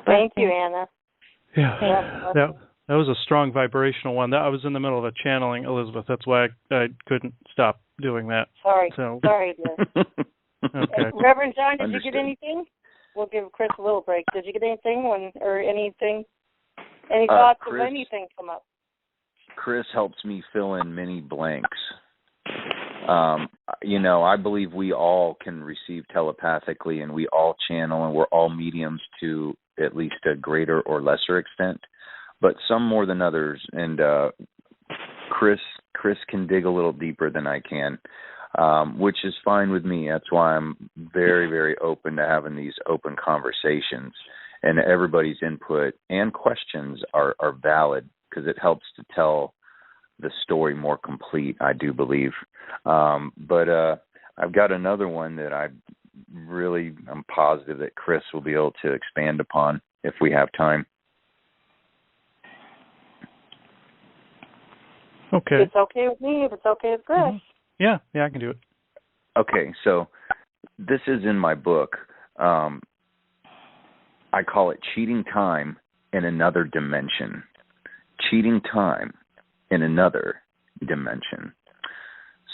Thank you, Anna. Yeah, that was a strong vibrational one. I was in the middle of a channeling, Elizabeth. That's why I couldn't stop doing that. Sorry, dear. Okay. Reverend John, did you get anything? We'll give Chris a little break. Did you get anything Any thoughts of anything come up? Chris helps me fill in many blanks. I believe we all can receive telepathically, and we all channel, and we're all mediums to at least a greater or lesser extent, but some more than others. And Chris can dig a little deeper than I can, which is fine with me. That's why I'm very, very open to having these open conversations, and everybody's input and questions are valid, because it helps to tell the story more complete, I do believe. But I've got another one that I'm positive that Chris will be able to expand upon if we have time. Okay. It's okay with me if it's okay with Chris. Mm-hmm. Yeah, I can do it. Okay, so this is in my book. I call it Cheating Time in Another Dimension. Cheating time in another dimension.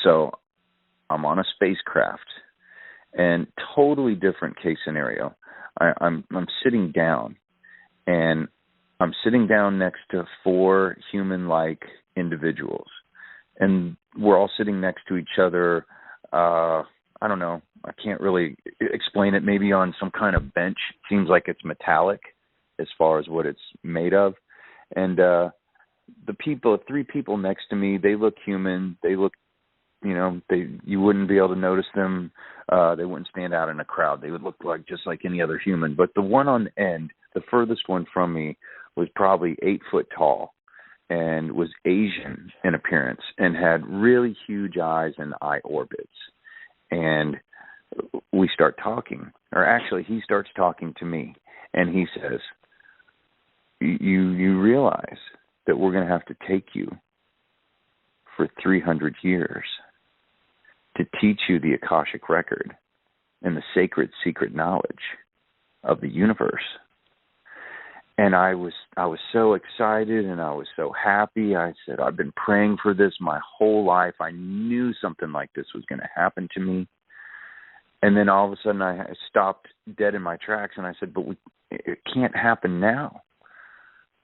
So I'm on a spacecraft, and totally different case scenario. I'm sitting down, and I'm sitting down next to 4 human-like individuals, and we're all sitting next to each other. I don't know. I can't really explain it. Maybe on some kind of bench. Seems like it's metallic as far as what it's made of. And the 3 people next to me, they look human. They look, you wouldn't be able to notice them. They wouldn't stand out in a crowd. They would look just like any other human. But the one on the end, the furthest one from me, was probably 8 foot tall and was Asian in appearance and had really huge eyes and eye orbits. And we start talking, or actually he starts talking to me, and he says, you realize that we're going to have to take you for 300 years to teach you the Akashic record and the sacred secret knowledge of the universe. And I was so excited and I was so happy. I said, I've been praying for this my whole life. I knew something like this was going to happen to me. And then all of a sudden I stopped dead in my tracks and I said, but it can't happen now.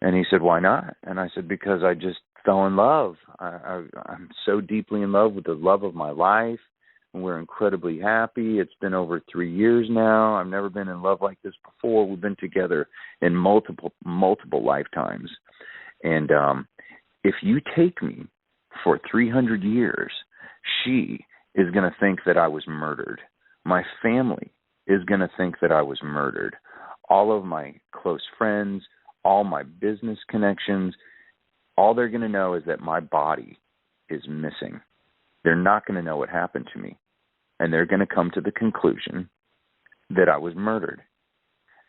And he said, why not? And I said, because I just fell in love. I'm so deeply in love with the love of my life. And we're incredibly happy. It's been over 3 years now. I've never been in love like this before. We've been together in multiple lifetimes. And if you take me for 300 years, she is going to think that I was murdered. My family is going to think that I was murdered. All of my close friends, all my business connections, all they're going to know is that my body is missing. They're not going to know what happened to me. And they're going to come to the conclusion that I was murdered.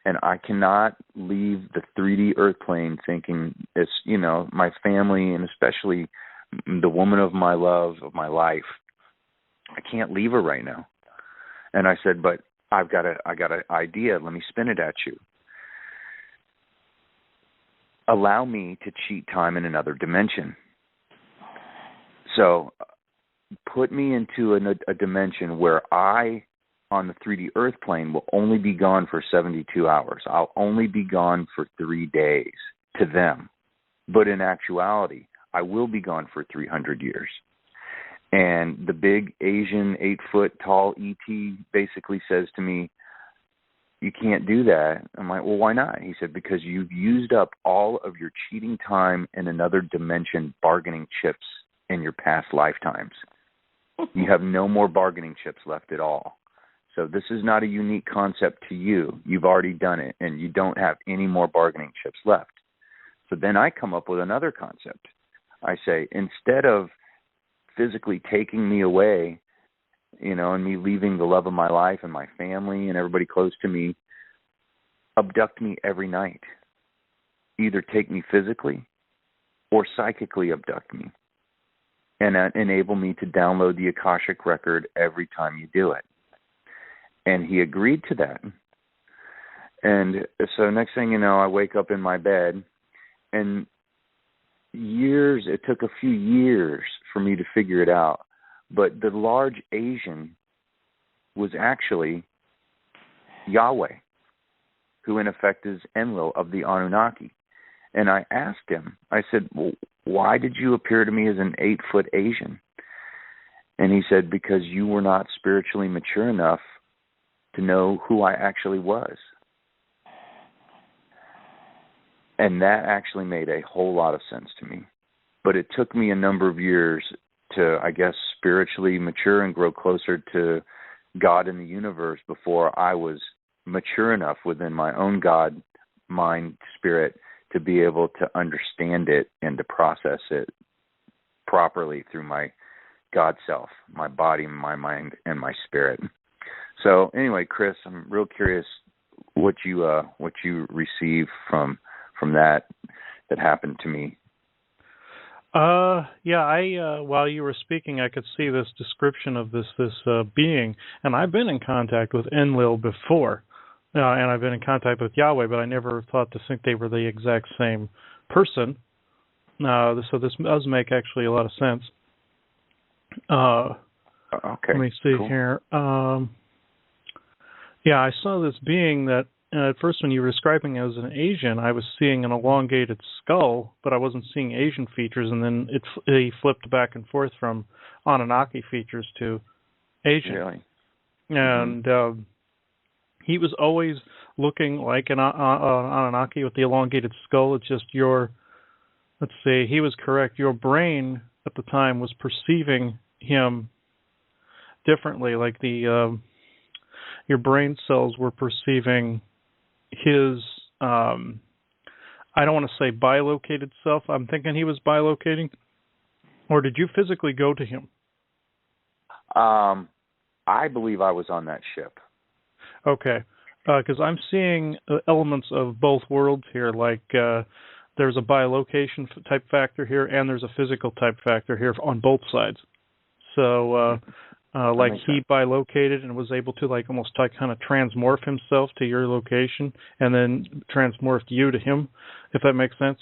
And I cannot leave the 3D earth plane thinking it's, my family and especially the woman of my love, of my life. I can't leave her right now. And I said, but I got an idea. Let me spin it at you. Allow me to cheat time in another dimension. So put me into a dimension where I, on the 3D earth plane, will only be gone for 72 hours. I'll only be gone for 3 days to them. But in actuality, I will be gone for 300 years. And the big Asian 8-foot-tall ET basically says to me, you can't do that. I'm like, well, why not? He said, because you've used up all of your cheating time in another dimension bargaining chips in your past lifetimes. You have no more bargaining chips left at all. So this is not a unique concept to you. You've already done it, and you don't have any more bargaining chips left. So then I come up with another concept. I say, instead of physically taking me away, and me leaving the love of my life and my family and everybody close to me, abduct me every night. Either take me physically or psychically abduct me and enable me to download the Akashic record every time you do it. And he agreed to that. And so next thing you know, I wake up in my bed, and it took a few years for me to figure it out. But the large Asian was actually Yahweh, who in effect is Enlil of the Anunnaki. And I asked him, I said, well, why did you appear to me as an 8-foot Asian? And he said, because you were not spiritually mature enough to know who I actually was. And that actually made a whole lot of sense to me. But it took me a number of years to, I guess, spiritually mature and grow closer to God and the universe before I was mature enough within my own God, mind, spirit to be able to understand it and to process it properly through my God self, my body, my mind, and my spirit. So anyway, Chris, I'm real curious what you receive from that happened to me. While you were speaking, I could see this description of this being, and I've been in contact with Enlil before, and I've been in contact with Yahweh, but I never thought to think they were the exact same person. So this does make actually a lot of sense. Okay. Let me see here. I saw this being that at first when you were describing it as an Asian, I was seeing an elongated skull, but I wasn't seeing Asian features, and then he flipped back and forth from Anunnaki features to Asian. Really? And he was always looking like an Anunnaki with the elongated skull. It's just he was correct. Your brain at the time was perceiving him differently, like your brain cells were perceiving his, I don't want to say bilocated self. I'm thinking he was bilocating. Or did you physically go to him? I believe I was on that ship. Okay. Because I'm seeing elements of both worlds here, like there's a bilocation type factor here and there's a physical type factor here on both sides. So like he bilocated and was able to like almost like kind of transmorph himself to your location and then transmorphed you to him, if that makes sense.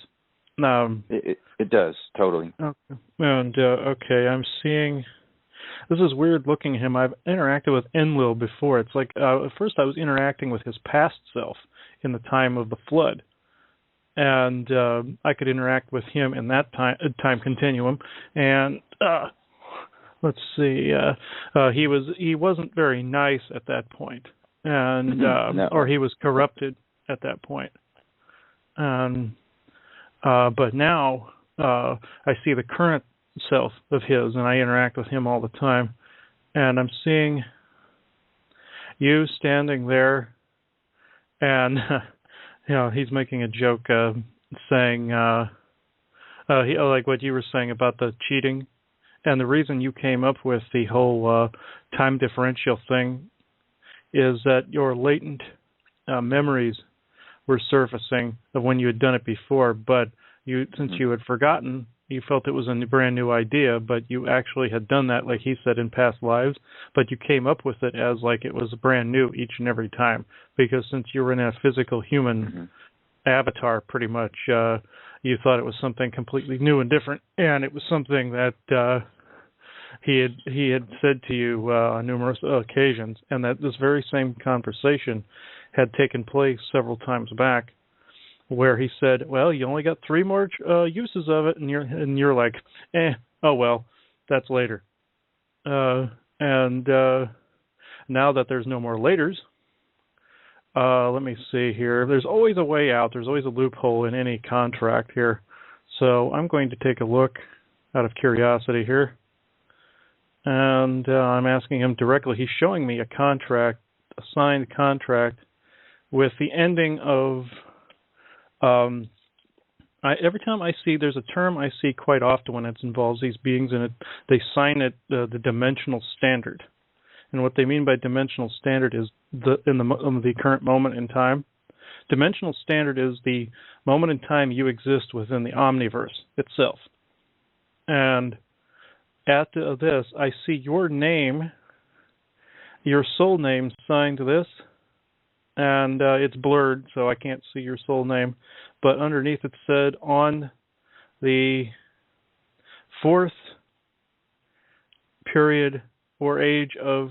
It does, totally. Okay. And okay, I'm seeing. This is weird looking at him. I've interacted with Enlil before. It's like at first I was interacting with his past self in the time of the flood, and I could interact with him in that time continuum. And let's see, he wasn't very nice at that point, and no. or he was corrupted at that point. But now I see the current self of his, and I interact with him all the time. And I'm seeing you standing there, and he's making a joke, saying, like what you were saying about the cheating, and the reason you came up with the whole time differential thing is that your latent memories were surfacing of when you had done it before, but since you had forgotten, you felt it was a brand new idea, but you actually had done that, like he said, in past lives, but you came up with it as like it was brand new each and every time, because since you were in a physical human avatar, pretty much, you thought it was something completely new and different, and it was something that he had said to you on numerous occasions, and that this very same conversation had taken place several times back, where he said, "Well, you only got 3 more uses of it," and you're like, "Oh well, that's later." And now that there's no more laters, let me see here. There's always a way out. There's always a loophole in any contract here. So I'm going to take a look out of curiosity here, and I'm asking him directly. He's showing me a contract, a signed contract, with the ending of. Every time I see, there's a term I see quite often when it involves these beings, and they sign it the dimensional standard. And what they mean by dimensional standard is the current moment in time. Dimensional standard is the moment in time you exist within the omniverse itself. And at this, I see your name, your soul name signed to this. And it's blurred, so I can't see your soul name. But underneath it said, on the 4th period or age of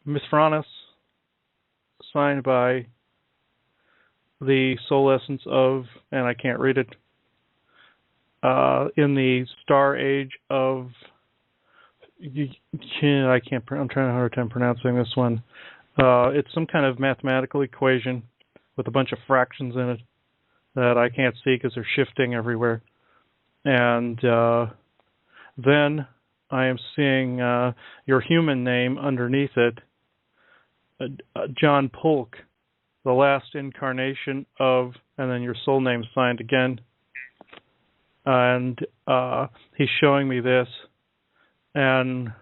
Mithranas, signed by the soul essence of, and I can't read it, in the star age of, I'm trying a hard time pronouncing this one. It's some kind of mathematical equation with a bunch of fractions in it that I can't see because they're shifting everywhere. And then I am seeing your human name underneath it, John Polk, the last incarnation of, and then your soul name signed again. And he's showing me this, and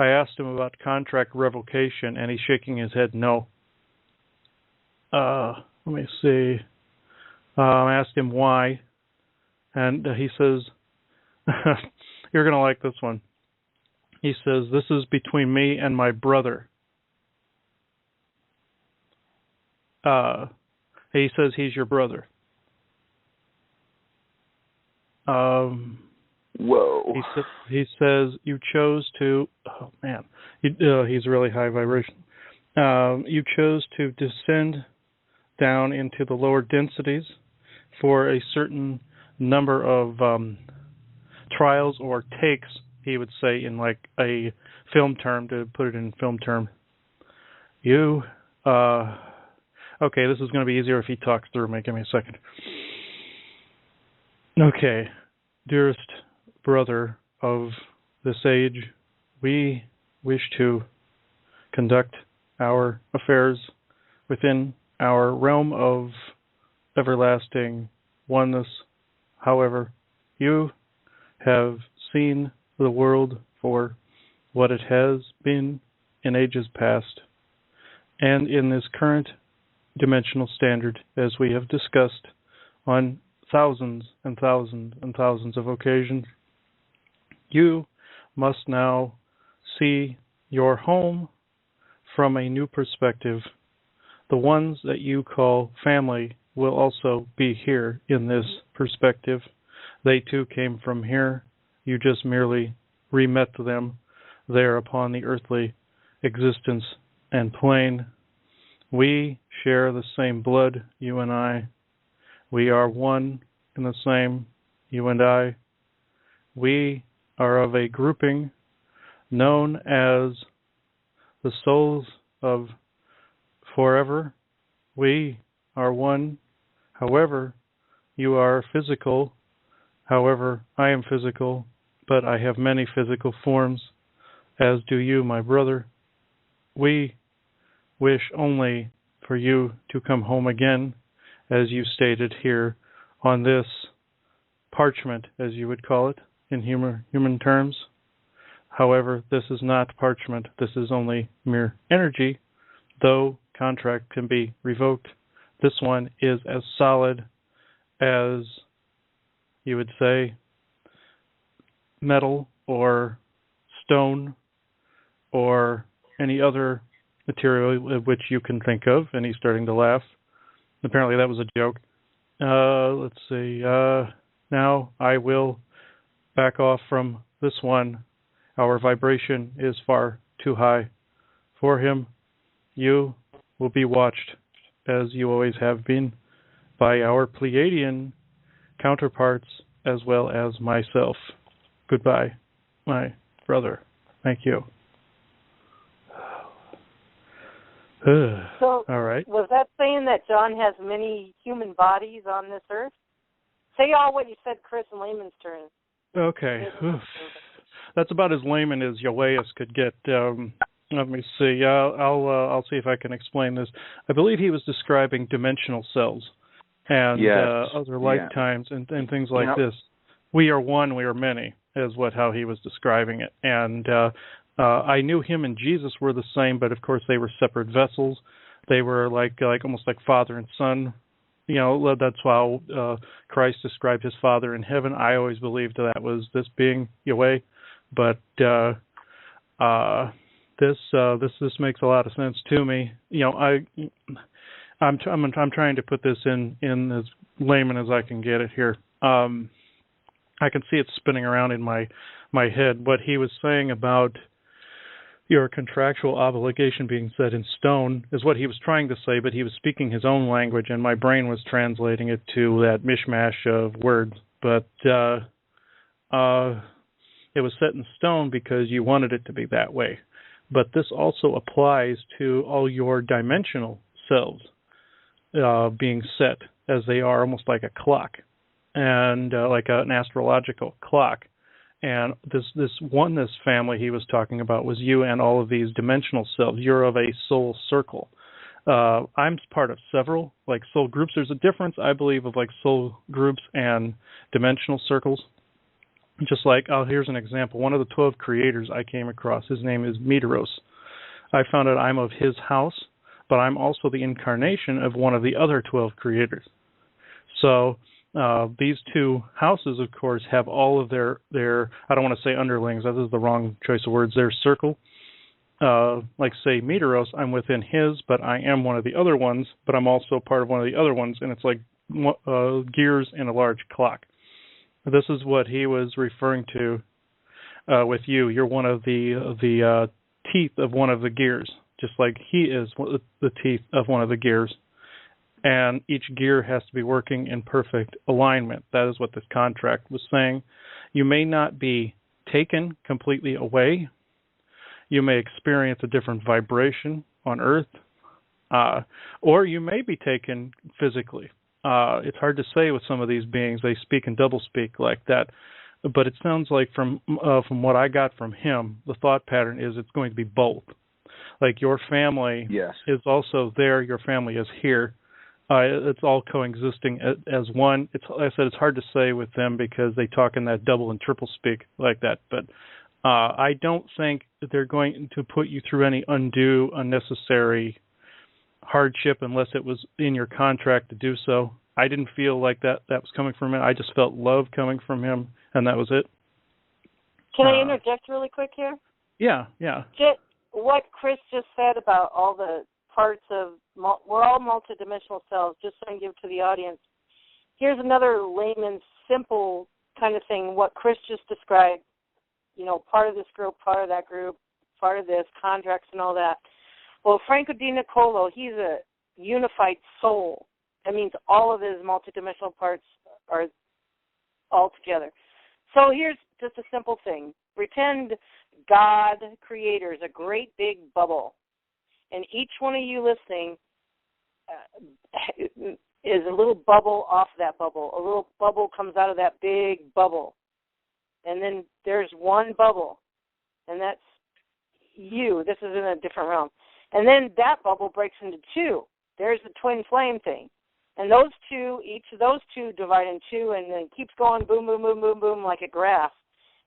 I asked him about contract revocation, and he's shaking his head no. Let me see. I asked him why, and he says, you're going to like this one. He says, this is between me and my brother. He says he's your brother. Whoa. He says you chose to, oh man, he's really high vibration. You chose to descend down into the lower densities for a certain number of trials or takes, he would say in like a film term, to put it in film term. You, okay, this is going to be easier if he talks through me. Give me a second. Okay, dearest brother of this age, we wish to conduct our affairs within our realm of everlasting oneness. However, you have seen the world for what it has been in ages past, and in this current dimensional standard, as we have discussed on thousands and thousands and thousands of occasions, you must now see your home from a new perspective. The ones that you call family will also be here in this perspective. They too came from here. You just merely re-met them there upon the earthly existence and plane. We share the same blood, you and I. We are one and the same, you and I. We are of a grouping known as the souls of forever. We are one. However, you are physical. However, I am physical, but I have many physical forms, as do you, my brother. We wish only for you to come home again, as you stated here on this parchment, as you would call it, in human terms. However, this is not parchment. This is only mere energy, though contract can be revoked. This one is as solid as, you would say, metal or stone or any other material which you can think of. And he's starting to laugh. Apparently that was a joke. Let's see. Now I will back off from this one. Our vibration is far too high for him. You will be watched, as you always have been, by our Pleiadian counterparts as well as myself. Goodbye, my brother. Thank you. So, all right. Was that saying that John has many human bodies on this earth? Say all what you said, Chris, in layman's terms. Okay. That's about as layman as Yoeus could get. Let me see. I'll see if I can explain this. I believe he was describing dimensional cells and other lifetimes and things like this. We are one, we are many, is how he was describing it. And I knew him and Jesus were the same, but of course they were separate vessels. They were like almost like father and son. You know, that's how Christ described his Father in heaven. I always believed that was this being Yahweh, but this makes a lot of sense to me. You know, I'm trying to put this in as layman as I can get it here. I can see it spinning around in my head. What he was saying about your contractual obligation being set in stone is what he was trying to say, but he was speaking his own language, and my brain was translating it to that mishmash of words. But it was set in stone because you wanted it to be that way. But this also applies to all your dimensional selves being set as they are, almost like a clock, and like an astrological clock. And this oneness family he was talking about was you and all of these dimensional selves. You're of a soul circle. I'm part of several, like soul groups. There's a difference, I believe, of like soul groups and dimensional circles. Just like, here's an example. One of the 12 creators I came across, his name is Meteoros. I found out I'm of his house, but I'm also the incarnation of one of the other 12 creators. So these two houses, of course, have all of their I don't want to say underlings, that is the wrong choice of words, their circle. Like, say, Meteoros, I'm within his, but I am one of the other ones, but I'm also part of one of the other ones, and it's like gears in a large clock. This is what he was referring to with you. You're one of the teeth of one of the gears, just like he is the teeth of one of the gears. And each gear has to be working in perfect alignment. That is what this contract was saying. You may not be taken completely away. You may experience a different vibration on Earth, or you may be taken physically. It's hard to say with some of these beings. They speak in doublespeak like that. But it sounds like from what I got from him, the thought pattern is it's going to be both. Like your family is also there, your family is here. It's all coexisting as one. Like I said, it's hard to say with them because they talk in that double and triple speak like that. But I don't think that they're going to put you through any undue, unnecessary hardship unless it was in your contract to do so. I didn't feel like that was coming from him. I just felt love coming from him, and that was it. Can I interject really quick here? Yeah. Just what Chris just said about all the parts of, we're all multidimensional cells, just so I can give to the audience. Here's another layman's simple kind of thing, what Chris just described, part of this group, part of that group, part of this, contracts and all that. Well, Franco Di Niccolo, he's a unified soul. That means all of his multidimensional parts are all together. So here's just a simple thing. Pretend God, Creator, is a great big bubble. And each one of you listening is a little bubble off that bubble. A little bubble comes out of that big bubble. And then there's one bubble, and that's you. This is in a different realm. And then that bubble breaks into two. There's the twin flame thing. And those two, each of those two divide in two, and then keeps going boom, boom, boom, boom, boom, like a graph.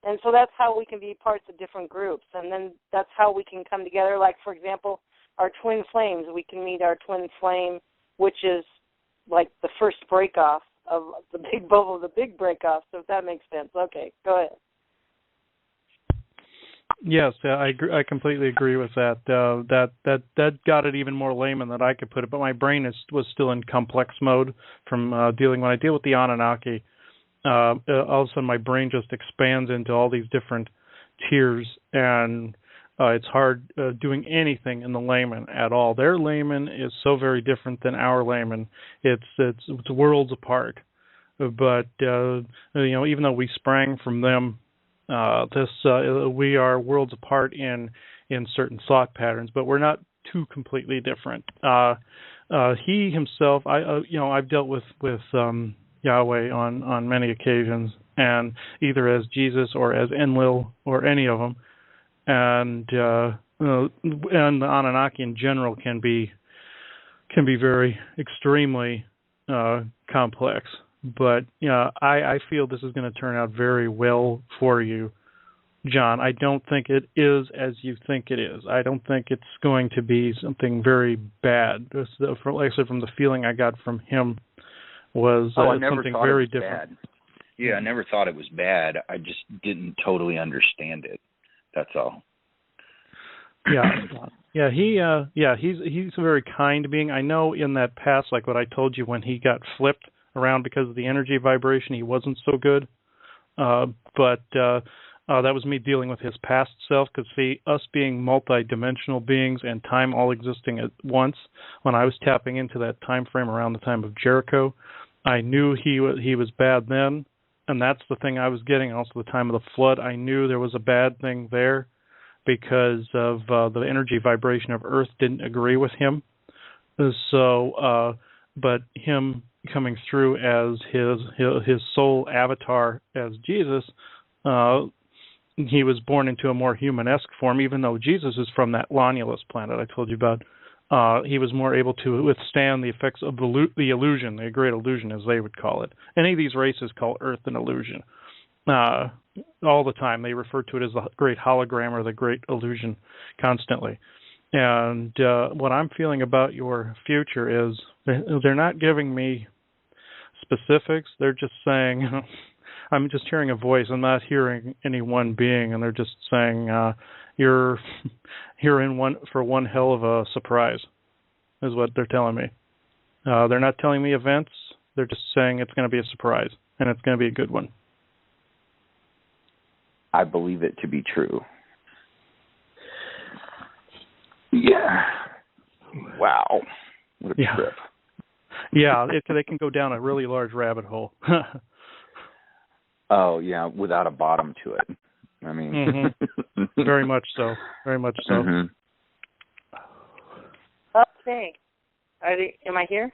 And so that's how we can be parts of different groups. And then that's how we can come together. Like, for example, our twin flames. We can meet our twin flame, which is like the first break-off of the big bubble, the big break-off, so if that makes sense. Okay, go ahead. Yes, I completely agree with that. That got it even more layman than I could put it, but my brain was still in complex mode from when I deal with the Anunnaki. All of a sudden my brain just expands into all these different tiers, and it's hard doing anything in the layman at all. Their layman is so very different than our layman. It's worlds apart. But even though we sprang from them, we are worlds apart in certain thought patterns, but we're not too completely different. He himself, I've dealt with Yahweh on many occasions, and either as Jesus or as Enlil or any of them, and the Anunnaki in general can be very extremely complex. But I feel this is going to turn out very well for you, John. I don't think it is as you think it is. I don't think it's going to be something very bad. Actually, from the feeling I got from him was something very different. Bad. Yeah, I never thought it was bad. I just didn't totally understand it. That's all. Yeah. He's a very kind being. I know in that past, like what I told you, when he got flipped around because of the energy vibration, he wasn't so good. But that was me dealing with his past self, because see, us being multi-dimensional beings and time all existing at once, when I was tapping into that time frame around the time of Jericho, I knew he was bad then, and that's the thing I was getting. Also, the time of the flood, I knew there was a bad thing there because of the energy vibration of Earth didn't agree with him. So, but him coming through as his soul avatar as Jesus, he was born into a more human-esque form, even though Jesus is from that Lonulus planet I told you about. He was more able to withstand the effects of the illusion, the great illusion, as they would call it. Any of these races call Earth an illusion. All the time. They refer to it as the great hologram or the great illusion constantly. And what I'm feeling about your future is they're not giving me specifics. They're just saying, I'm just hearing a voice. I'm not hearing any one being, and they're just saying, you're in for one hell of a surprise, is what they're telling me. They're not telling me events. They're just saying it's going to be a surprise, and it's going to be a good one. I believe it to be true. Yeah. Wow. What a trip. Yeah, they can go down a really large rabbit hole. Oh, yeah, without a bottom to it. I mean... Very much so. Very much so. Mm-hmm. Okay. Am I here?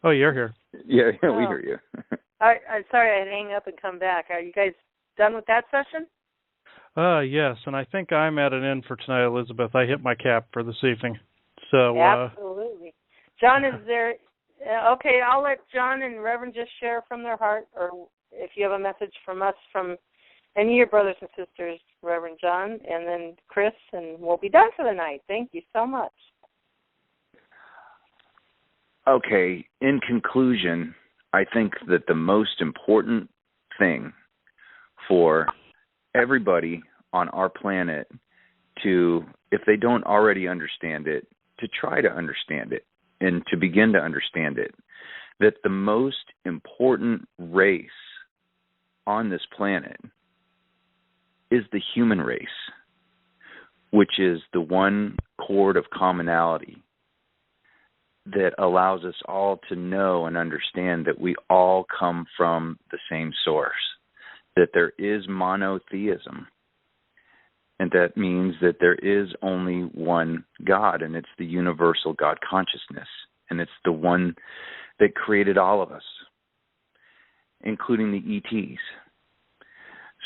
Oh, you're here. Yeah, we hear you. I'm sorry I had to hang up and come back. Are you guys done with that session? Yes, and I think I'm at an end for tonight, Elizabeth. I hit my cap for this evening. So absolutely. John, is there... okay, I'll let John and Reverend just share from their heart, or if you have a message from us, from any of your brothers and sisters, Reverend John, and then Chris, and we'll be done for the night. Thank you so much. Okay, in conclusion, I think that the most important thing for everybody on our planet to, if they don't already understand it, to try to understand it and to begin to understand it, that the most important race on this planet is the human race, which is the one chord of commonality that allows us all to know and understand that we all come from the same source, that there is monotheism. And that means that there is only one God, and it's the universal God consciousness. And it's the one that created all of us, including the ETs.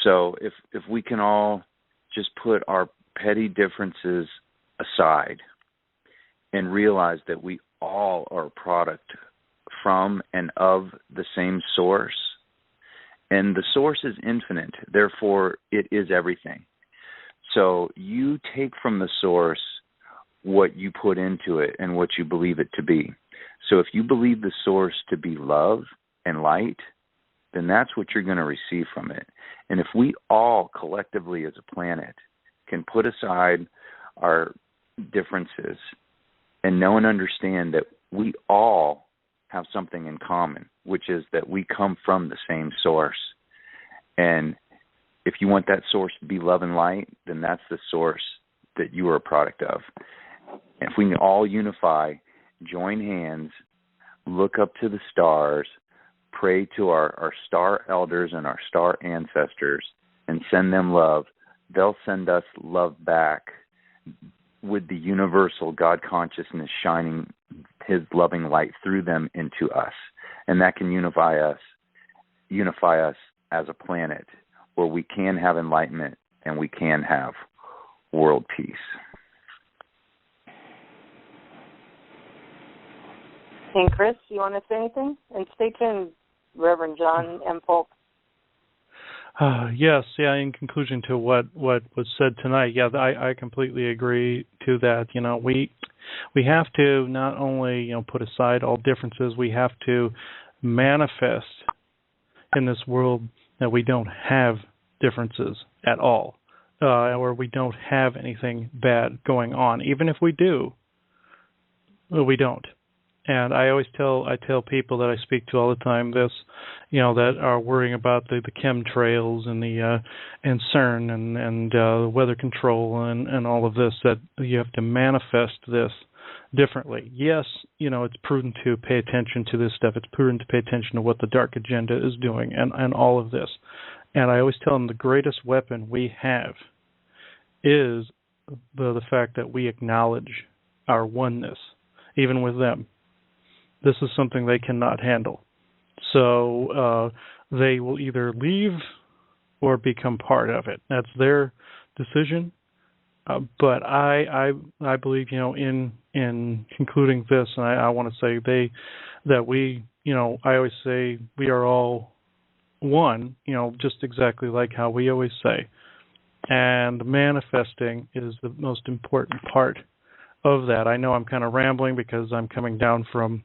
So if we can all just put our petty differences aside and realize that we all are a product from and of the same source, and the source is infinite, therefore it is everything. So you take from the source what you put into it and what you believe it to be. So if you believe the source to be love and light, then that's what you're going to receive from it. And if we all collectively as a planet can put aside our differences and know and understand that we all have something in common, which is that we come from the same source. And if you want that source to be love and light, then that's the source that you are a product of. And if we can all unify, join hands, look up to the stars, pray to our star elders and our star ancestors, and send them love, they'll send us love back with the universal God consciousness shining his loving light through them into us. And that can unify us as a planet where we can have enlightenment and we can have world peace. And Chris, you want to say anything? And stay tuned, Reverend John M. Polk. Yes, in conclusion to what was said tonight, I completely agree to that. We have to not only put aside all differences, we have to manifest in this world that we don't have differences at all, or we don't have anything bad going on. Even if we do, we don't. And I tell people that I speak to all the time this, that are worrying about the chemtrails and the and CERN and weather control and all of this, that you have to manifest this differently. Yes, it's prudent to pay attention to this stuff. It's prudent to pay attention to what the dark agenda is doing and all of this. And I always tell them the greatest weapon we have is the fact that we acknowledge our oneness, even with them. This is something they cannot handle. So they will either leave or become part of it. That's their decision. But I believe, in concluding this, and I want to say that we, I always say we are all one, just exactly like how we always say. And manifesting is the most important part of that. I know I'm kind of rambling because I'm coming down from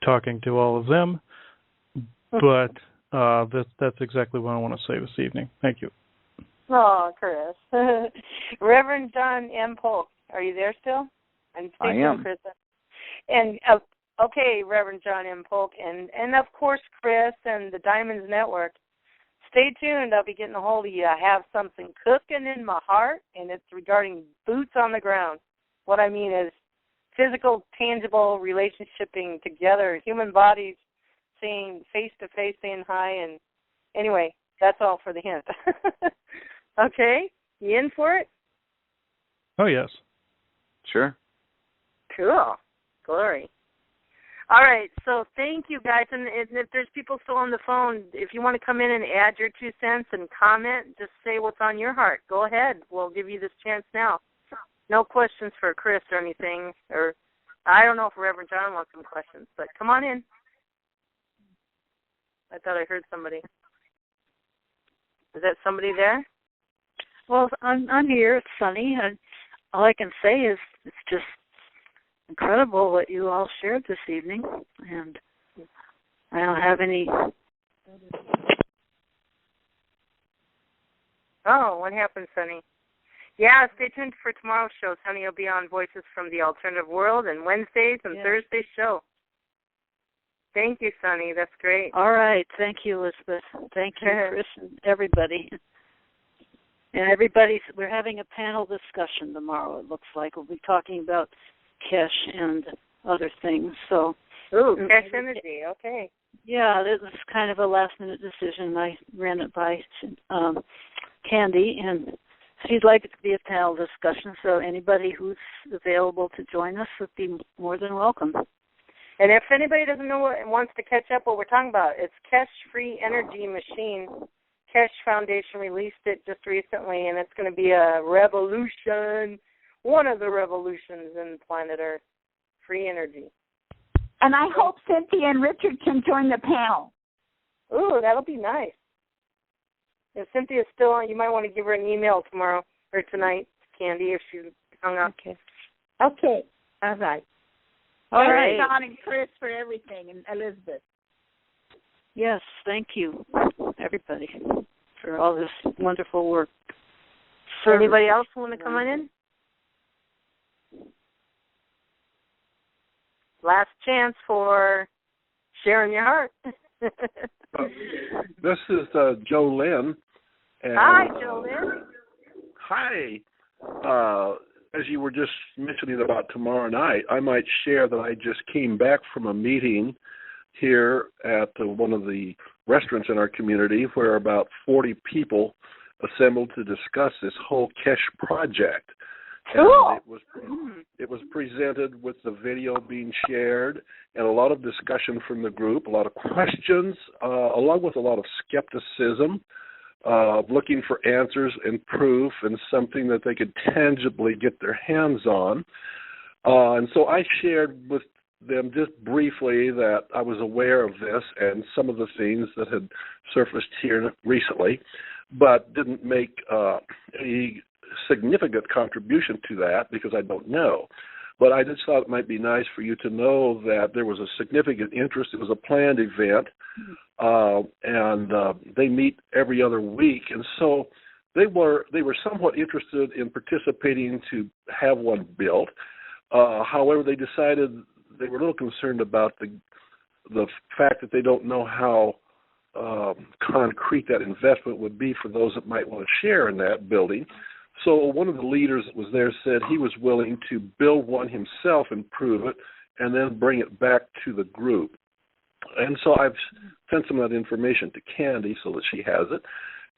talking to all of them, but that's exactly what I want to say this evening. Thank you. Oh, Chris. Reverend John M. Polk, are you there still? And stay tuned, Chris. And okay, Reverend John M. Polk, and of course Chris and the Diamonds Network. Stay tuned. I'll be getting a hold of you. I have something cooking in my heart, and it's regarding boots on the ground. What I mean is physical, tangible relationshiping together, human bodies saying face-to-face, saying hi. And anyway, that's all for the hint. Okay, you in for it? Oh, yes. Sure. Cool. Glory. All right, so thank you, guys. And if there's people still on the phone, if you want to come in and add your 2 cents and comment, just say what's on your heart. Go ahead. We'll give you this chance now. No questions for Chris or anything. Or I don't know if Reverend John wants some questions, but come on in. I thought I heard somebody. Is that somebody there? Well, I'm here. It's sunny, and all I can say is it's just incredible what you all shared this evening, and I don't have any. Oh, what happened, Sonny? Yeah, stay tuned for tomorrow's show. Sonny will be on Voices from the Alternative World and Wednesdays and Thursday's show. Thank you, Sonny. That's great. All right. Thank you, Elizabeth. Thank you, Chris, and everybody. And we're having a panel discussion tomorrow, it looks like. We'll be talking about cash and other things. So, cash energy. Okay. Yeah, this was kind of a last-minute decision. I ran it by Candy, and she'd like it to be a panel discussion, so anybody who's available to join us would be more than welcome. And if anybody doesn't know and wants to catch up what we're talking about, it's Cash Free Energy Machine. Cash Foundation released it just recently, and it's going to be a revolution, one of the revolutions in planet Earth, free energy. And I hope Cynthia and Richard can join the panel. Ooh, that'll be nice. If Cynthia's still on, you might want to give her an email tomorrow or tonight, Candy, if she's hung up. Okay. All right. All right. Don and Chris for everything, and Elizabeth. Yes, thank you, everybody, for all this wonderful work. So anybody else want to come on in? Last chance for sharing your heart. This is Joe Lynn. And, hi, Joe Lynn. Hi. As you were just mentioning about tomorrow night, I might share that I just came back from a meeting here at one of the restaurants in our community where about 40 people assembled to discuss this whole cash project. Cool. It was presented with the video being shared and a lot of discussion from the group, a lot of questions, along with a lot of skepticism, looking for answers and proof and something that they could tangibly get their hands on. And so I shared with them just briefly that I was aware of this and some of the things that had surfaced here recently, but didn't make any significant contribution to that because I don't know. But I just thought it might be nice for you to know that there was a significant interest. It was a planned event, and they meet every other week, and so they were somewhat interested in participating to have one built. However, they decided they were a little concerned about the fact that they don't know how concrete that investment would be for those that might want to share in that building. So one of the leaders that was there said he was willing to build one himself and prove it and then bring it back to the group. And so I've sent some of that information to Candy so that she has it.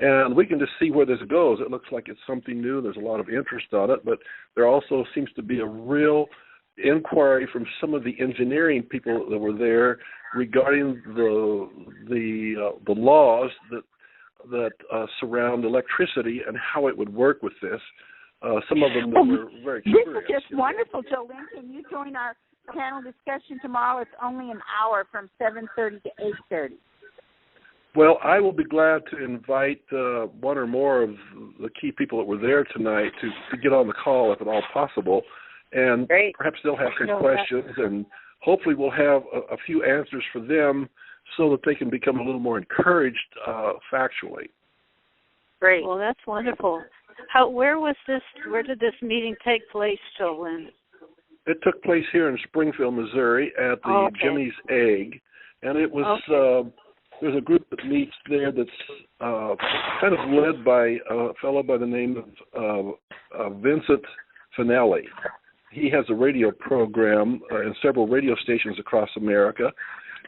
And we can just see where this goes. It looks like it's something new. There's a lot of interest on it, but there also seems to be a real inquiry from some of the engineering people that were there regarding the laws that surround electricity and how it would work with this. Some of them were very experienced. This is just wonderful, Jolene. Can you join our panel discussion tomorrow? It's only an hour from 7:30 to 8:30. Well, I will be glad to invite one or more of the key people that were there tonight to get on the call if at all possible. And perhaps they'll have some questions, and hopefully we'll have a few answers for them so that they can become a little more encouraged factually. Great. Well, that's wonderful. Where did this meeting take place, Jolene? It took place here in Springfield, Missouri at the Jimmy's Egg, and it was there's a group that meets there that's kind of led by a fellow by the name of Vincent Finelli. He has a radio program in several radio stations across America,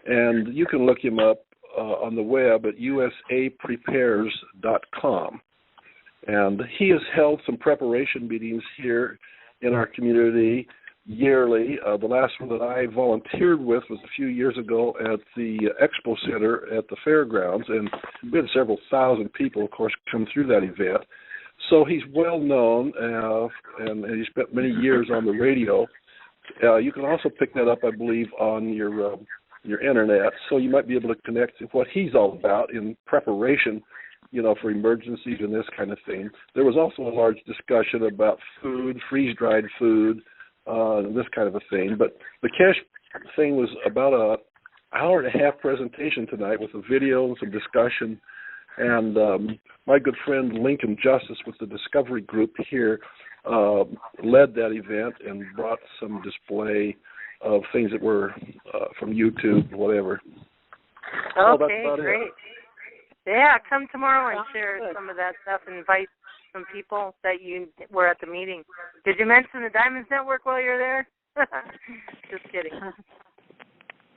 and you can look him up on the web at usaprepares.com. And he has held some preparation meetings here in our community yearly. The last one that I volunteered with was a few years ago at the Expo Center at the fairgrounds, and we had several thousand people, of course, come through that event. So he's well known, and he spent many years on the radio. You can also pick that up, I believe, on your internet. So you might be able to connect to what he's all about in preparation, for emergencies and this kind of thing. There was also a large discussion about food, freeze-dried food, this kind of a thing. But the cash thing was about an hour and a half presentation tonight with a video and some discussion. And my good friend Lincoln Justice with the Discovery Group here led that event and brought some display of things that were from YouTube, whatever. Okay, great. Yeah, come tomorrow and share some of that stuff. Invite some people that you were at the meeting. Did you mention the Diamonds Network while you're there? Just kidding.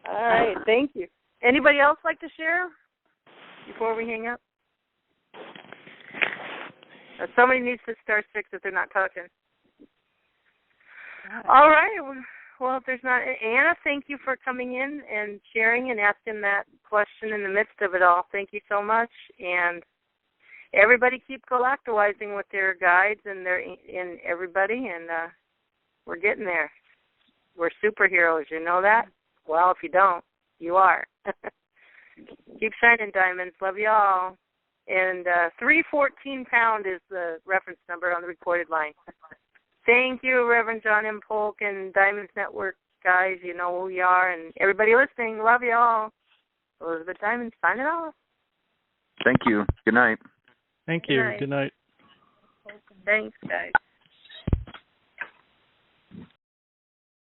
All right, thank you. Anybody else like to share before we hang up? Somebody needs to star 6 if they're not talking. All right. Well, if there's not, Anna, thank you for coming in and sharing and asking that question in the midst of it all. Thank you so much. And everybody keep galactalizing with their guides and everybody, and we're getting there. We're superheroes. You know that? Well, if you don't, you are. Keep shining, diamonds. Love you all. And 314 pound is the reference number on the recorded line. Thank you, Reverend John M. Polk and Diamonds Network guys. You know who you are. And everybody listening, love you all. Elizabeth Diamond, signing off. Thank you. Good night. Thank you. Good night. Thanks, guys.